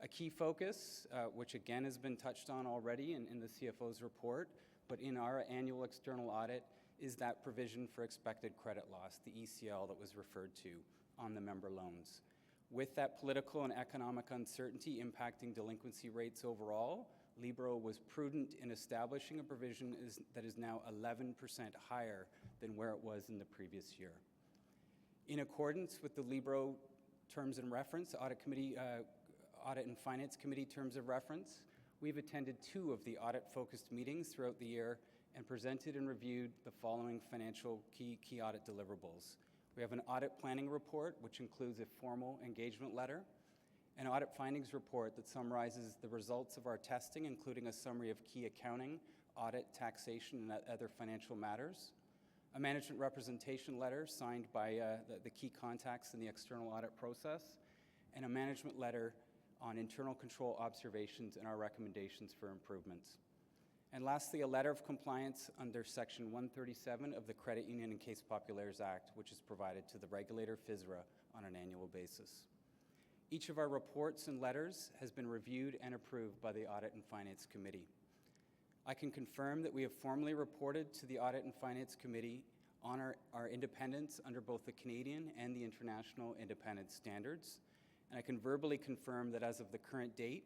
A key focus, which again has been touched on already in the CFO's report, but in our annual external audit, is that provision for expected credit loss, the ECL that was referred to on the member loans. With that political and economic uncertainty impacting delinquency rates overall, Libro was prudent in establishing a provision that is now 11% higher than where it was in the previous year. In accordance with the Libro terms and reference, Audit and Finance Committee terms of reference, we've attended 2 of the audit-focused meetings throughout the year and presented and reviewed the following financial key audit deliverables. We have an audit planning report, which includes a formal engagement letter, an audit findings report that summarizes the results of our testing, including a summary of key accounting, audit, taxation, and other financial matters, a management representation letter signed by the key contacts in the external audit process, and a management letter on internal control observations and our recommendations for improvements. And lastly, a letter of compliance under Section 137 of the Credit Union and Case Populaires Act, which is provided to the regulator FSRA on an annual basis. Each of our reports and letters has been reviewed and approved by the Audit and Finance Committee. I can confirm that we have formally reported to the Audit and Finance Committee on our independence under both the Canadian and the international independence standards, and I can verbally confirm that as of the current date,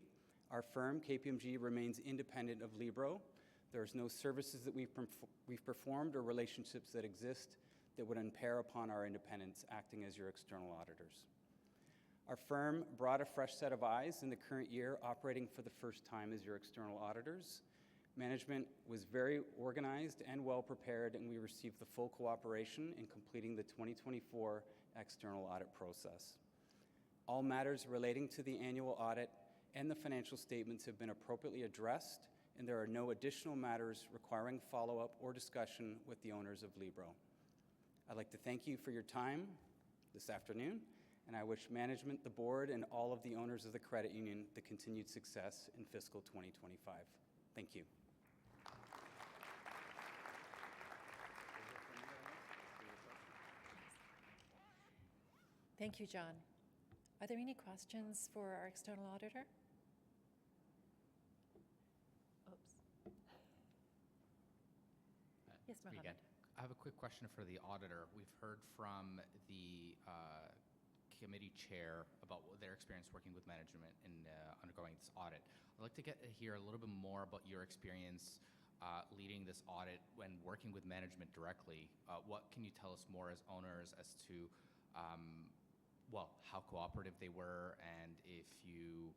our firm, KPMG, remains independent of Libro. There's no services that we've performed or relationships that exist that would impair upon our independence acting as your external auditors. Our firm brought a fresh set of eyes in the current year, operating for the first time as your external auditors. Management was very organized and well prepared, and we received the full cooperation in completing the 2024 external audit process. All matters relating to the annual audit and the financial statements have been appropriately addressed, and there are no additional matters requiring follow-up or discussion with the owners of Libro. I'd like to thank you for your time this afternoon, and I wish management, the board, and all of the owners of the credit union the continued success in fiscal 2025. Thank you. Thank you, John. Are there any questions for our external auditor? Yes, Mohammed. I have a quick question for the auditor. We've heard from the committee chair about their experience working with management in undergoing this audit. I'd like to hear a little bit more about your experience leading this audit when working with management directly. What can you tell us more as owners as to how cooperative they were and if you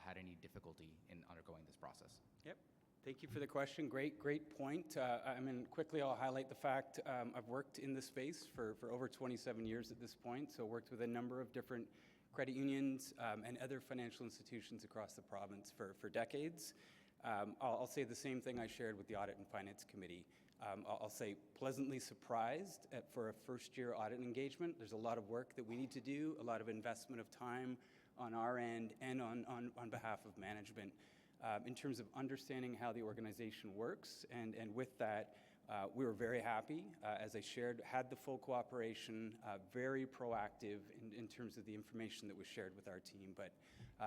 had any difficulty in undergoing this process? Yep. Thank you for the question. Great point. Quickly I'll highlight the fact I've worked in this space for over 27 years at this point, so worked with a number of different credit unions and other financial institutions across the province for decades. I'll say the same thing I shared with the Audit and Finance Committee. I'll say pleasantly surprised for a first-year audit engagement. There's a lot of work that we need to do, a lot of investment of time on our end and on behalf of management in terms of understanding how the organization works. And with that, we were very happy, as I shared, had the full cooperation, very proactive in terms of the information that was shared with our team. But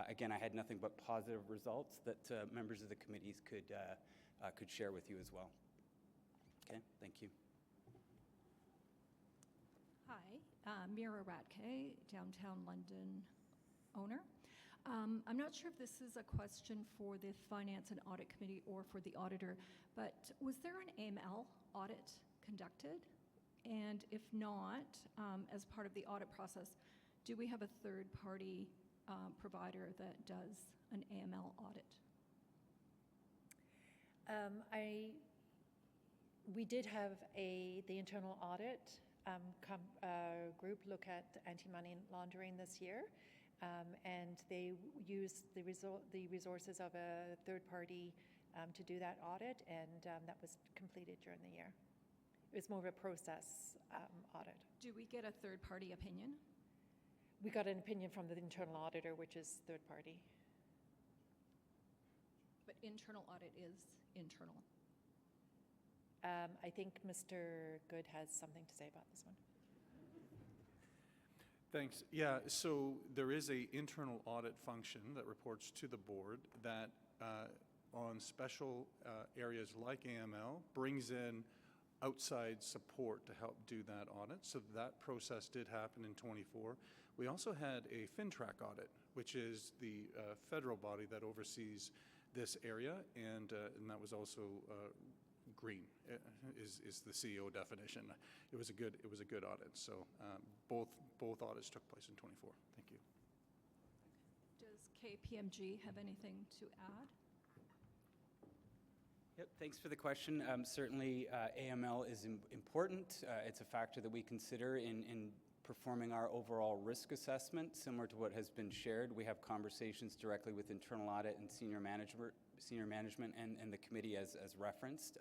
again, I had nothing but positive results that members of the committees could share with you as well. Okay, thank you. Hi, Mira Ratke, downtown London owner. I'm not sure if this is a question for the Finance and Audit Committee or for the auditor, but was there an AML audit conducted? And if not, as part of the audit process, do we have a third-party provider that does an AML audit? We did have the internal audit group look at anti-money laundering this year, and they used the resources of a third party to do that audit, and that was completed during the year. It was more of a process audit. Do we get a third-party opinion? We got an opinion from the internal auditor, which is third party. that internal audit is internal. I think Mr. Good has something to say about this one. Thanks. Yeah, so there is a internal audit function that reports to the board that on special areas like AML brings in outside support to help do that audit. So that process did happen in 24. We also had a FinTrack audit, which is the federal body that oversees this area, and that was also green is the CEO definition. It was a good audit. So both audits took place in 24. Thank you. Does KPMG have anything to add? Yep, thanks for the question. Certainly, AML is important. It's a factor that we consider in performing our overall risk assessment. Similar to what has been shared, we have conversations directly with internal audit and senior management and the committee as referenced,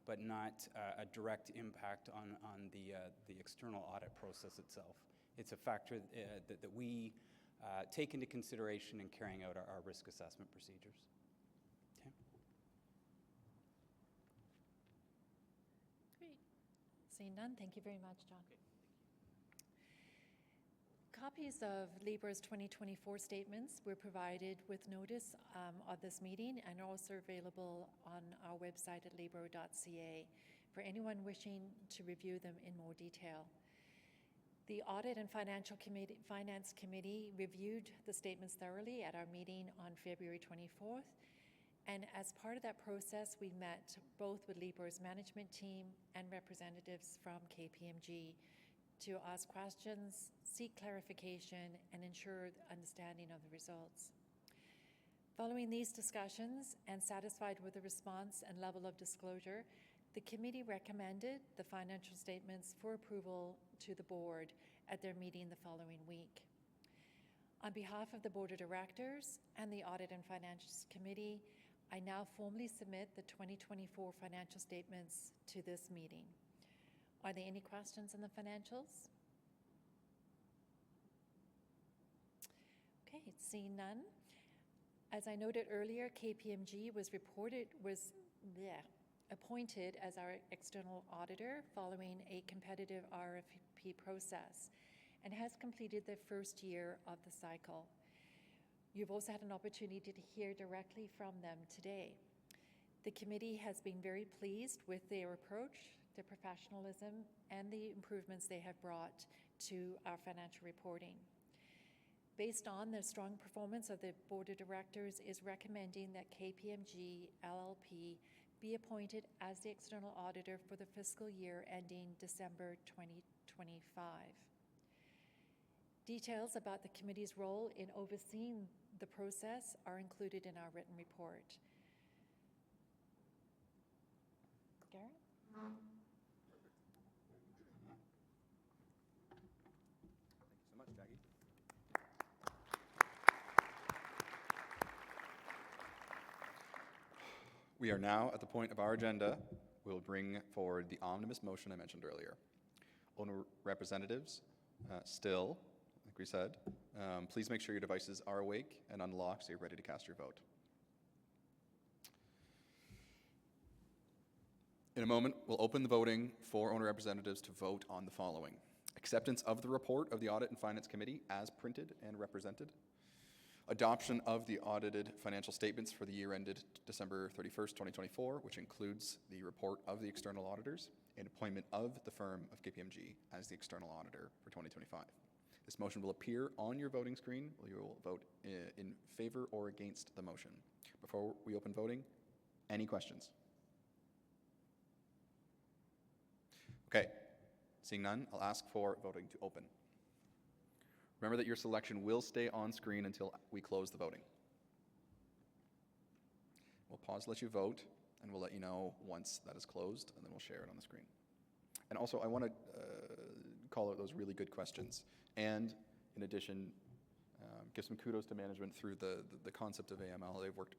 but not a direct impact on the external audit process itself. It's a factor that we take into consideration in carrying out our risk assessment procedures. Okay. Great. Seeing none, thank you very much, John. Copies of Libra's 2024 statements were provided with notice of this meeting and are also available on our website at libro.ca for anyone wishing to review them in more detail. The Audit and Finance Committee reviewed the statements thoroughly at our meeting on February 24th, and as part of that process, we met both with Libra's management team and representatives from KPMG to ask questions, seek clarification, and ensure understanding of the results. Following these discussions and satisfied with the response and level of disclosure, the committee recommended the financial statements for approval to the board at their meeting the following week. On behalf of the Board of Directors and the Audit and Finance Committee, I now formally submit the 2024 financial statements to this meeting. Are there any questions on the financials? Okay, seeing none. As I noted earlier, KPMG was appointed as our external auditor following a competitive RFP process and has completed their first year of the cycle. You've also had an opportunity to hear directly from them today. The committee has been very pleased with their approach, their professionalism, and the improvements they have brought to our financial reporting. Based on the strong performance of the Board of Directors is recommending that KPMG LLP be appointed as the external auditor for the fiscal year ending December 2025. Details about the committee's role in overseeing the process are included in our written report. Garrett? Thank you so much, Jackie. We are now at the point of our agenda. We'll bring forward the omnibus motion I mentioned earlier. Owner representatives, still, like we said, please make sure your devices are awake and unlocked so you're ready to cast your vote. In a moment, we'll open the voting for owner representatives to vote on the following: acceptance of the report of the Audit and Finance Committee as printed and represented, adoption of the audited financial statements for the year ended December 31st, 2024, which includes the report of the external auditors, and appointment of the firm of KPMG as the external auditor for 2025. This motion will appear on your voting screen. You will vote in favor or against the motion. Before we open voting, any questions? Okay, seeing none, I'll ask for voting to open. Remember that your selection will stay on screen until we close the voting. We'll pause to let you vote, and we'll let you know once that is closed, and then we'll share it on the screen. And also, I want to call out those really good questions. And in addition, give some kudos to management through the concept of AML. They've worked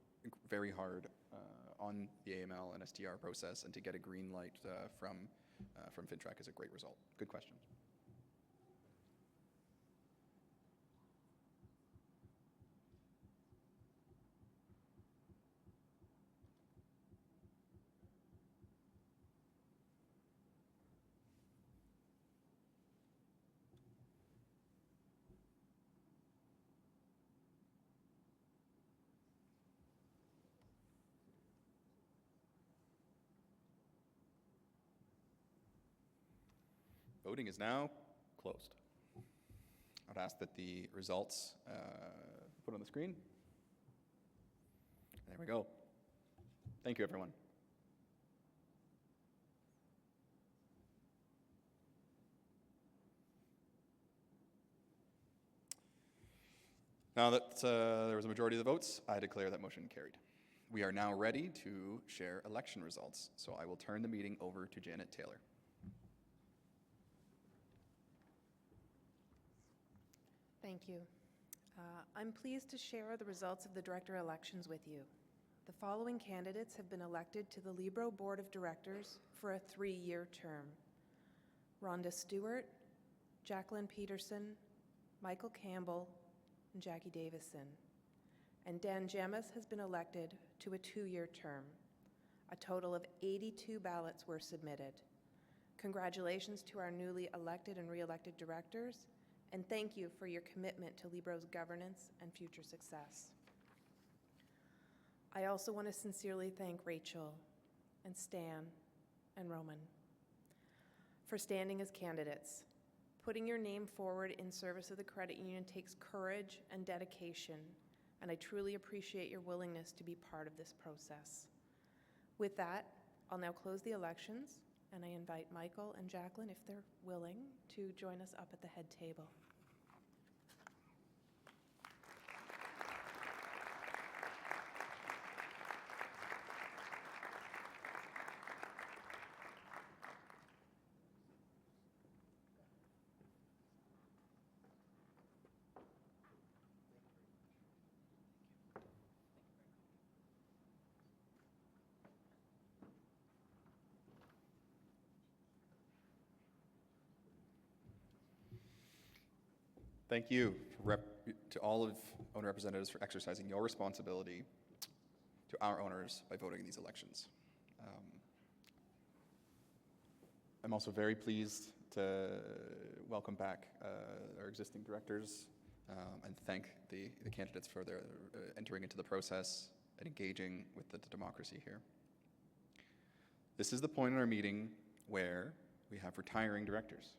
very hard on the AML and STR process, and to get a green light from FinTrack is a great result. Good question. Voting is now closed. I would ask that the results put on the screen. There we go. Thank you, everyone. Now that there was a majority of the votes, I declare that motion carried. We are now ready to share election results, so I will turn the meeting over to Janet Taylor. Thank you. I'm pleased to share the results of the director elections with you. The following candidates have been elected to the Libro Board of Directors for a 3-year term: Rhonda Stewart, Jacqueline Peterson, Michael Campbell, and Jackie Davison. And Dan Gemis has been elected to a 2-year term. A total of 82 ballots were submitted. Congratulations to our newly elected and re-elected directors, and thank you for your commitment to Libro's governance and future success. I also want to sincerely thank Rachel and Stan and Roman for standing as candidates. Putting your name forward in service of the credit union takes courage and dedication, and I truly appreciate your willingness to be part of this process. With that, I'll now close the elections, and I invite Michael and Jacqueline, if they're willing, to join us up at the head table. Thank you to all of owner representatives for exercising your responsibility to our owners by voting in these elections. I'm also very pleased to welcome back our existing directors and thank the candidates for their entering into the process and engaging with the democracy here. This is the point in our meeting where we have retiring directors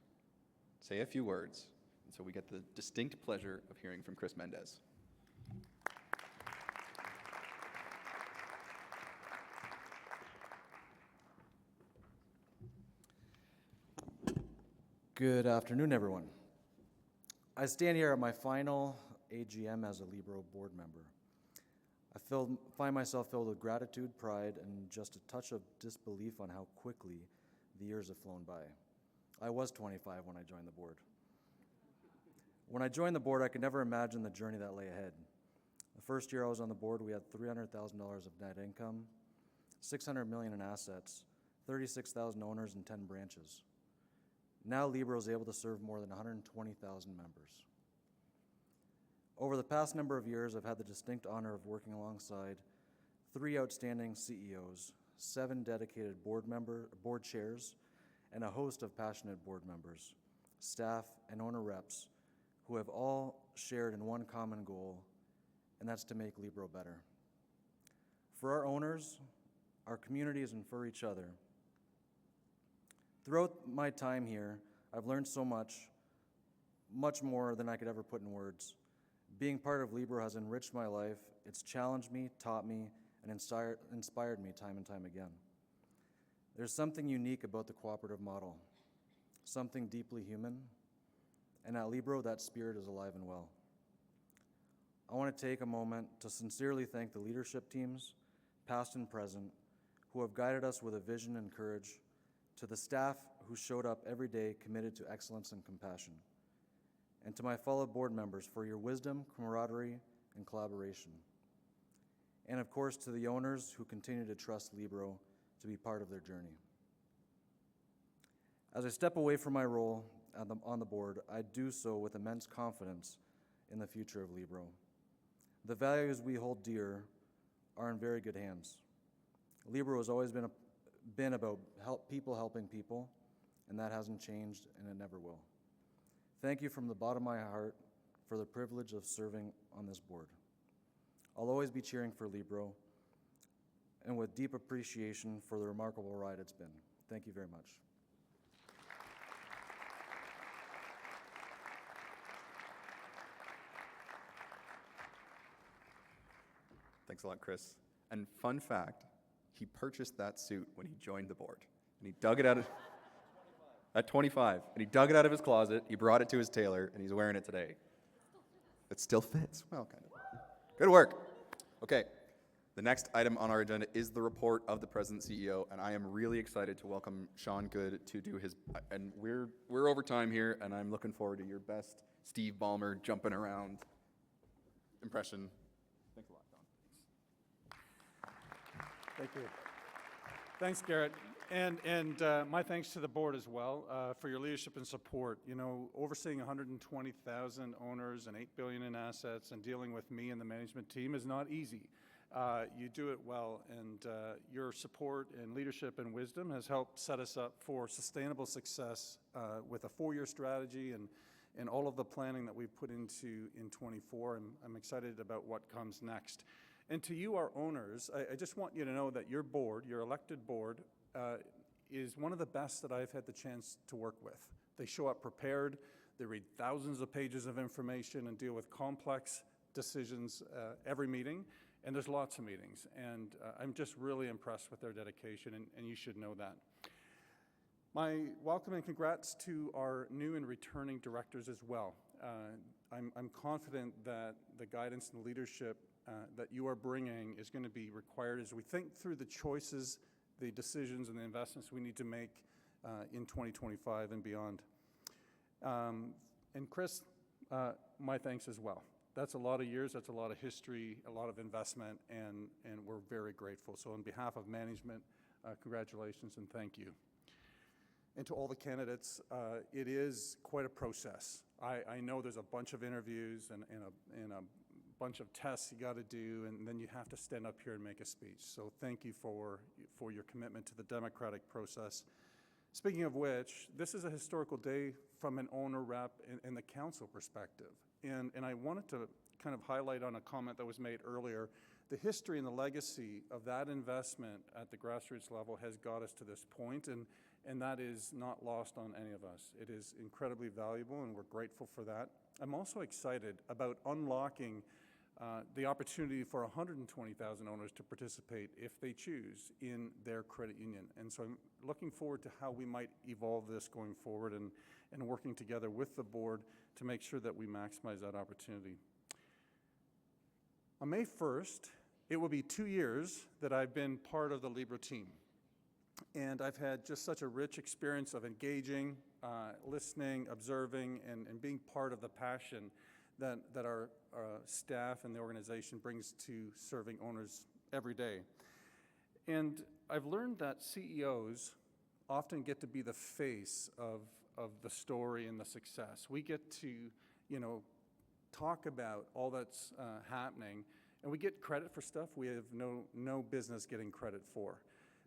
say a few words. And so we get the distinct pleasure of hearing from Chris Mendez. Good afternoon, everyone. I stand here at my final AGM as a Libro board member. I find myself filled with gratitude, pride, and just a touch of disbelief on how quickly the years have flown by. I was 25 when I joined the board. When I joined the board, I could never imagine the journey that lay ahead. The first year I was on the board, we had $300,000 of net income, $600 million in assets, 36,000 owners, and 10 branches. Now Libro is able to serve more than 120,000 members. Over the past number of years, I've had the distinct honor of working alongside 3 outstanding CEOs, 7 dedicated board chairs, and a host of passionate board members, staff, and owner reps who have all shared in one common goal, and that's to make Libro better. For our owners, our communities, and for each other. Throughout my time here, I've learned so much, much more than I could ever put in words. Being part of Libro has enriched my life. It's challenged me, taught me, and inspired me time and time again. There's something unique about the cooperative model, something deeply human, and at Libro, that spirit is alive and well. I want to take a moment to sincerely thank the leadership teams, past and present, who have guided us with a vision and courage, to the staff who showed up every day committed to excellence and compassion, and to my fellow board members for your wisdom, camaraderie, and collaboration. And of course, to the owners who continue to trust Libro to be part of their journey. As I step away from my role on the board, I do so with immense confidence in the future of Libro. The values we hold dear are in very good hands. Libro has always been about people helping people, and that hasn't changed, and it never will. Thank you from the bottom of my heart for the privilege of serving on this board. I'll always be cheering for Libro, and with deep appreciation for the remarkable ride it's been. Thank you very much. Thanks a lot, Chris. And fun fact, he purchased that suit when he joined the board. And he dug it out of, at 25, and he dug it out of his closet, he brought it to his tailor, and he's wearing it today. It still fits. Well, kind of. Good work. Okay. The next item on our agenda is the report of the President CEO, and I am really excited to welcome Sean Good to do his, and we're over time here, and I'm looking forward to your best Steve Ballmer jumping around impression. Thanks a lot, Sean. Thank you. Thanks, Garrett. And my thanks to the board as well for your leadership and support. You know, overseeing 120,000 owners and $8 billion in assets and dealing with me and the management team is not easy. You do it well, and your support and leadership and wisdom has helped set us up for sustainable success with a 4-year strategy and all of the planning that we've put into in 24. I'm excited about what comes next. And to you, our owners, I just want you to know that your board, your elected board, is one of the best that I've had the chance to work with. They show up prepared, they read thousands of pages of information and deal with complex decisions every meeting. And there's lots of meetings, and I'm just really impressed with their dedication, and you should know that. My welcome and congrats to our new and returning directors as well. I'm confident that the guidance and leadership that you are bringing is going to be required as we think through the choices, the decisions, and the investments we need to make in 2025 and beyond. And Chris, my thanks as well. That's a lot of years, that's a lot of history, a lot of investment, and we're very grateful. So on behalf of management, congratulations and thank you. And to all the candidates, it is quite a process. I know there's a bunch of interviews and a bunch of tests you got to do, and then you have to stand up here and make a speech. So thank you for your commitment to the democratic process. Speaking of which, this is a historical day from an owner rep and the council perspective. And I wanted to kind of highlight on a comment that was made earlier, the history and the legacy of that investment at the grassroots level has got us to this point, and that is not lost on any of us. It is incredibly valuable, and we're grateful for that. I'm also excited about unlocking the opportunity for 120,000 owners to participate if they choose in their credit union. And so I'm looking forward to how we might evolve this going forward and working together with the board to make sure that we maximize that opportunity. On May 1st, it will be 2 years that I've been part of the Libro team. And I've had just such a rich experience of engaging, listening, observing, and being part of the passion that our staff and the organization brings to serving owners every day. And I've learned that CEOs often get to be the face of the story and the success. We get to, talk about all that's happening, and we get credit for stuff we have no business getting credit for.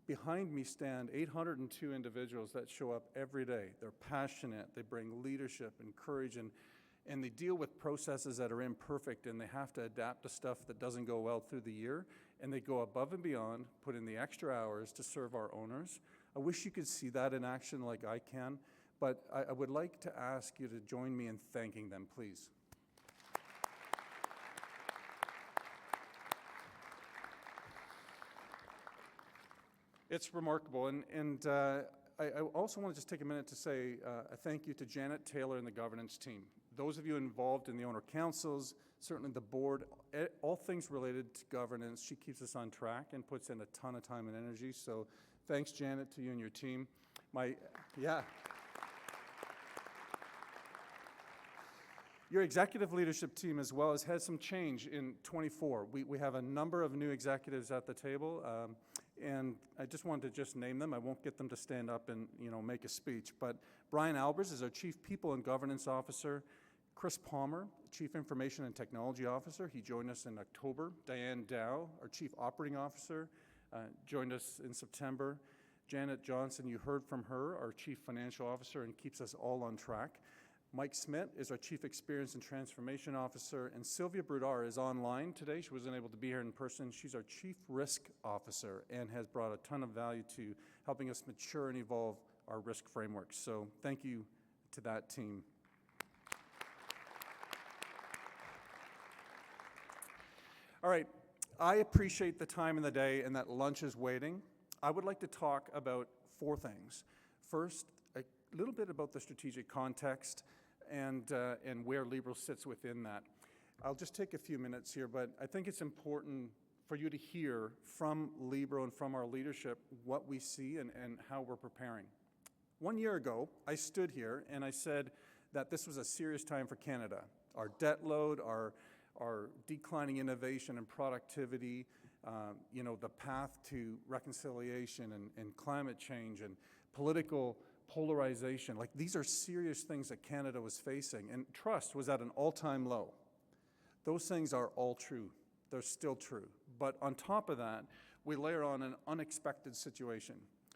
Behind me stand 802 individuals that show up every day. They're passionate, they bring leadership and courage, and they deal with processes that are imperfect, and they have to adapt to stuff that doesn't go well through the year, and they go above and beyond, put in the extra hours to serve our owners. I wish you could see that in action like I can, but I would like to ask you to join me in thanking them, please. It's remarkable, and I also want to just take a minute to say a thank you to Janet Taylor and the governance team. Those of you involved in the owner councils, certainly the board, all things related to governance, she keeps us on track and puts in a ton of time and energy. So thanks, Janet, to you and your team. Your executive leadership team as well has had some change in 24. We have a number of new executives at the table, and I just wanted to name them. I won't get them to stand up and make a speech, but Brian Albers is our Chief People and Governance Officer. Chris Palmer, Chief Information and Technology Officer. He joined us in October. Diane Dow, our Chief Operating Officer, joined us in September. Janet Johnson, you heard from her, our Chief Financial Officer, and keeps us all on track. Mike Smith is our Chief Experience and Transformation Officer, and Sylvia Brudar is online today. She wasn't able to be here in person. She's our Chief Risk Officer and has brought a ton of value to helping us mature and evolve our risk frameworks. So thank you to that team. All right, I appreciate the time in the day and that lunch is waiting. I would like to talk about 4 things. First, a little bit about the strategic context and where Libro sits within that. I'll just take a few minutes here, but I think it's important for you to hear from Libro and from our leadership what we see and how we're preparing. 1 year ago, I stood here and I said that this was a serious time for Canada. Our debt load, our declining innovation and productivity, the path to reconciliation and climate change and political polarization. Like, these are serious things that Canada was facing, and trust was at an all-time low. Those things are all true. They're still true. But on top of that, we layer on an unexpected situation.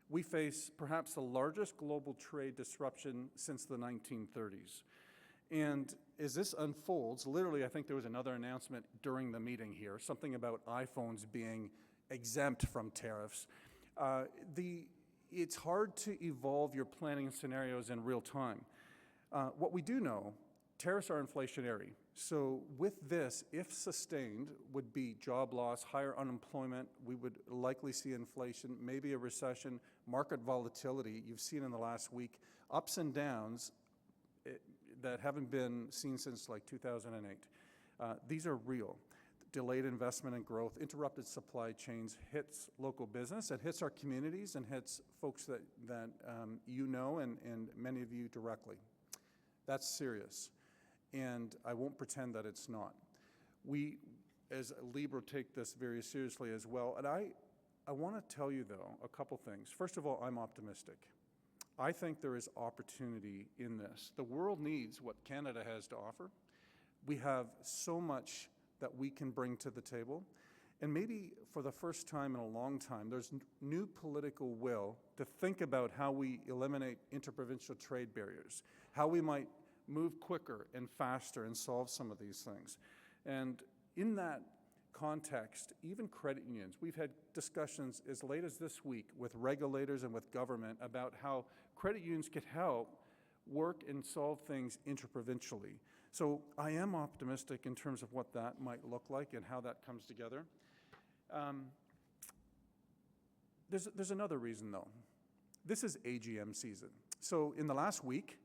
We face perhaps the largest global trade disruption since the 1930s. And as this unfolds, literally, I think there was another announcement during the meeting here, something about iPhones being exempt from tariffs. It's hard to evolve your planning scenarios in real time. What we do know, tariffs are inflationary. So with this, if sustained, would be job loss, higher unemployment. We would likely see inflation, maybe a recession, market volatility. You've seen in the last week ups and downs that haven't been seen since like 2008. These are real. Delayed investment and growth, interrupted supply chains hits local business, it hits our communities and hits folks that you know and many of you directly. That's serious. And I won't pretend that it's not. We, as Libro, take this very seriously as well. And I want to tell you, though, a couple things. First of all, I'm optimistic. I think there is opportunity in this. The world needs what Canada has to offer. We have so much that we can bring to the table. And maybe for the first time in a long time, there's new political will to think about how we eliminate interprovincial trade barriers, how we might move quicker and faster and solve some of these things. And in that context, even credit unions, we've had discussions as late as this week with regulators and with government about how credit unions could help work and solve things interprovincially. So I am optimistic in terms of what that might look like and how that comes together. There's another reason, though. This is AGM season. So in the last week,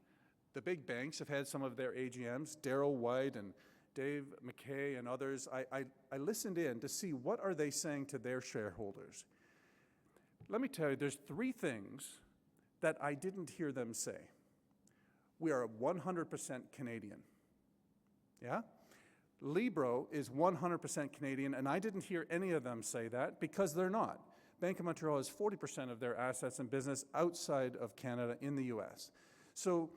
the big banks have had some of their AGMs, Darryl White and Dave McKay and others. I listened in to see what are they saying to their shareholders. Let me tell you, there's 3 things that I didn't hear them say. We are 100% Canadian. Yeah? Libro is 100% Canadian, and I didn't hear any of them say that because they're not. Bank of Montreal has 40% of their assets and business outside of Canada in the US. So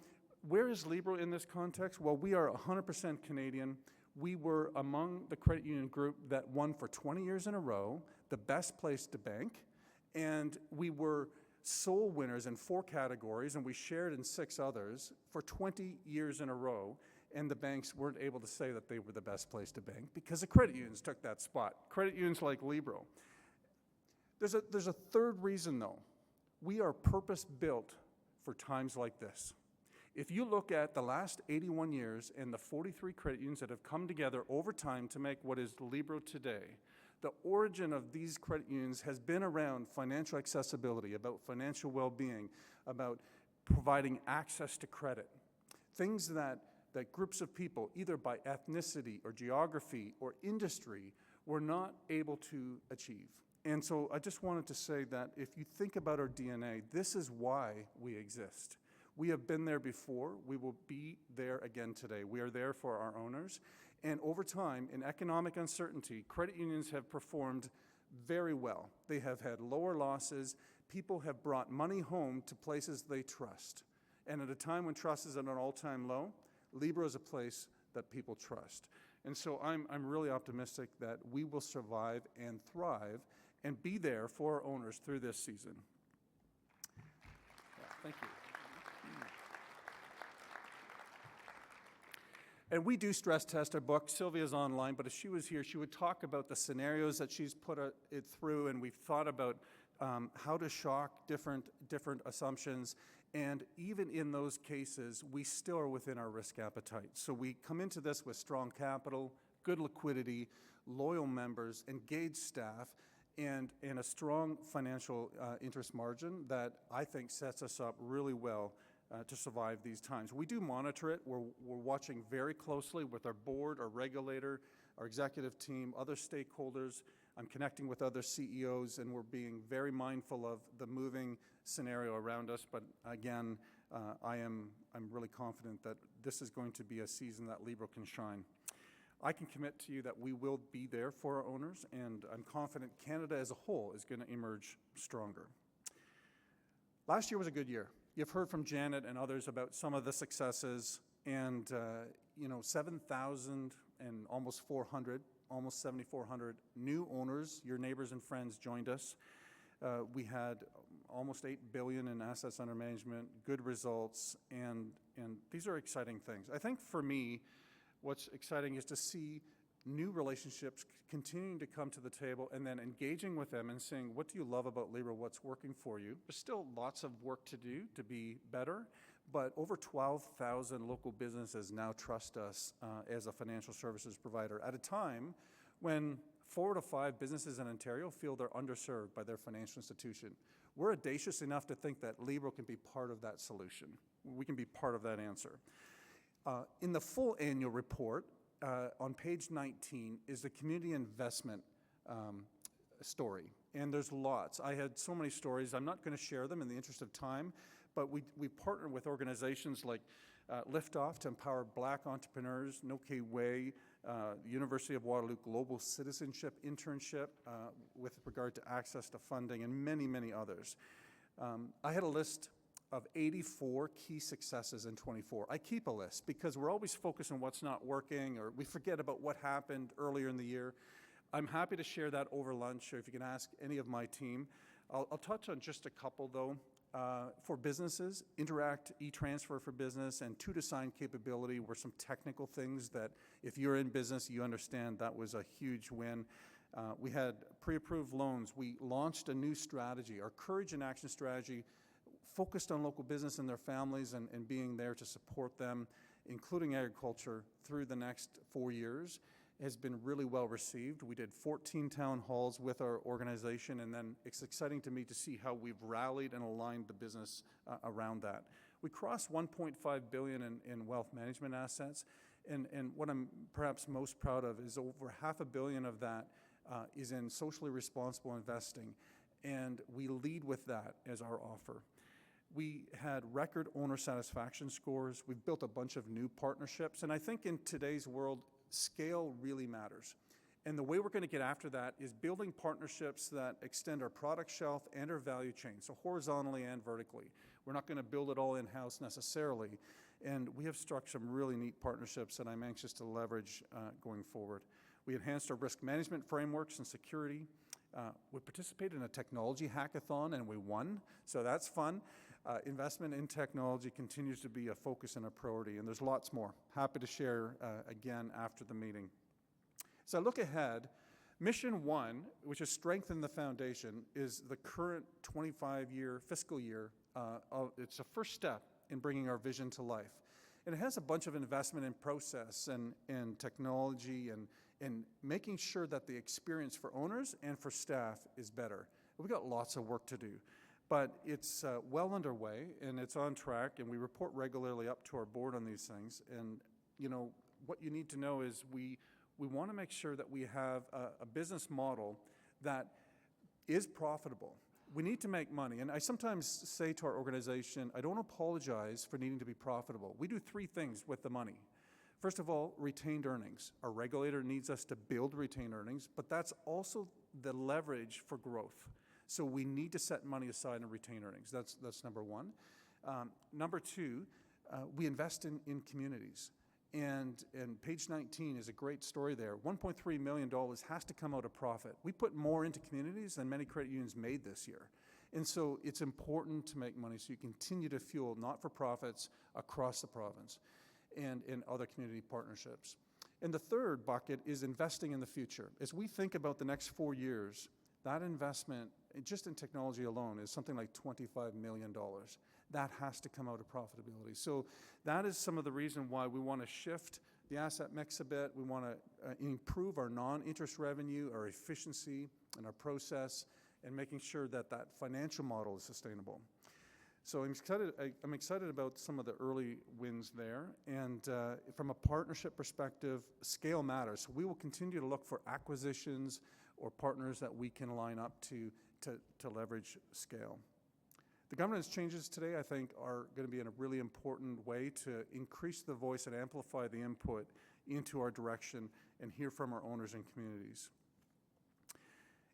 where is Libro in this context? Well, we are 100% Canadian. We were among the credit union group that won for 20 years in a row, the best place to bank, and we were sole winners in 4 categories, and we shared in 6 others for 20 years in a row, and the banks weren't able to say that they were the best place to bank because the credit unions took that spot, credit unions like Libro. There's a third reason, though. We are purpose-built for times like this. If you look at the last 81 years and the 43 credit unions that have come together over time to make what is Libro today, the origin of these credit unions has been around financial accessibility, about financial well-being, about providing access to credit, things that groups of people, either by ethnicity or geography or industry, were not able to achieve. And so I just wanted to say that if you think about our DNA, this is why we exist. We have been there before. We will be there again today. We are there for our owners. And over time, in economic uncertainty, credit unions have performed very well. They have had lower losses. People have brought money home to places they trust. And at a time when trust is at an all-time low, Libro is a place that people trust. And so I'm really optimistic that we will survive and thrive and be there for our owners through this season. Yeah, thank you. And we do stress test our book. Sylvia's online, but if she was here, she would talk about the scenarios that she's put it through, and we've thought about how to shock different assumptions. And even in those cases, we still are within our risk appetite. So we come into this with strong capital, good liquidity, loyal members, engaged staff, and a strong financial interest margin that I think sets us up really well to survive these times. We do monitor it. We're watching very closely with our board, our regulator, our executive team, other stakeholders. I'm connecting with other CEOs, and we're being very mindful of the moving scenario around us. But again, I'm really confident that this is going to be a season that Libro can shine. I can commit to you that we will be there for our owners, and I'm confident Canada as a whole is going to emerge stronger. Last year was a good year. You've heard from Janet and others about some of the successes, and 7,000 and almost 7,400 new owners, your neighbors and friends, joined us. We had almost $8 billion in assets under management, good results, and these are exciting things. I think for me, what's exciting is to see new relationships continuing to come to the table and then engaging with them and saying, what do you love about Libro? What's working for you? There's still lots of work to do to be better, but over 12,000 local businesses now trust us as a financial services provider at a time when 4 to 5 businesses in Ontario feel they're underserved by their financial institution. We're audacious enough to think that Libro can be part of that solution. We can be part of that answer. In the full annual report, on page 19 is the community investment story, and there's lots. I had so many stories. I'm not going to share them in the interest of time, but we partner with organizations like Liftoff to empower Black entrepreneurs, No K Way, University of Waterloo Global Citizenship Internship with regard to access to funding, and many, many others. I had a list of 84 key successes in 24. I keep a list because we're always focused on what's not working, or we forget about what happened earlier in the year. I'm happy to share that over lunch, or if you can ask any of my team. I'll touch on just a couple, though. For businesses, Interact e-transfer for business and to-sign capability were some technical things that if you're in business, you understand that was a huge win. We had pre-approved loans. We launched a new strategy, our Courage in Action strategy, focused on local business and their families and being there to support them, including agriculture, through the next 4 years, has been really well received. We did 14 town halls with our organization, and then it's exciting to me to see how we've rallied and aligned the business around that. We crossed $1.5 billion in wealth management assets, and what I'm perhaps most proud of is over $500 million of that is in socially responsible investing, and we lead with that as our offer. We had record owner satisfaction scores. We've built a bunch of new partnerships, and I think in today's world, scale really matters. And the way we're going to get after that is building partnerships that extend our product shelf and our value chain, so horizontally and vertically. We're not going to build it all in-house necessarily, and we have struck some really neat partnerships that I'm anxious to leverage going forward. We enhanced our risk management frameworks and security. We participated in a technology hackathon, and we won, so that's fun. Investment in technology continues to be a focus and a priority, and there's lots more. Happy to share again after the meeting. So I look ahead. Mission 1, which is strengthen the foundation, is the current 25-year fiscal year. It's a first step in bringing our vision to life. And it has a bunch of investment in process and technology and making sure that the experience for owners and for staff is better. We've got lots of work to do. But it's well underway, and it's on track, and we report regularly up to our board on these things. And, you know, what you need to know is we want to make sure that we have a business model that is profitable. We need to make money. And I sometimes say to our organization, I don't apologize for needing to be profitable. We do 3 things with the money. First of all, retained earnings. Our regulator needs us to build retained earnings, but that's also the leverage for growth. So we need to set money aside and retain earnings. That's number 1. Number 2, we invest in communities. And page 19 is a great story there. $1.3 million has to come out of profit. We put more into communities than many credit unions made this year. And so it's important to make money so you continue to fuel not-for-profits across the province and in other community partnerships. And the third bucket is investing in the future. As we think about the next 4 years, that investment, just in technology alone, is something like $25 million. That has to come out of profitability. So that is some of the reason why we want to shift the asset mix a bit. We want to improve our non-interest revenue, our efficiency, and our process, and making sure that that financial model is sustainable. So I'm excited about some of the early wins there. And from a partnership perspective, scale matters. So we will continue to look for acquisitions or partners that we can line up to leverage scale. The governance changes today, I think, are going to be in a really important way to increase the voice and amplify the input into our direction and hear from our owners and communities.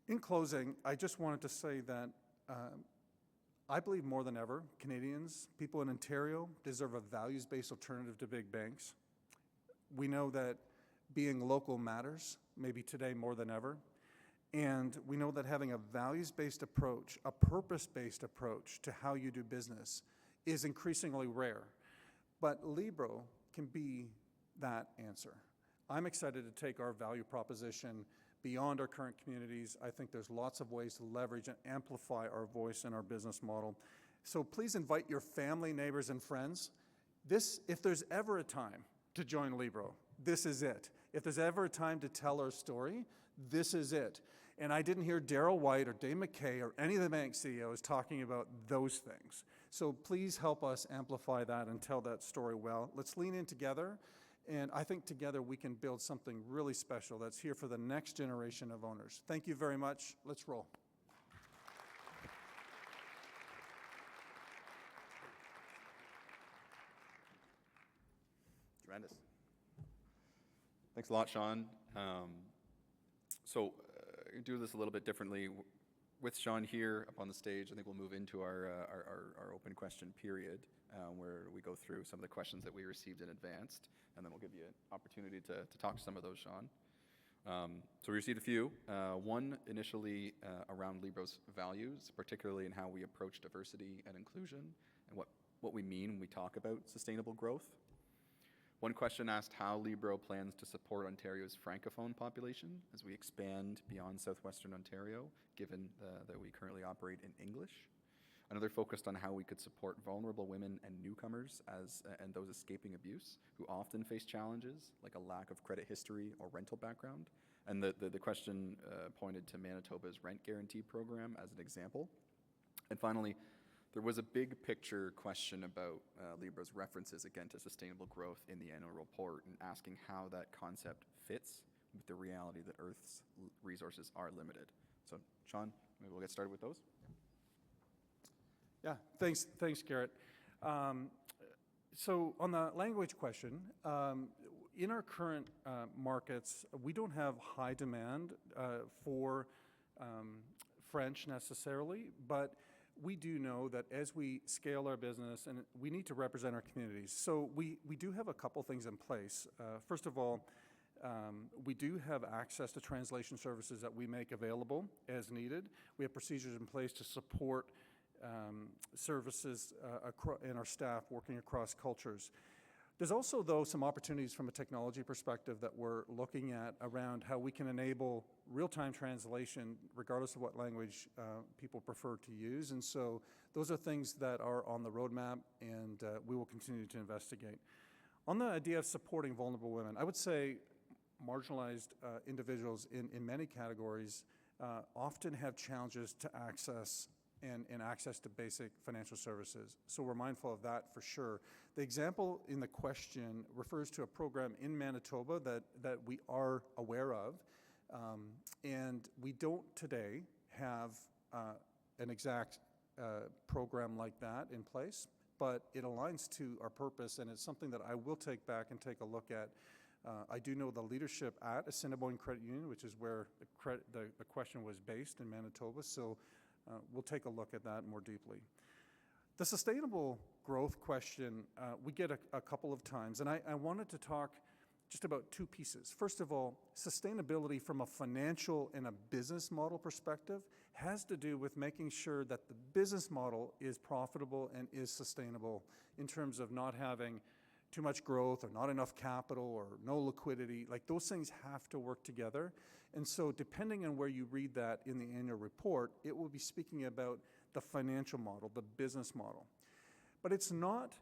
In closing, I just wanted to say that I believe more than ever, Canadians, people in Ontario, deserve a values-based alternative to big banks. We know that being local matters, maybe today more than ever. And we know that having a values-based approach, a purpose-based approach to how you do business is increasingly rare. But Libro can be that answer. I'm excited to take our value proposition beyond our current communities. I think there's lots of ways to leverage and amplify our voice in our business model. So please invite your family, neighbors, and friends. If there's ever a time to join Libro, this is it. If there's ever a time to tell our story, this is it. And I didn't hear Darryl White or Dave McKay or any of the bank CEOs talking about those things. So please help us amplify that and tell that story well. Let's lean in together. And I think together we can build something really special that's here for the next generation of owners. Thank you very much. Let's roll. Tremendous. Thanks a lot, Sean. Do this a little bit differently. With Sean here up on the stage, I think we'll move into our open question period, where we go through some of the questions that we received in advance, and then we'll give you an opportunity to talk to some of those, Sean. So we received a few. One initially around Libro's values, particularly in how we approach diversity and inclusion, and what we mean when we talk about sustainable growth. One question asked how Libro plans to support Ontario's Francophone population as we expand beyond southwestern Ontario, given that we currently operate in English. Another focused on how we could support vulnerable women and newcomers and those escaping abuse, who often face challenges like a lack of credit history or rental background. And the question pointed to Manitoba's rent guarantee program as an example. And finally, there was a big picture question about Libro's references, again, to sustainable growth in the annual report, and asking how that concept fits with the reality that Earth's resources are limited. So, Sean, maybe we'll get started with those. Yeah, thanks, Garrett. So on the language question, in our current markets, we don't have high demand for French necessarily, but we do know that as we scale our business, and we need to represent our communities. So we do have a couple things in place. First of all, we do have access to translation services that we make available as needed. We have procedures in place to support services and our staff working across cultures. There's also, though, some opportunities from a technology perspective that we're looking at around how we can enable real-time translation regardless of what language people prefer to use. And so those are things that are on the roadmap, and we will continue to investigate. On the idea of supporting vulnerable women, I would say marginalized individuals in many categories often have challenges to access and access to basic financial services. So we're mindful of that for sure. The example in the question refers to a program in Manitoba that we are aware of, and we don't today have an exact program like that in place, but it aligns to our purpose, and it's something that I will take back and take a look at. I do know the leadership at Assiniboine Credit Union, which is where the question was based in Manitoba, so we'll take a look at that more deeply. The sustainable growth question we get a couple of times, and I wanted to talk just about two pieces. First of all, sustainability from a financial and a business model perspective has to do with making sure that the business model is profitable and is sustainable in terms of not having too much growth or not enough capital or no liquidity. Like, those things have to work together. And so depending on where you read that in the annual report, it will be speaking about the financial model, the business model. But it's not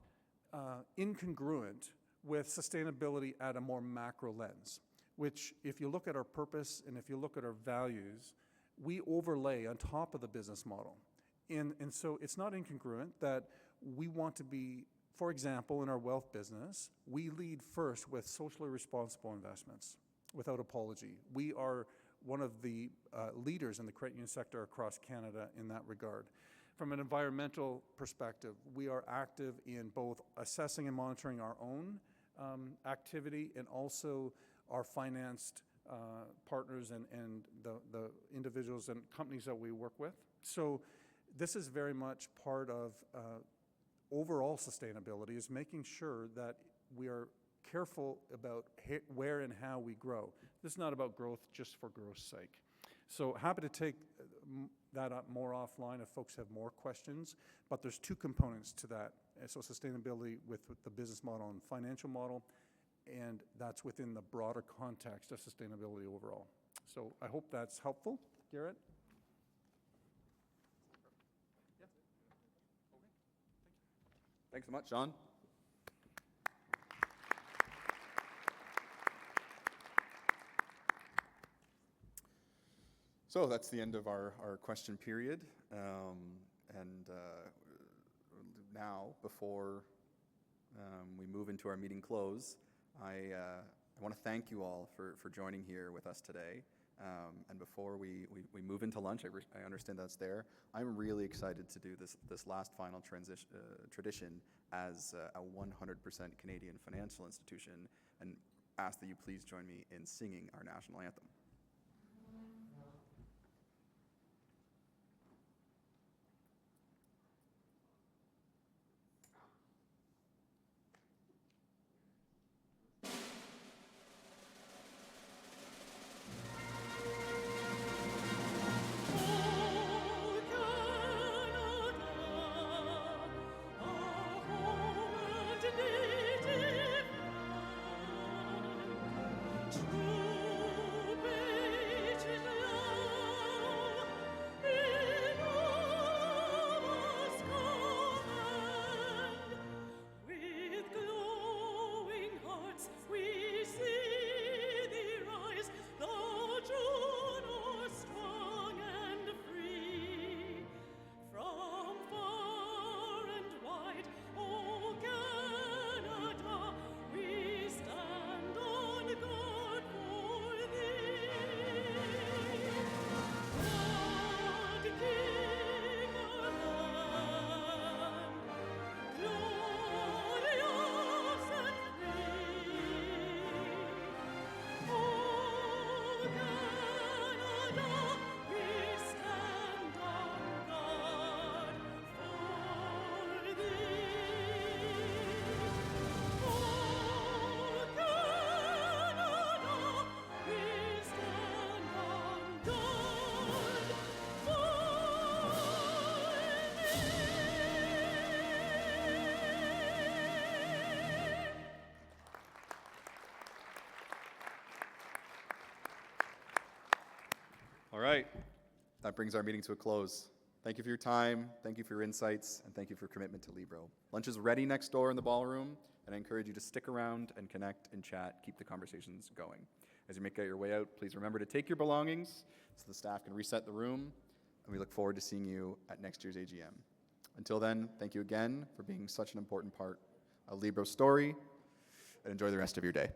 incongruent with sustainability at a more macro lens, which if you look at our purpose and if you look at our values, we overlay on top of the business model. And so it's not incongruent that we want to be, for example, in our wealth business, we lead first with socially responsible investments without apology. We are one of the leaders in the credit union sector across Canada in that regard. From an environmental perspective, we are active in both assessing and monitoring our own activity and also our financed partners and the individuals and companies that we work with. So this is very much part of overall sustainability, is making sure that we are careful about where and how we grow. This is not about growth just for growth's sake. So happy to take that up more offline if folks have more questions, but there's two components to that. So sustainability with the business model and financial model, and that's within the broader context of sustainability overall. So I hope that's helpful. Garrett? Thanks so much, Sean. So that's the end of our question period. Now, before we move into our meeting close, I want to thank you all for joining here with us today. And before we move into lunch, I understand that's there. I'm really excited to do this last final tradition as a 100% Canadian financial institution, and ask that you please join me in singing our national anthem. All right, that brings our meeting to a close. Thank you for your time, thank you for your insights, and thank you for your commitment to Libro. Lunch is ready next door in the ballroom, and I encourage you to stick around and connect and chat, keep the conversations going. As you make your way out, please remember to take your belongings so the staff can reset the room, and we look forward to seeing you at next year's AGM. Until then, thank you again for being such an important part of Libro's story, and enjoy the rest of your day.